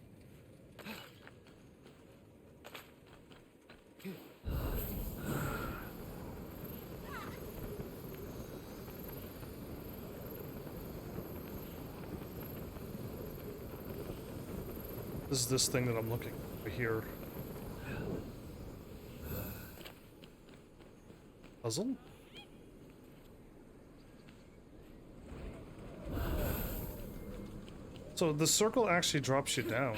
This is this thing that I'm looking for here. Puzzle? So the circle actually drops you down.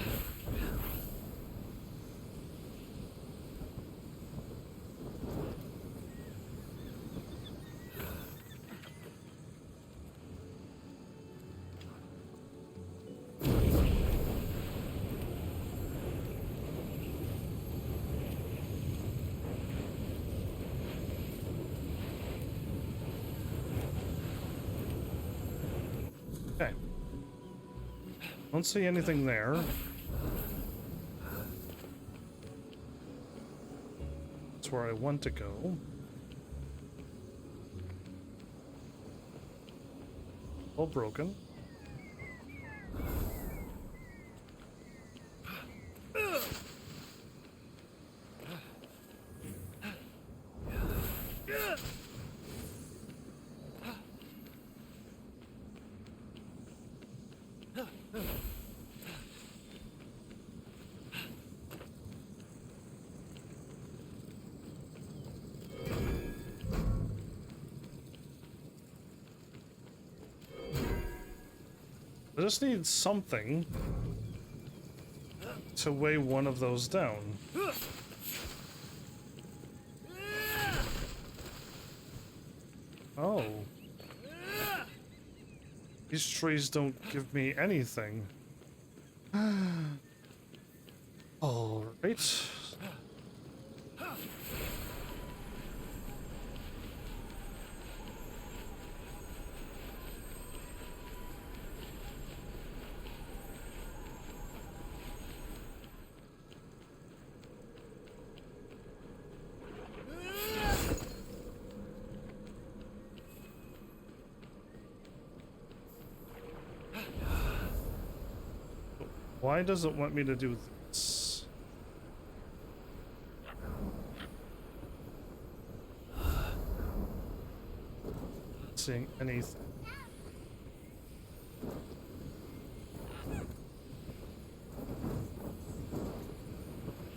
Okay. Don't see anything there. That's where I want to go. All broken. I just need something to weigh one of those down. Oh. These trees don't give me anything. All right. Why does it want me to do this? Not seeing anything.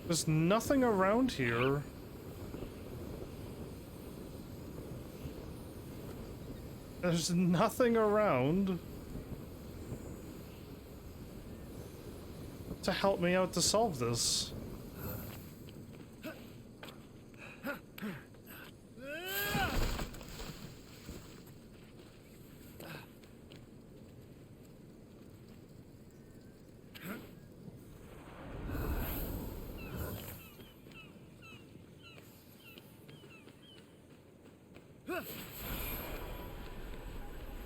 There's nothing around here. There's nothing around to help me out to solve this.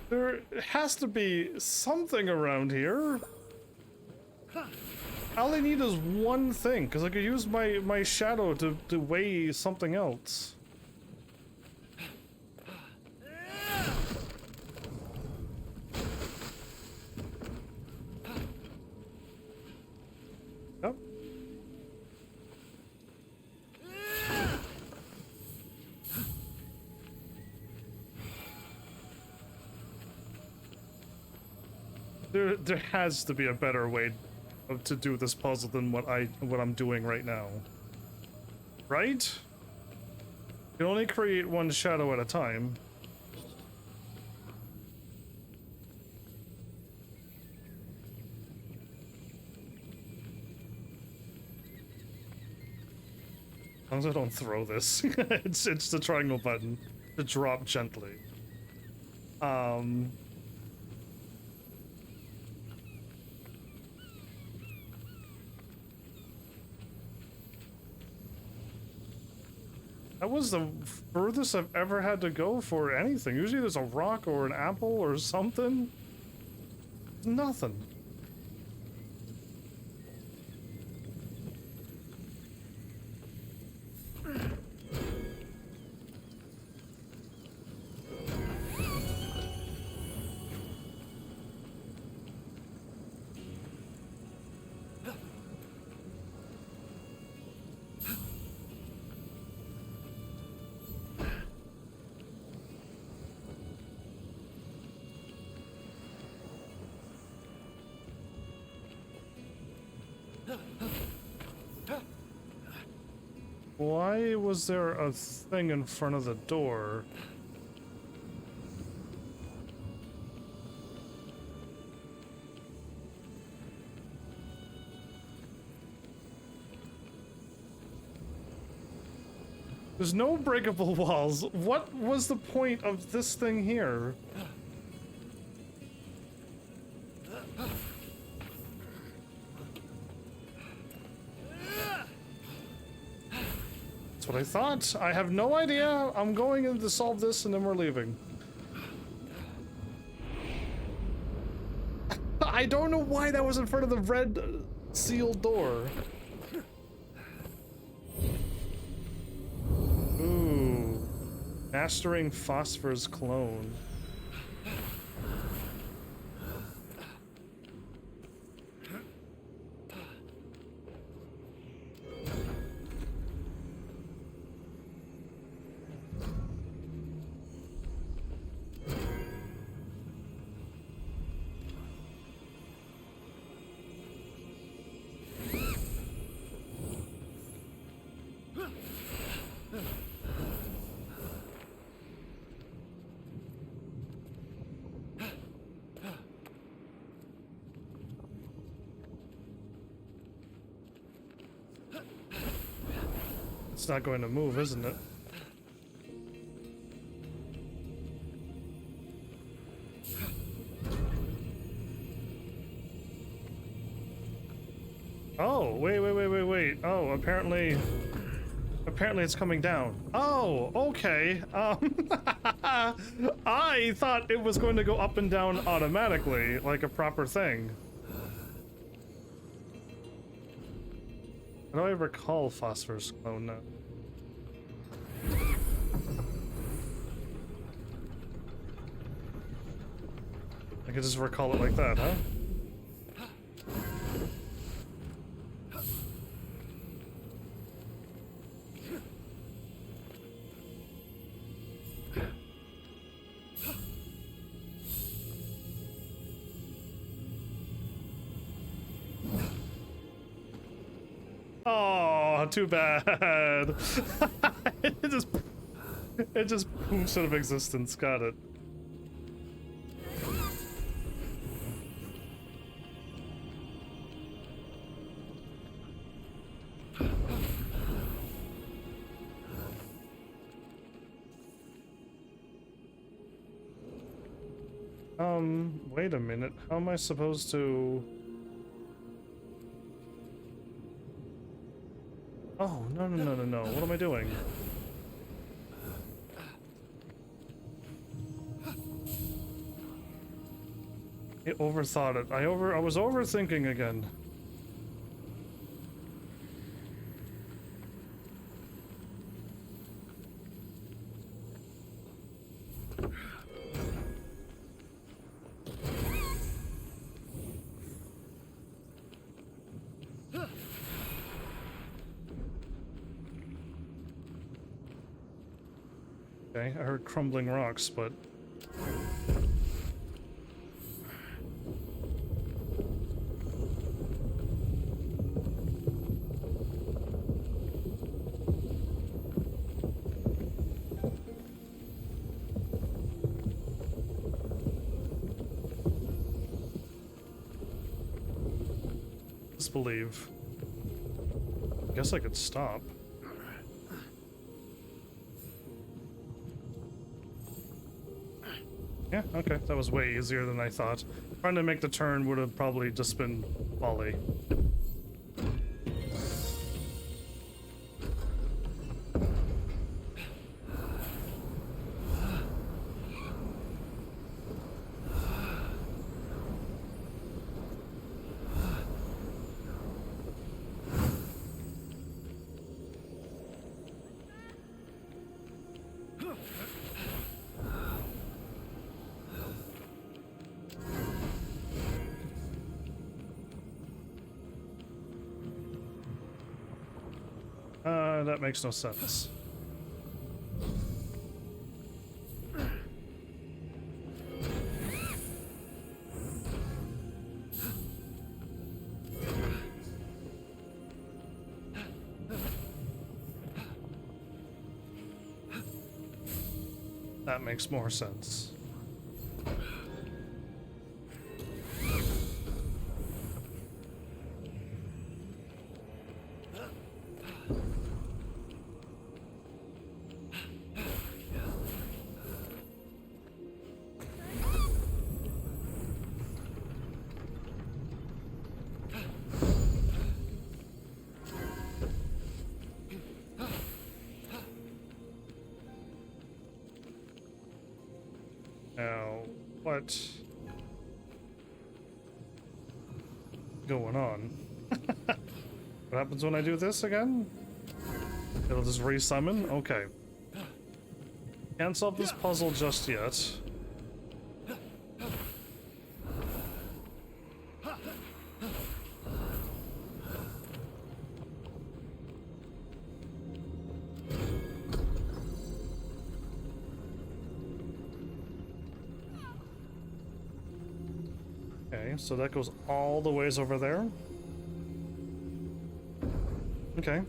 There has to be something around here. All I need is one thing, because I could use my shadow to weigh something else. Yep. There has to be a better way to do this puzzle than what I'm doing right now. Right? You can only create one shadow at a time. As long as I don't throw this. it's the triangle button to drop gently. That was the furthest I've ever had to go for anything. Usually there's a rock or an apple or something. Nothing. Why was there a thing in front of the door? There's no breakable walls. What was the point of this thing here? That's what I thought. I have no idea. I'm going in to solve this and then we're leaving. I don't know why that was in front of the red sealed door. Ooh. Mastering Phosphor's clone. It's not going to move, isn't it? Oh, wait. Oh, apparently it's coming down. Oh, okay. I thought it was going to go up and down automatically, like a proper thing. How do I recall Phosphor's clone now? I can just recall it like that, huh? Oh, too bad. it just poofs out of existence. Got it. Wait a minute. How am I supposed to... Oh, no, no, no, no, no. What am I doing? I overthought it. I was overthinking again. Okay, I heard crumbling rocks, but... Disbelieve. I guess I could stop. Yeah, okay, that was way easier than I thought. Trying to make the turn would have probably just been folly. That makes no sense. That makes more sense. Now, what's going on? What happens when I do this again? It'll just resummon? Okay. Can't solve this puzzle just yet. Okay, so that goes all the ways over there. Okay.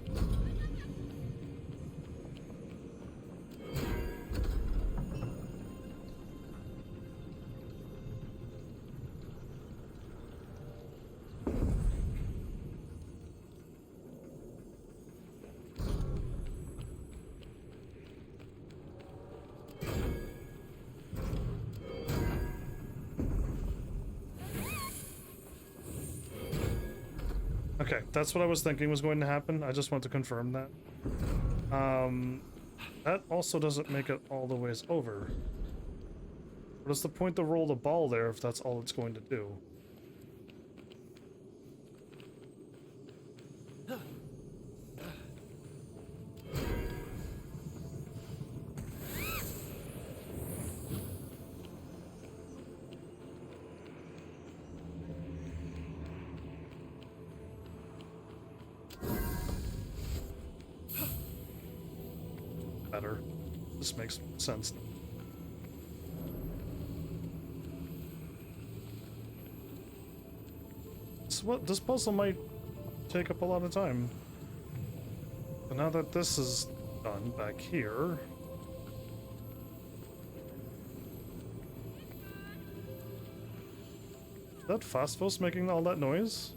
Okay, that's what I was thinking was going to happen. I just want to confirm that. That also doesn't make it all the ways over. What is the point to roll the ball there if that's all it's going to do? Better. This makes sense. So what? This puzzle might take up a lot of time. So now that this is done back here. Is that Phosphos making all that noise?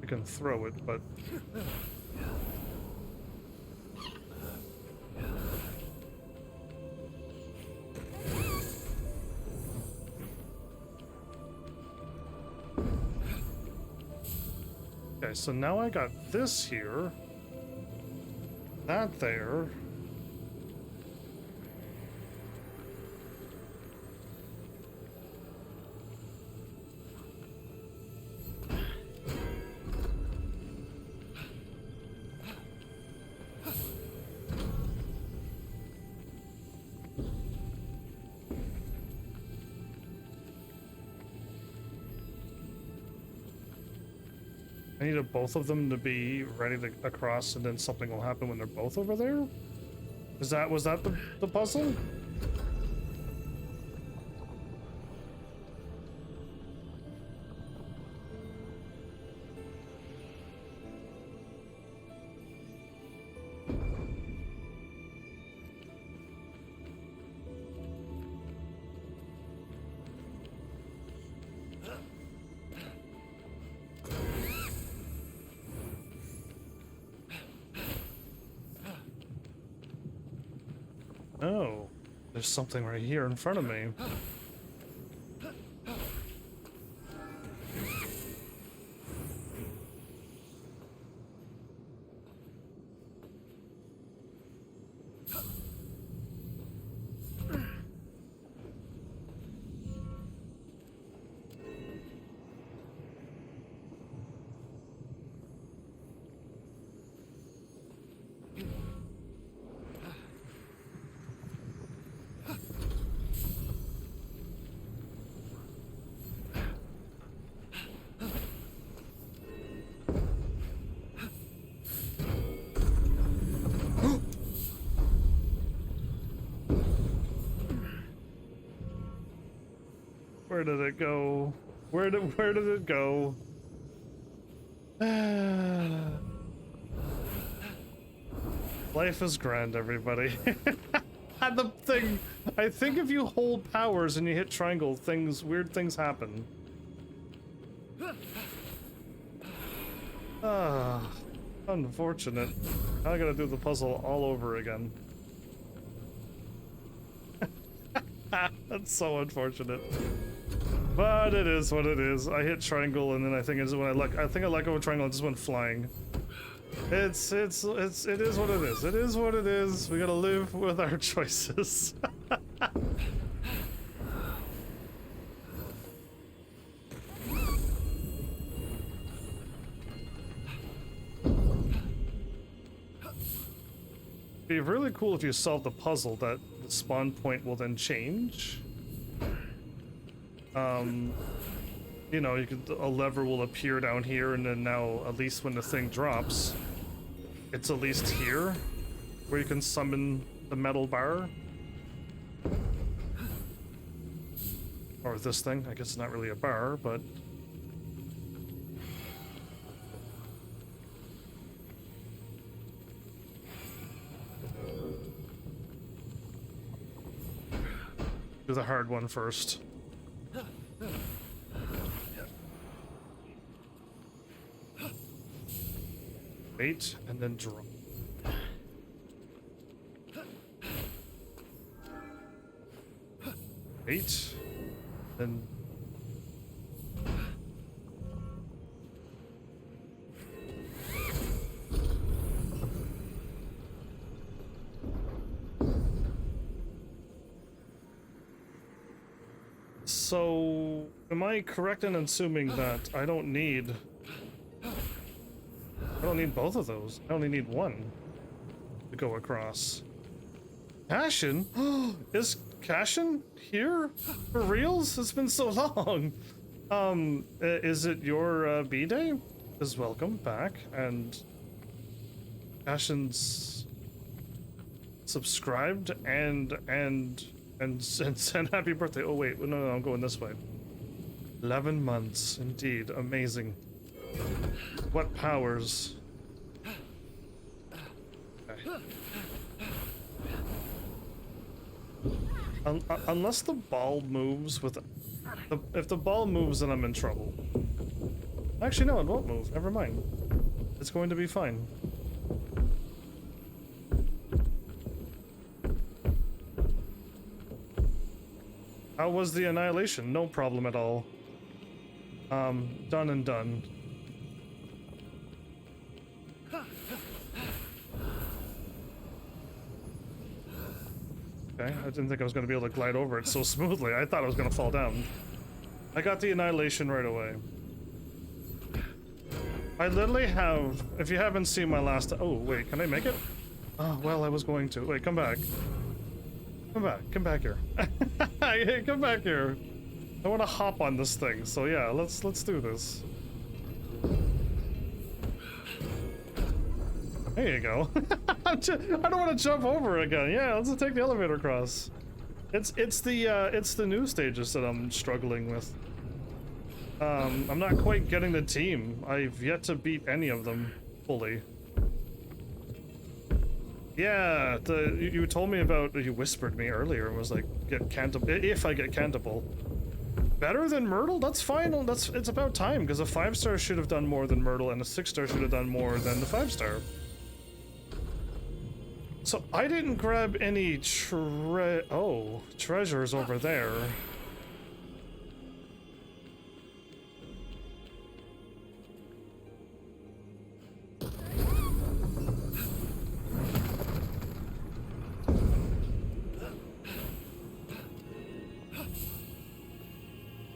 Can throw it, but okay, so now I got this here, that there. I needed both of them to be ready to cross, and then something will happen when they're both over there? Was that the puzzle? Oh, there's something right here in front of me. Where did it go? Where did it go? Life is grand, everybody. And the thing, I think if you hold powers and you hit triangle, weird things happen. Ah, unfortunate. Now I gotta do the puzzle all over again. That's so unfortunate. But it is what it is. I hit triangle, and then I think it's when I let go of triangle, it just went flying. It is what it is. It is what it is. We gotta live with our choices. It'd be really cool if you solve the puzzle that the spawn point will then change. You know, a lever will appear down here, and then now, at least when the thing drops, it's at least here, where you can summon the metal bar. Or this thing, I guess it's not really a bar, but... do the hard one first. Wait, and then drop. Wait, then... So, am I correct in assuming that I don't need both of those? I only need one to go across. Cashin? Is Cashin here? For reals? It's been so long. Is it your B-Day? Is welcome back, and Cashin's subscribed and sent happy birthday. Oh wait, no, I'm going this way. 11 months, indeed, amazing. What powers? Okay. Unless the ball moves with... if the ball moves, then I'm in trouble. Actually, no, it won't move. Never mind. It's going to be fine. How was the annihilation? No problem at all. Done and done. Okay, I didn't think I was going to be able to glide over it so smoothly. I thought I was going to fall down. I got the annihilation right away. I literally have... if you haven't seen my last... oh, wait, can I make it? Oh, well, I was going to. Wait, come back. Come back. Come back here. Hey, come back here. I want to hop on this thing, so yeah, let's do this. There you go. I don't want to jump over again. Yeah, let's take the elevator across. It's the new stages that I'm struggling with. I'm not quite getting the team. I've yet to beat any of them fully. Yeah, you told me about... you whispered me earlier and was like, get Cantable. If I get Cantable. Better than Myrtle? That's fine. It's about time, because a 5-star should have done more than Myrtle, and a 6-star should have done more than the 5-star. So I didn't grab any treasures over there.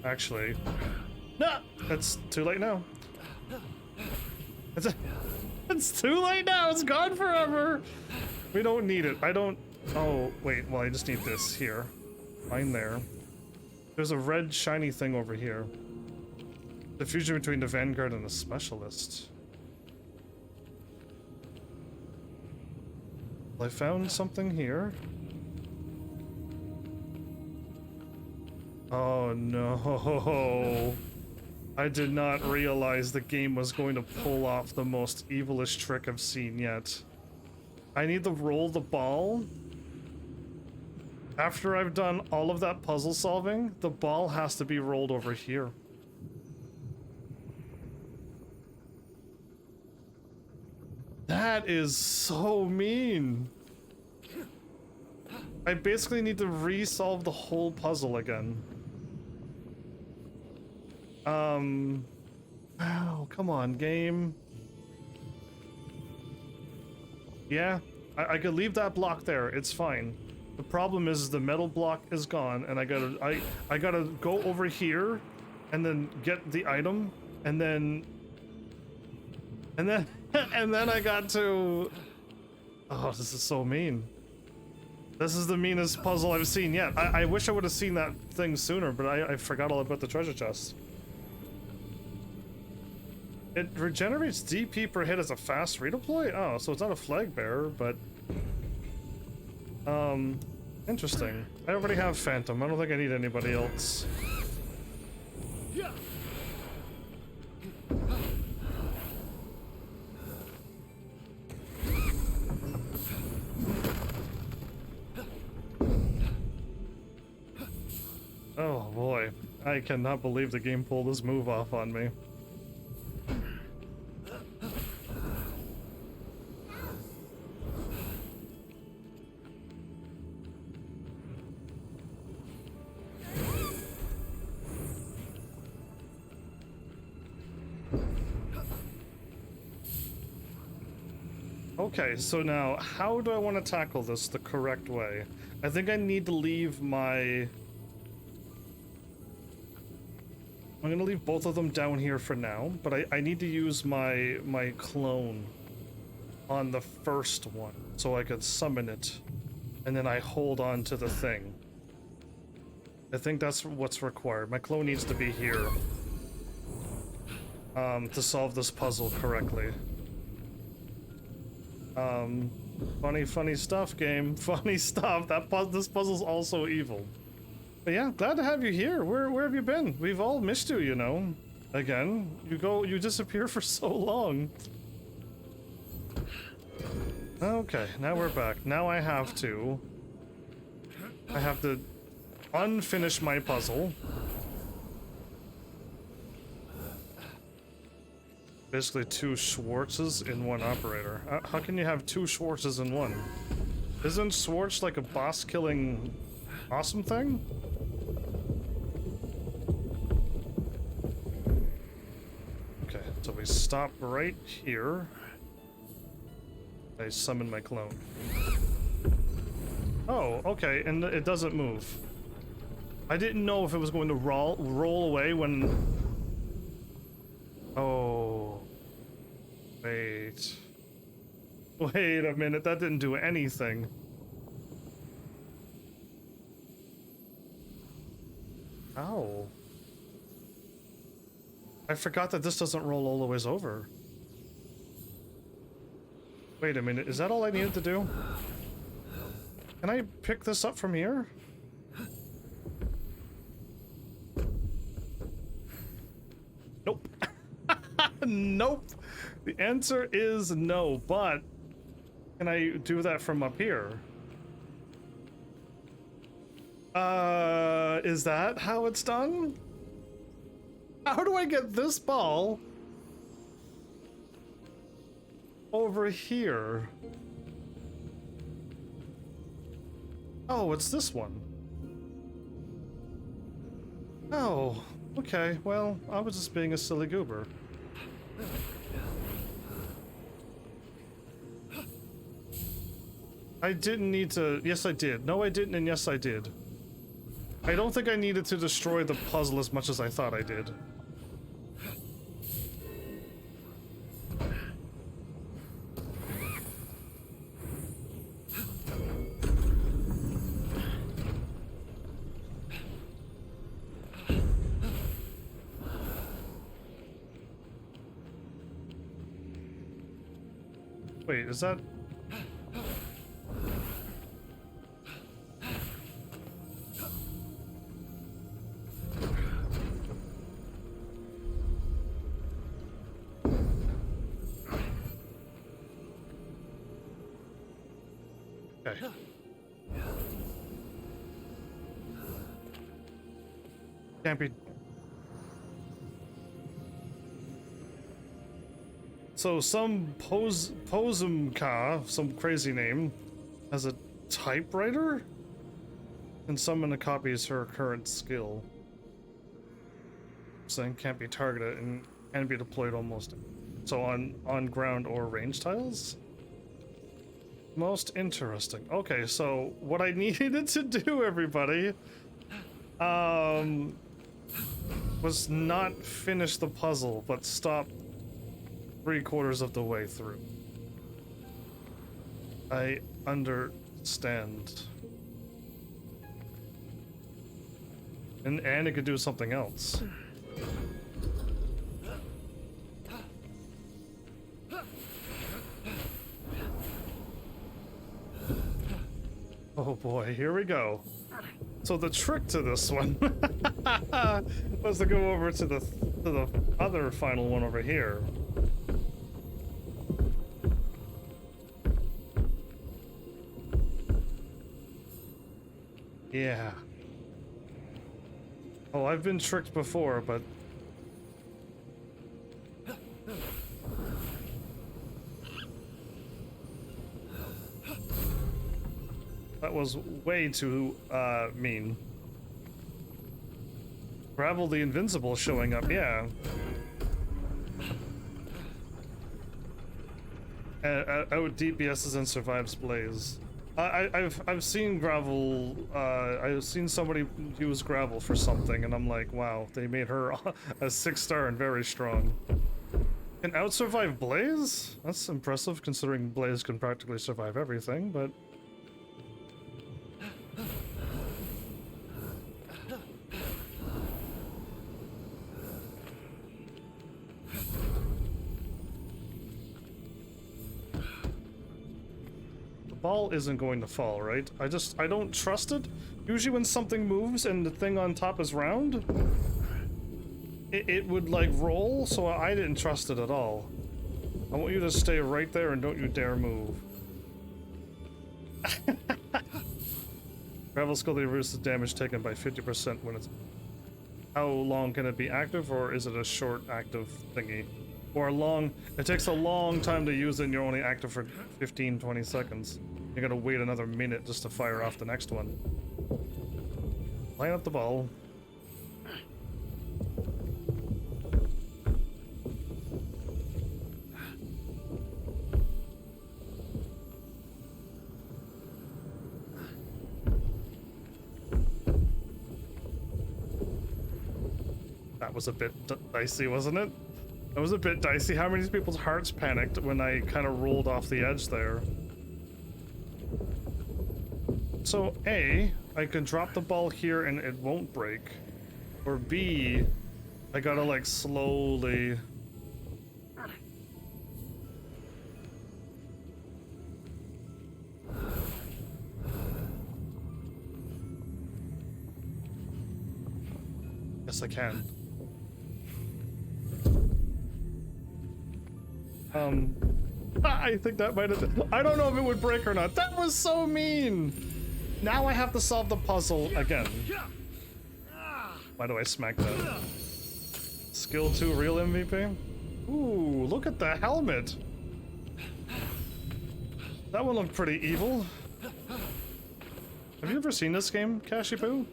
Actually, no, it's too late now. It's too late now. It's gone forever. We don't need it. I don't... oh, wait. Well, I just need this here. Fine there. There's a red shiny thing over here. The fusion between the Vanguard and the Specialist. Well, I found something here. Oh no. I did not realize the game was going to pull off the most evilish trick I've seen yet. I need to roll the ball. After I've done all of that puzzle solving, the ball has to be rolled over here. That is so mean. I basically need to re-solve the whole puzzle again. Oh, come on, game. Yeah, I could leave that block there. It's fine. The problem is the metal block is gone, and I gotta go over here, and then get the item, and then and then I got to... oh, this is so mean. This is the meanest puzzle I've seen yet. I wish I would have seen that thing sooner, but I forgot all about the treasure chest. It regenerates DP per hit as a fast redeploy? Oh, so it's not a flag bearer, but... interesting. I already have Phantom. I don't think I need anybody else. Oh boy, I cannot believe the game pulled this move off on me. Okay, so now, how do I want to tackle this the correct way? I think I need to leave my... I'm gonna leave both of them down here for now, but I need to use my clone on the first one, so I could summon it and then I hold on to the thing. I think that's what's required. My clone needs to be here to solve this puzzle correctly. Funny stuff, game. Funny stuff. This puzzle's also evil. But yeah, glad to have you here. Where have you been? We've all missed you, you know. Again, you disappear for so long. Okay, now we're back. Now I have to unfinish my puzzle. Basically 2 Schwartzes in one operator. How can you have 2 Schwartzes in one? Isn't Schwartz like a boss-killing awesome thing? Okay, so we stop right here. I summon my clone. Oh, okay, and it doesn't move. I didn't know if it was going to roll away when... Oh... Wait... Wait a minute, that didn't do anything. Ow. I forgot that this doesn't roll all the ways over. Wait a minute, is that all I needed to do? Can I pick this up from here? Nope. Nope. The answer is no, but can I do that from up here? Is that how it's done? How do I get this ball over here? Oh, it's this one. Oh, okay. Well, I was just being a silly goober. I didn't need to... Yes, I did. No, I didn't, and yes, I did. I don't think I needed to destroy the puzzle as much as I thought I did. Wait, is that... Okay. Can't be... So some Posumka, some crazy name, has a typewriter? And summon a copies her current skill. Saying can't be targeted and can be deployed almost. So on ground or range tiles? Most interesting. Okay, so what I needed to do, everybody, was not finish the puzzle, but stop 3/4 of the way through. I understand. And it could do something else. Oh boy, here we go. So the trick to this one was to go over to the other final one over here. Yeah. Oh, I've been tricked before, but that was way too mean. Gravel the Invincible showing up, yeah. Out DPSs and survives Blaze. I've seen Gravel. I've seen somebody use Gravel for something, and I'm like, wow, they made her a 6-star and very strong. Can out survive Blaze? That's impressive, considering Blaze can practically survive everything. But The ball isn't going to fall, right? I don't trust it. Usually when something moves and the thing on top is round, it would like roll, so I didn't trust it at all. I want you to stay right there and don't you dare move. Travel skill reduces damage taken by 50% when it's... How long can it be active, or is it a short active thingy? Or a long... It takes a long time to use it and you're only active for 15-20 seconds. You gotta wait another minute just to fire off the next one. Line up the ball. That was a bit dicey, wasn't it? That was a bit dicey. How many people's hearts panicked when I kind of rolled off the edge there? So A, I can drop the ball here and it won't break. Or B, I gotta like slowly... Yes, I can. I think that might have... I don't know if it would break or not. That was so mean! Now I have to solve the puzzle again. Why do I smack that? Skill 2 real MVP? Ooh, look at the helmet! That one looked pretty evil. Have you ever seen this game, Cashipu?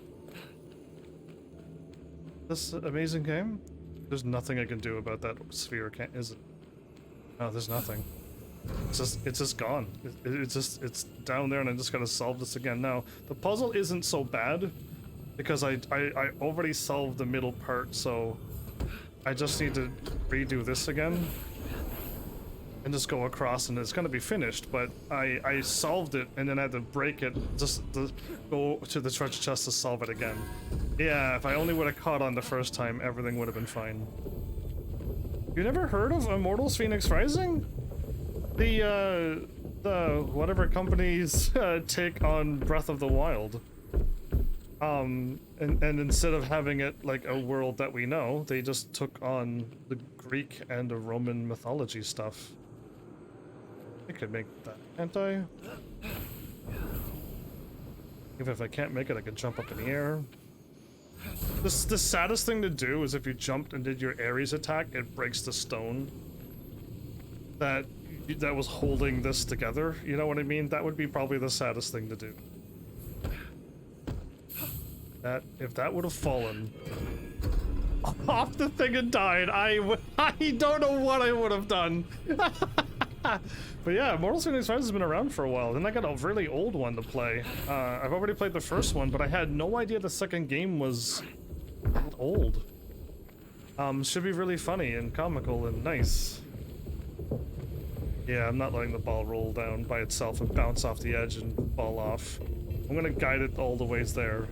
This amazing game? There's nothing I can do about that sphere, is it? No, there's nothing. It's just gone. It's down there and I just gotta solve this again. Now, the puzzle isn't so bad because I already solved the middle part, so I just need to redo this again and just go across and it's gonna be finished, but I solved it and then I had to break it just to go to the treasure chest to solve it again. Yeah, if I only would have caught on the first time, everything would have been fine. You never heard of Immortals Fenyx Rising? The whatever company's take on Breath of the Wild. And instead of having it like a world that we know, they just took on the Greek and the Roman mythology stuff. I could make that, can't I? Even if I can't make it, I could jump up in the air. The saddest thing to do is if you jumped and did your Ares attack, it breaks the stone that was holding this together. You know what I mean? That would be probably the saddest thing to do. That if that would have fallen off the thing and died, I don't know what I would have done. But yeah, Immortals Fenyx Rising has been around for a while. Then I got a really old one to play. I've already played the first one, but I had no idea the second game was that old. Should be really funny and comical and nice. Yeah, I'm not letting the ball roll down by itself and bounce off the edge and fall off. I'm gonna guide it all the ways there.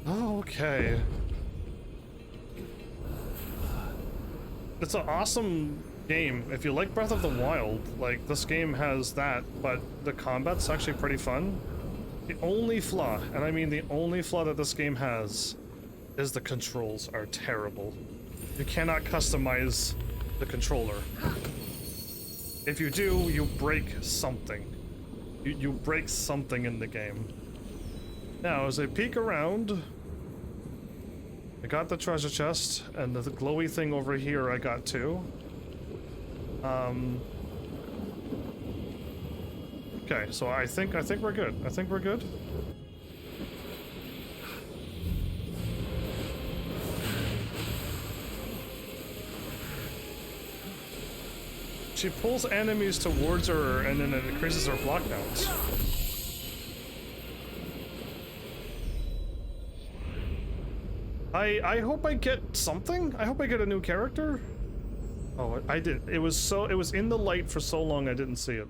Okay. It's an awesome game. If you like Breath of the Wild, like, this game has that, but the combat's actually pretty fun. The only flaw, and I mean the only flaw that this game has, is the controls are terrible. You cannot customize the controller. If you do, you break something. You break something in the game. Now, as I peek around, I got the treasure chest, and the glowy thing over here I got too. Okay, so I think we're good. I think we're good. She pulls enemies towards her, and then it increases her block downs. I hope I get something. I hope I get a new character. Oh, I did. It was in the light for so long I didn't see it.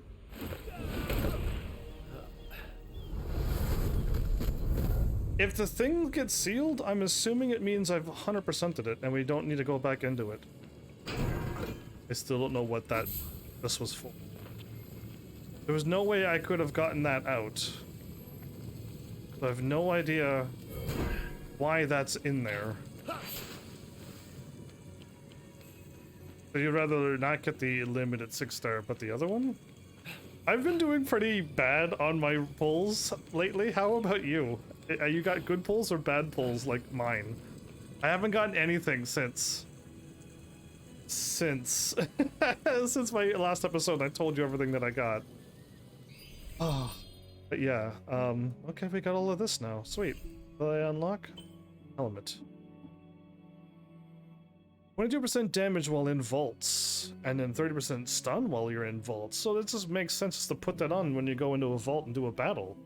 If the thing gets sealed, I'm assuming it means I've 100%ed it and we don't need to go back into it. I still don't know what this was for. There was no way I could have gotten that out. So I have no idea why that's in there. So you'd rather not get the limited 6-star, but the other one? I've been doing pretty bad on my pulls lately. How about you? You got good pulls or bad pulls like mine? I haven't gotten anything since my last episode. I told you everything that I got. Oh, but yeah. Okay, we got all of this now. Sweet. Will I unlock? Element. 22% damage while in vaults, and then 30% stun while you're in vaults. So it just makes sense to put that on when you go into a vault and do a battle.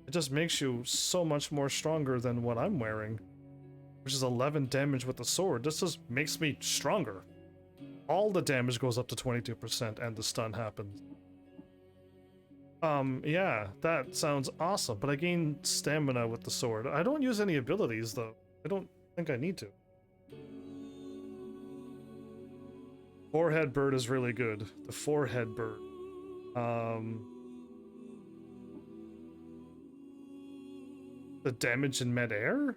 It just makes you so much more stronger than what I'm wearing, which is 11 damage with the sword. This just makes me stronger. All the damage goes up to 22% and the stun happens. Yeah, that sounds awesome, but I gain stamina with the sword. I don't use any abilities though. I don't think I need to. Forehead bird is really good. The forehead bird. The damage in midair?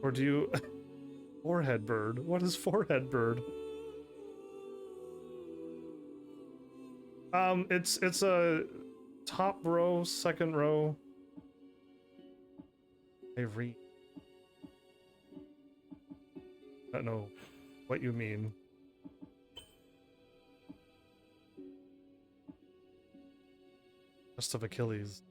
Or do you... Forehead bird? What is forehead bird? It's a top row, second row. I don't know what you mean. Rest of Achilles.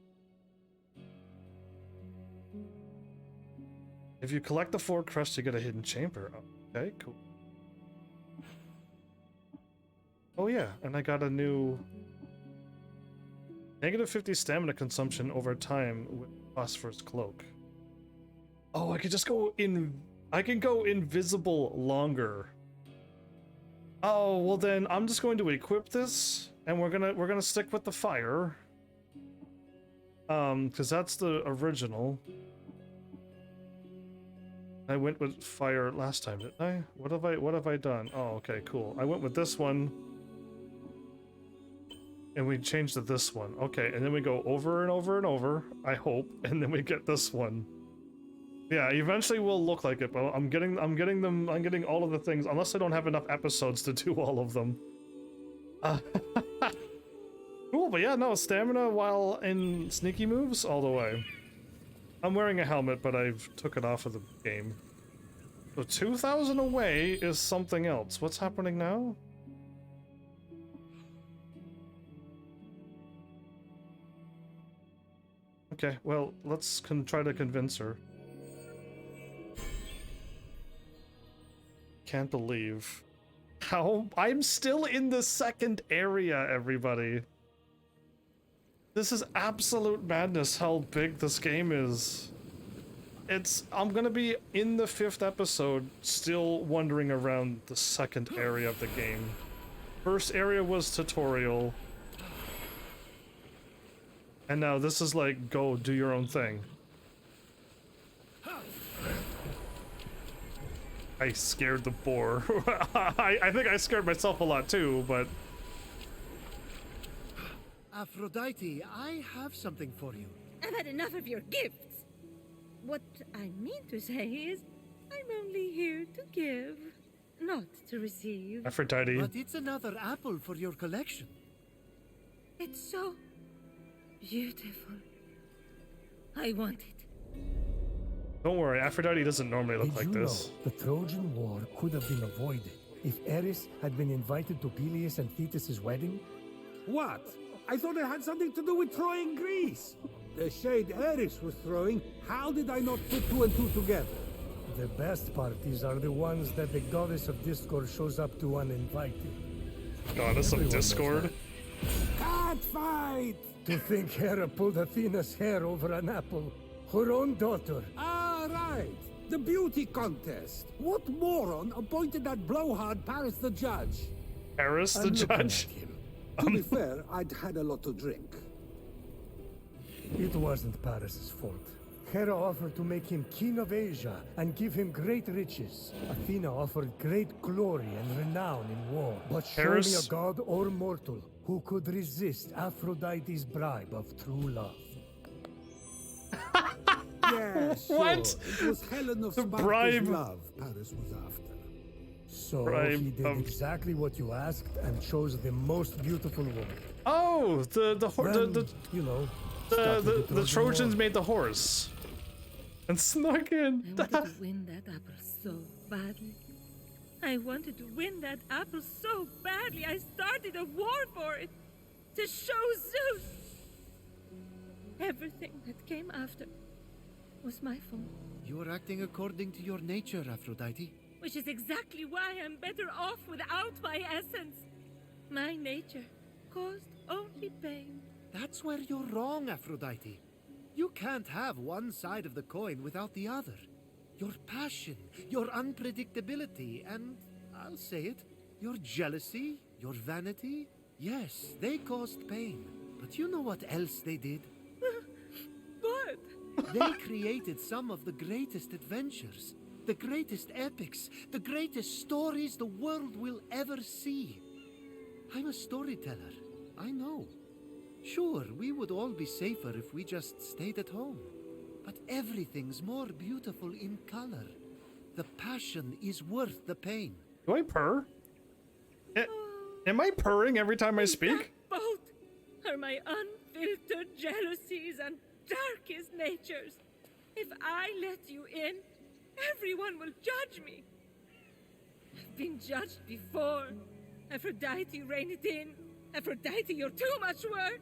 If you collect the 4 crests, you get a hidden chamber. Okay, cool. Oh yeah, and I got a new negative 50 stamina consumption over time with Phosphorus Cloak. Oh, I could just go in. I can go invisible longer. Oh, well then I'm just going to equip this, and we're gonna stick with the fire. Because that's the original. I went with fire last time, didn't I? What have I done? Oh, okay, cool. I went with this one. And we changed to this one. Okay, and then we go over and over and over, I hope, and then we get this one. Yeah, eventually we'll look like it, but I'm getting all of the things, unless I don't have enough episodes to do all of them. Cool, but yeah, no, stamina while in sneaky moves all the way. I'm wearing a helmet, but I've took it off of the game. So 2,000 away is something else. What's happening now? Okay, well, let's try to convince her. Can't believe how I'm still in the second area, everybody. This is absolute madness how big this game is. I'm gonna be in the 5th episode still wandering around the second area of the game. First area was tutorial. And now this is like, go do your own thing. I scared the boar. I think I scared myself a lot too, but... Aphrodite, I have something for you. I've had enough of your gifts. What I mean to say is, I'm only here to give, not to receive. Aphrodite. But it's another apple for your collection. It's so beautiful. I want it. Don't worry, Aphrodite doesn't normally look like this. Know, the Trojan War could have been avoided if Eris had been invited to Peleus and Thetis' wedding? What? I thought it had something to do with Troy and Greece. The shade Eris was throwing, how did I not put 2 and 2 together? The best parties are the ones that the goddess of discord shows up to uninvited. Goddess of discord? Catfight! To think Hera pulled Athena's hair over an apple. Her own daughter. Ah, right. The beauty contest. What moron appointed that blowhard Paris the judge? Paris the judge? To be fair, I'd had a lot to drink. It wasn't Paris's fault. Hera offered to make him king of Asia and give him great riches. Athena offered great glory and renown in war. But show me Paris? a god or mortal who could resist Aphrodite's bribe of true love. Yeah, sure. What? It was Helen of The Sparta's bribe. love Paris was after. So Bribe he did of- exactly what you asked and chose the most beautiful woman. Oh, the Then, you know, started the Trojans war. made the horse and snuck in. I wanted to win that apple so badly. I wanted to win that apple so badly. I started a war for it. To show Zeus. Everything that came after was my fault. You are acting according to your nature, Aphrodite. Which is exactly why I'm better off without my essence. My nature caused only pain. That's where you're wrong, Aphrodite. You can't have one side of the coin without the other. Your passion, your unpredictability, and I'll say it, your jealousy, your vanity, yes, they caused pain. But you know what else they did? What? They created some of the greatest adventures, the greatest epics, the greatest stories the world will ever see. I'm a storyteller, I know. Sure, we would all be safer if we just stayed at home. But everything's more beautiful in color. The passion is worth the pain. Do I purr? Am I purring every time I speak? Both are my unfiltered jealousies and darkest natures. If I let you in, everyone will judge me. I've been judged before. Aphrodite, rein it in. Aphrodite, you're too much work.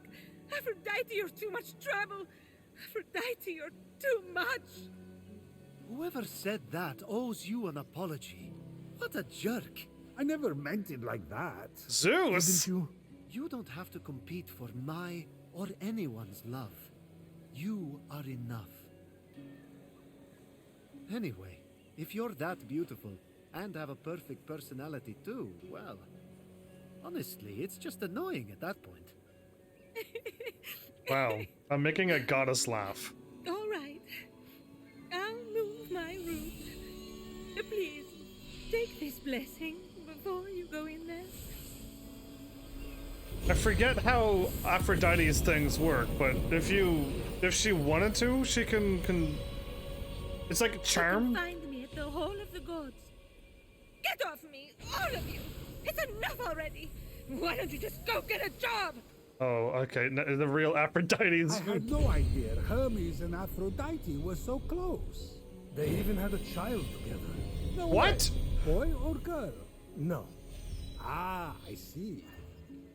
Aphrodite, you're too much trouble. Aphrodite, you're too much. Whoever said that owes you an apology. What a jerk. I never meant it like that. Zeus! Didn't you? You don't have to compete for my or anyone's love. You are enough. Anyway, if you're that beautiful and have a perfect personality too, well, honestly, it's just annoying at that point. Wow, I'm making a goddess laugh. All right. I'll move my root. Please, take this blessing before you go in there. I forget how Aphrodite's things work, but if she wanted to, she can it's like a You charm. can find me at the Hall of the Gods. Get off me, all of you! It's enough already! Why don't you just go get a job? Oh, okay, the real Aphrodite's. I had no idea Hermes and Aphrodite were so close. They even had a child together. No What? way. Boy or girl? No. Ah, I see.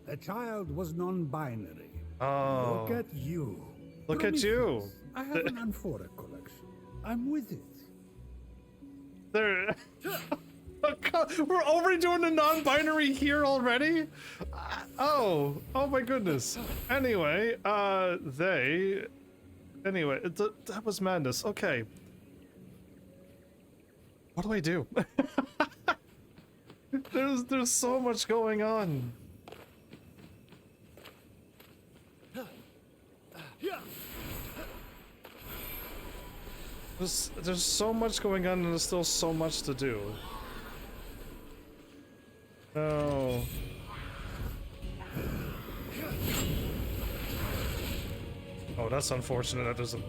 The child was non-binary. Oh, Look at you. look at you. I have an amphora collection. I'm with it. There. We're already doing the non-binary here already? Oh my goodness. Anyway, anyway, that was madness. Okay. What do I do? There's so much going on. There's so much going on and there's still so much to do. No. Oh, that's unfortunate. That doesn't.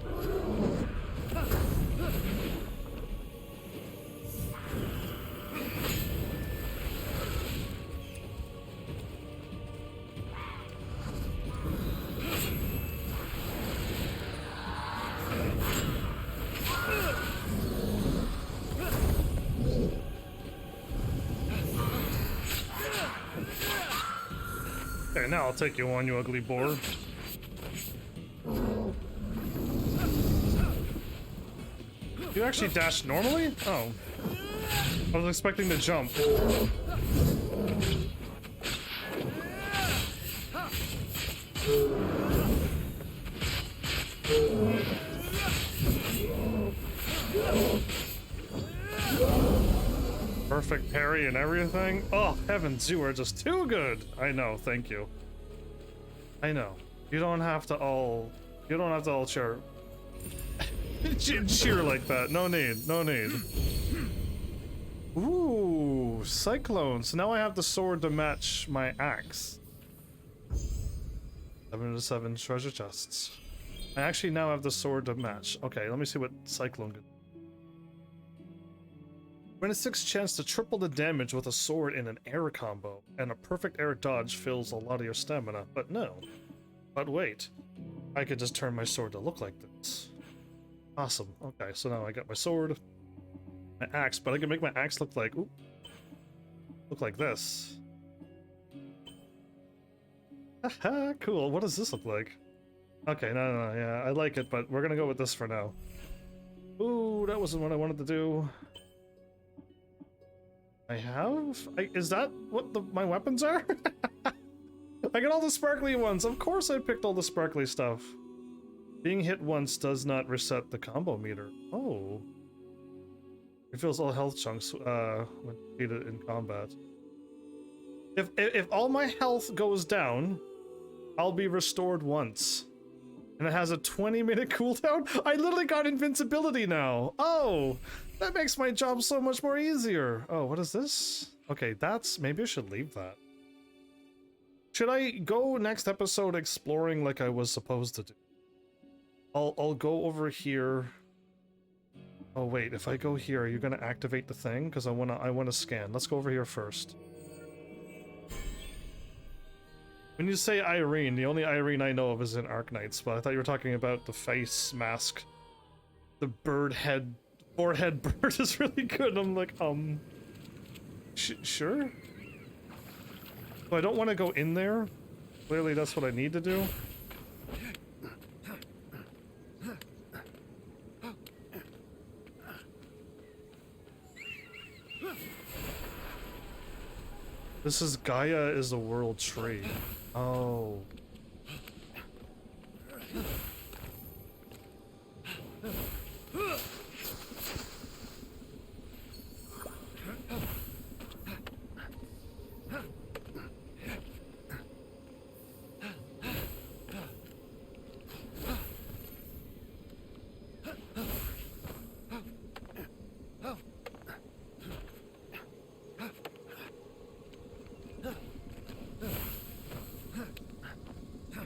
Okay, now I'll take you on, you ugly boar. You actually dash normally? Oh. I was expecting to jump. Perfect parry and everything. Oh, heavens, you are just too good. I know, thank you. I know. You don't have to all share. cheer like that. No need, no need. Ooh, cyclone. So now I have the sword to match my axe. 7 to 7 treasure chests. I actually now have the sword to match. Okay, let me see what cyclone can do. 26 chance to triple the damage with a sword in an air combo, and a perfect air dodge fills a lot of your stamina. But no. But wait. I could just turn my sword to look like this. Awesome. Okay, so now I got my sword, my axe, but I can make my axe look like, ooh, look like this. Haha, cool. What does this look like? Okay, no, yeah, I like it, but we're gonna go with this for now. Ooh, that wasn't what I wanted to do. Is that what my weapons are? I got all the sparkly ones. Of course I picked all the sparkly stuff. Being hit once does not reset the combo meter. Oh. Refills all health chunks when defeated in combat. If all my health goes down, I'll be restored once. And it has a 20-minute cooldown? I literally got invincibility now. Oh, that makes my job so much more easier. Oh, what is this? Okay, maybe I should leave that. Should I go next episode exploring like I was supposed to do? I'll go over here. Oh wait, if I go here, are you gonna activate the thing? Because I wanna scan. Let's go over here first. When you say Irene, the only Irene I know of is in Arknights, but I thought you were talking about the face mask. The bird head, forehead bird is really good. I'm like, sure? But I don't want to go in there. Clearly that's what I need to do. This is Gaia is the world tree. Oh.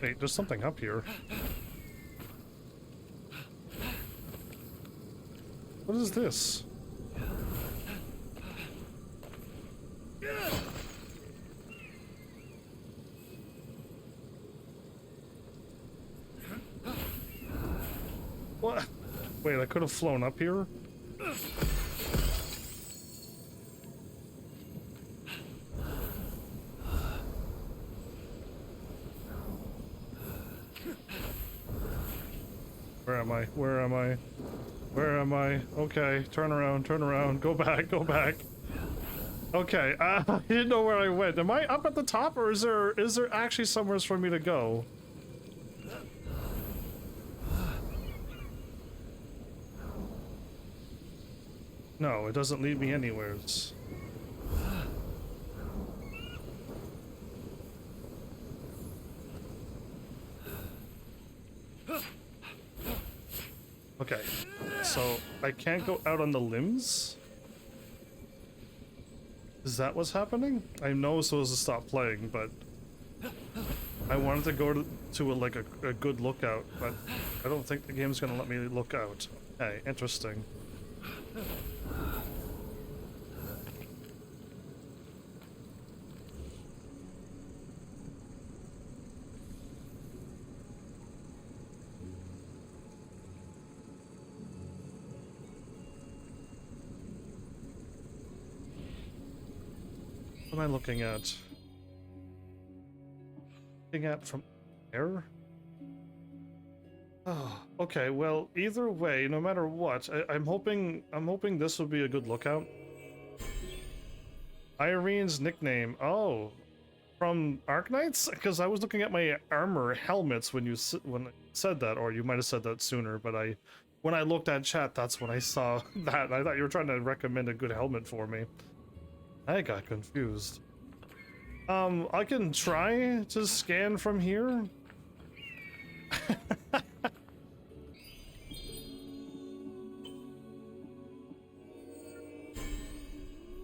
Wait, there's something up here. What is this? What? Wait, I could have flown up here? Where am I? Where am I? Where am I? Okay, turn around, go back. Okay, I didn't know where I went. Am I up at the top, or is there actually somewhere for me to go? No, it doesn't lead me anywheres. Okay, so I can't go out on the limbs? Is that what's happening? I know I'm supposed to stop playing, but I wanted to go to a good lookout, but I don't think the game's gonna let me look out. Okay, interesting. What am I looking at? Looking at from there? Oh, okay, well, either way, no matter what, I'm hoping this will be a good lookout. Irene's nickname. Oh, from Arknights? Because I was looking at my armor helmets when I said that, or you might have said that sooner, but when I looked at chat, that's when I saw that. I thought you were trying to recommend a good helmet for me. I got confused. I can try to scan from here.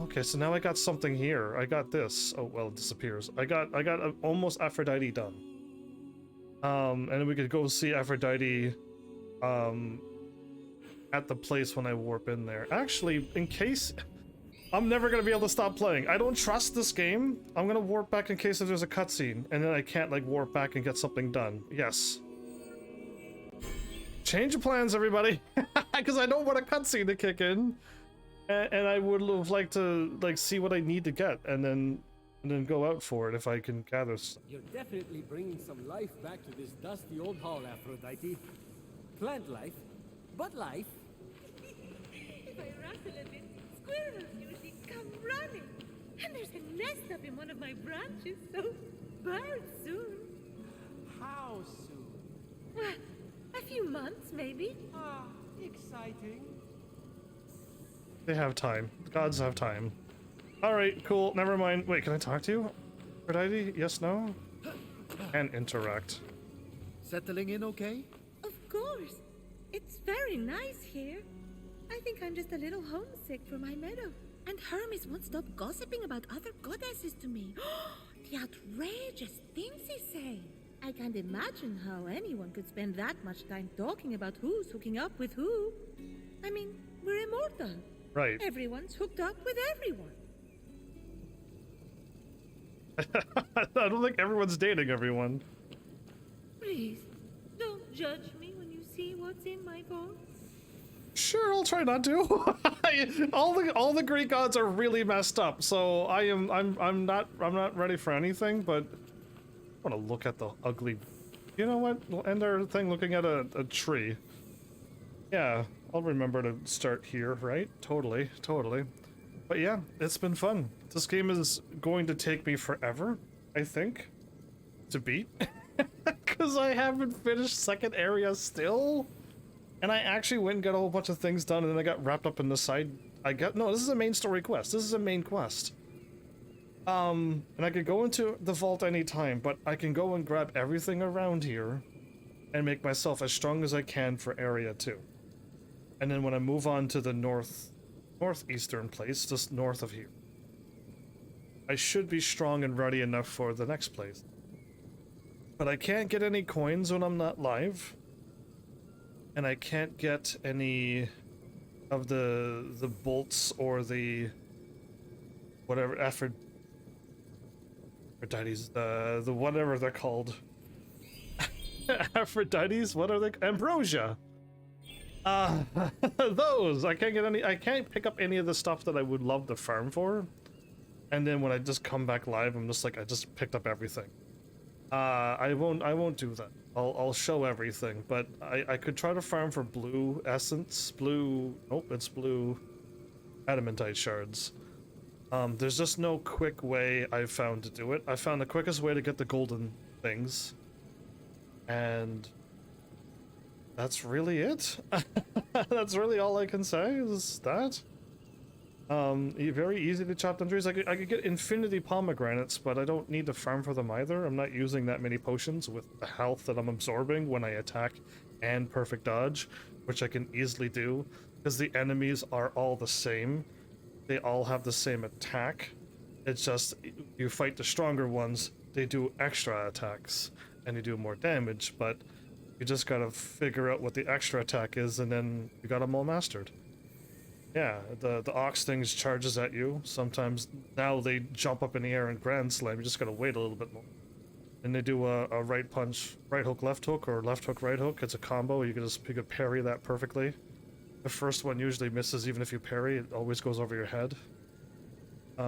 Okay, so now I got something here. I got this. Oh, well, it disappears. I got almost Aphrodite done. And then we could go see Aphrodite at the place when I warp in there. Actually, in case I'm never gonna be able to stop playing. I don't trust this game. I'm gonna warp back in case if there's a cutscene, and then I can't like warp back and get something done. Yes. Change of plans, everybody, because I don't want a cutscene to kick in, and I would have liked to like see what I need to get, and then go out for it if I can gather stuff. You're definitely bringing some life back to this dusty old hall, Aphrodite. Plant life, but life. If I rustle a bit, squirrels usually come running. And there's a nest up in one of my branches, so birds soon. How soon? Well, a few months, maybe. Ah, exciting. They have time. The gods have time. Alright, cool. Never mind. Wait, can I talk to you? Aphrodite? Yes, no? And interact. Settling in okay? Of course. It's very nice here. I think I'm just a little homesick for my meadow. And Hermes won't stop gossiping about other goddesses to me. The outrageous things he's saying. I can't imagine how anyone could spend that much time talking about who's hooking up with who. I mean, we're immortal. Right. Everyone's hooked up with everyone. I don't think everyone's dating everyone. Please, don't judge me when you see what's in my bowl. Sure, I'll try not to. all the Greek gods are really messed up, so I'm not ready for anything, but I want to look at the ugly. You know what? We'll end our thing looking at a tree. Yeah, I'll remember to start here, right? Totally. But yeah, it's been fun. This game is going to take me forever, I think, to beat. Because I haven't finished second area still. And I actually went and got a whole bunch of things done, and then I got wrapped up in the side. No, this is a main story quest. This is a main quest. And I could go into the vault anytime, but I can go and grab everything around here and make myself as strong as I can for area 2. And then when I move on to the northeastern place, just north of here, I should be strong and ready enough for the next place. But I can't get any coins when I'm not live. And I can't get any of the bolts or the whatever Aphrodite's, the whatever they're called. Aphrodite's, what are they? Ambrosia. Those I can't get any. I can't pick up any of the stuff that I would love to farm for. And then when I just come back live, I'm just like, I just picked up everything. I won't do that. I'll show everything, but I could try to farm for blue essence, nope, it's blue adamantite shards. There's just no quick way I've found to do it. I found the quickest way to get the golden things, and that's really it. That's really all I can say is that. Very easy to chop down trees. I could get infinity pomegranates, but I don't need to farm for them either. I'm not using that many potions with the health that I'm absorbing when I attack and perfect dodge, which I can easily do, because the enemies are all the same. They all have the same attack. It's just, you fight the stronger ones, they do extra attacks, and they do more damage, but you just gotta figure out what the extra attack is, and then you got them all mastered. Yeah, the ox things charges at you. Sometimes now they jump up in the air and grand slam. You just gotta wait a little bit more. And they do a right punch, right hook, left hook, or left hook, right hook. It's a combo. You could parry that perfectly. The first one usually misses even if you parry. It always goes over your head.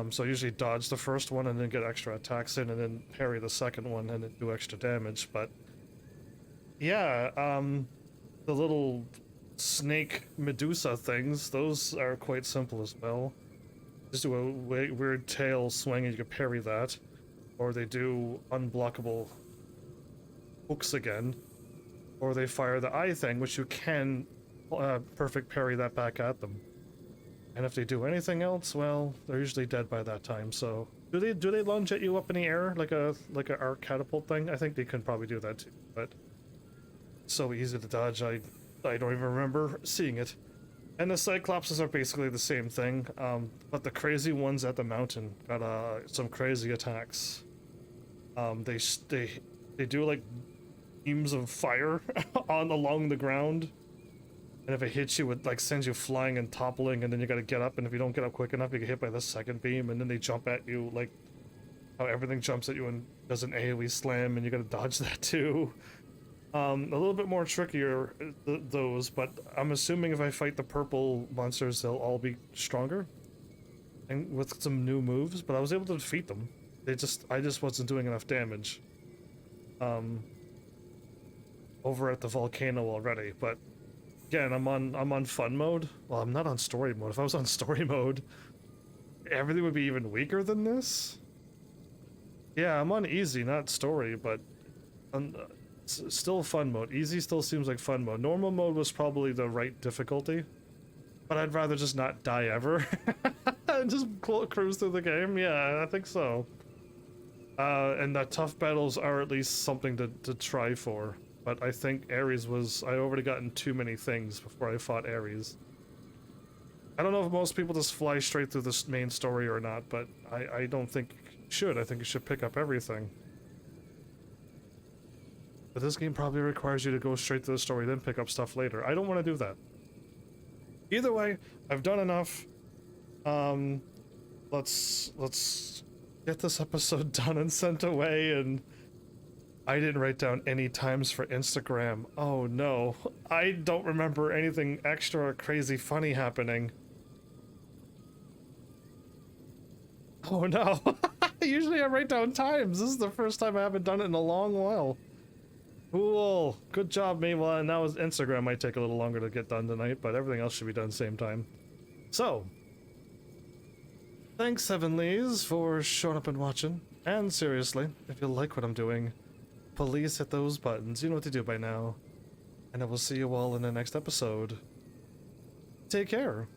So usually dodge the first one and then get extra attacks in, and then parry the second one and then do extra damage. But yeah, the little snake Medusa things, those are quite simple as well. Just do a weird tail swing and you can parry that. Or they do unblockable hooks again. Or they fire the eye thing, which you can perfect parry that back at them. And if they do anything else, well, they're usually dead by that time. So do they lunge at you up in the air like a arc catapult thing? I think they can probably do that too, but it's so easy to dodge. I don't even remember seeing it. And the Cyclopses are basically the same thing, but the crazy ones at the mountain got some crazy attacks. They do like beams of fire along the ground, and if it hits you, it like sends you flying and toppling, and then you gotta get up, and if you don't get up quick enough, you get hit by the second beam, and then they jump at you like how everything jumps at you and does an AoE slam, and you gotta dodge that too. A little bit more trickier, those, but I'm assuming if I fight the purple monsters, they'll all be stronger and with some new moves, but I was able to defeat them. I just wasn't doing enough damage over at the volcano already. But again, I'm on fun mode. Well, I'm not on story mode. If I was on story mode, everything would be even weaker than this. Yeah, I'm on easy, not story, but still fun mode. Easy still seems like fun mode. Normal mode was probably the right difficulty, but I'd rather just not die ever and just cruise through the game. Yeah, I think so. And the tough battles are at least something to try for. But I think Ares was... I already gotten too many things before I fought Ares. I don't know if most people just fly straight through this main story or not, but I don't think you should. I think you should pick up everything. But this game probably requires you to go straight to the story, then pick up stuff later. I don't want to do that. Either way, I've done enough. Let's get this episode done and sent away, and I didn't write down any times for Instagram. Oh no, I don't remember anything extra or crazy funny happening. Oh no, usually I write down times. This is the first time I haven't done it in a long while. Cool, good job, me. Well, now Instagram might take a little longer to get done tonight, but everything else should be done same time. So, thanks, Heavenlies, for showing up and watching. And seriously, if you like what I'm doing, please hit those buttons. You know what to do by now. And I will see you all in the next episode. Take care.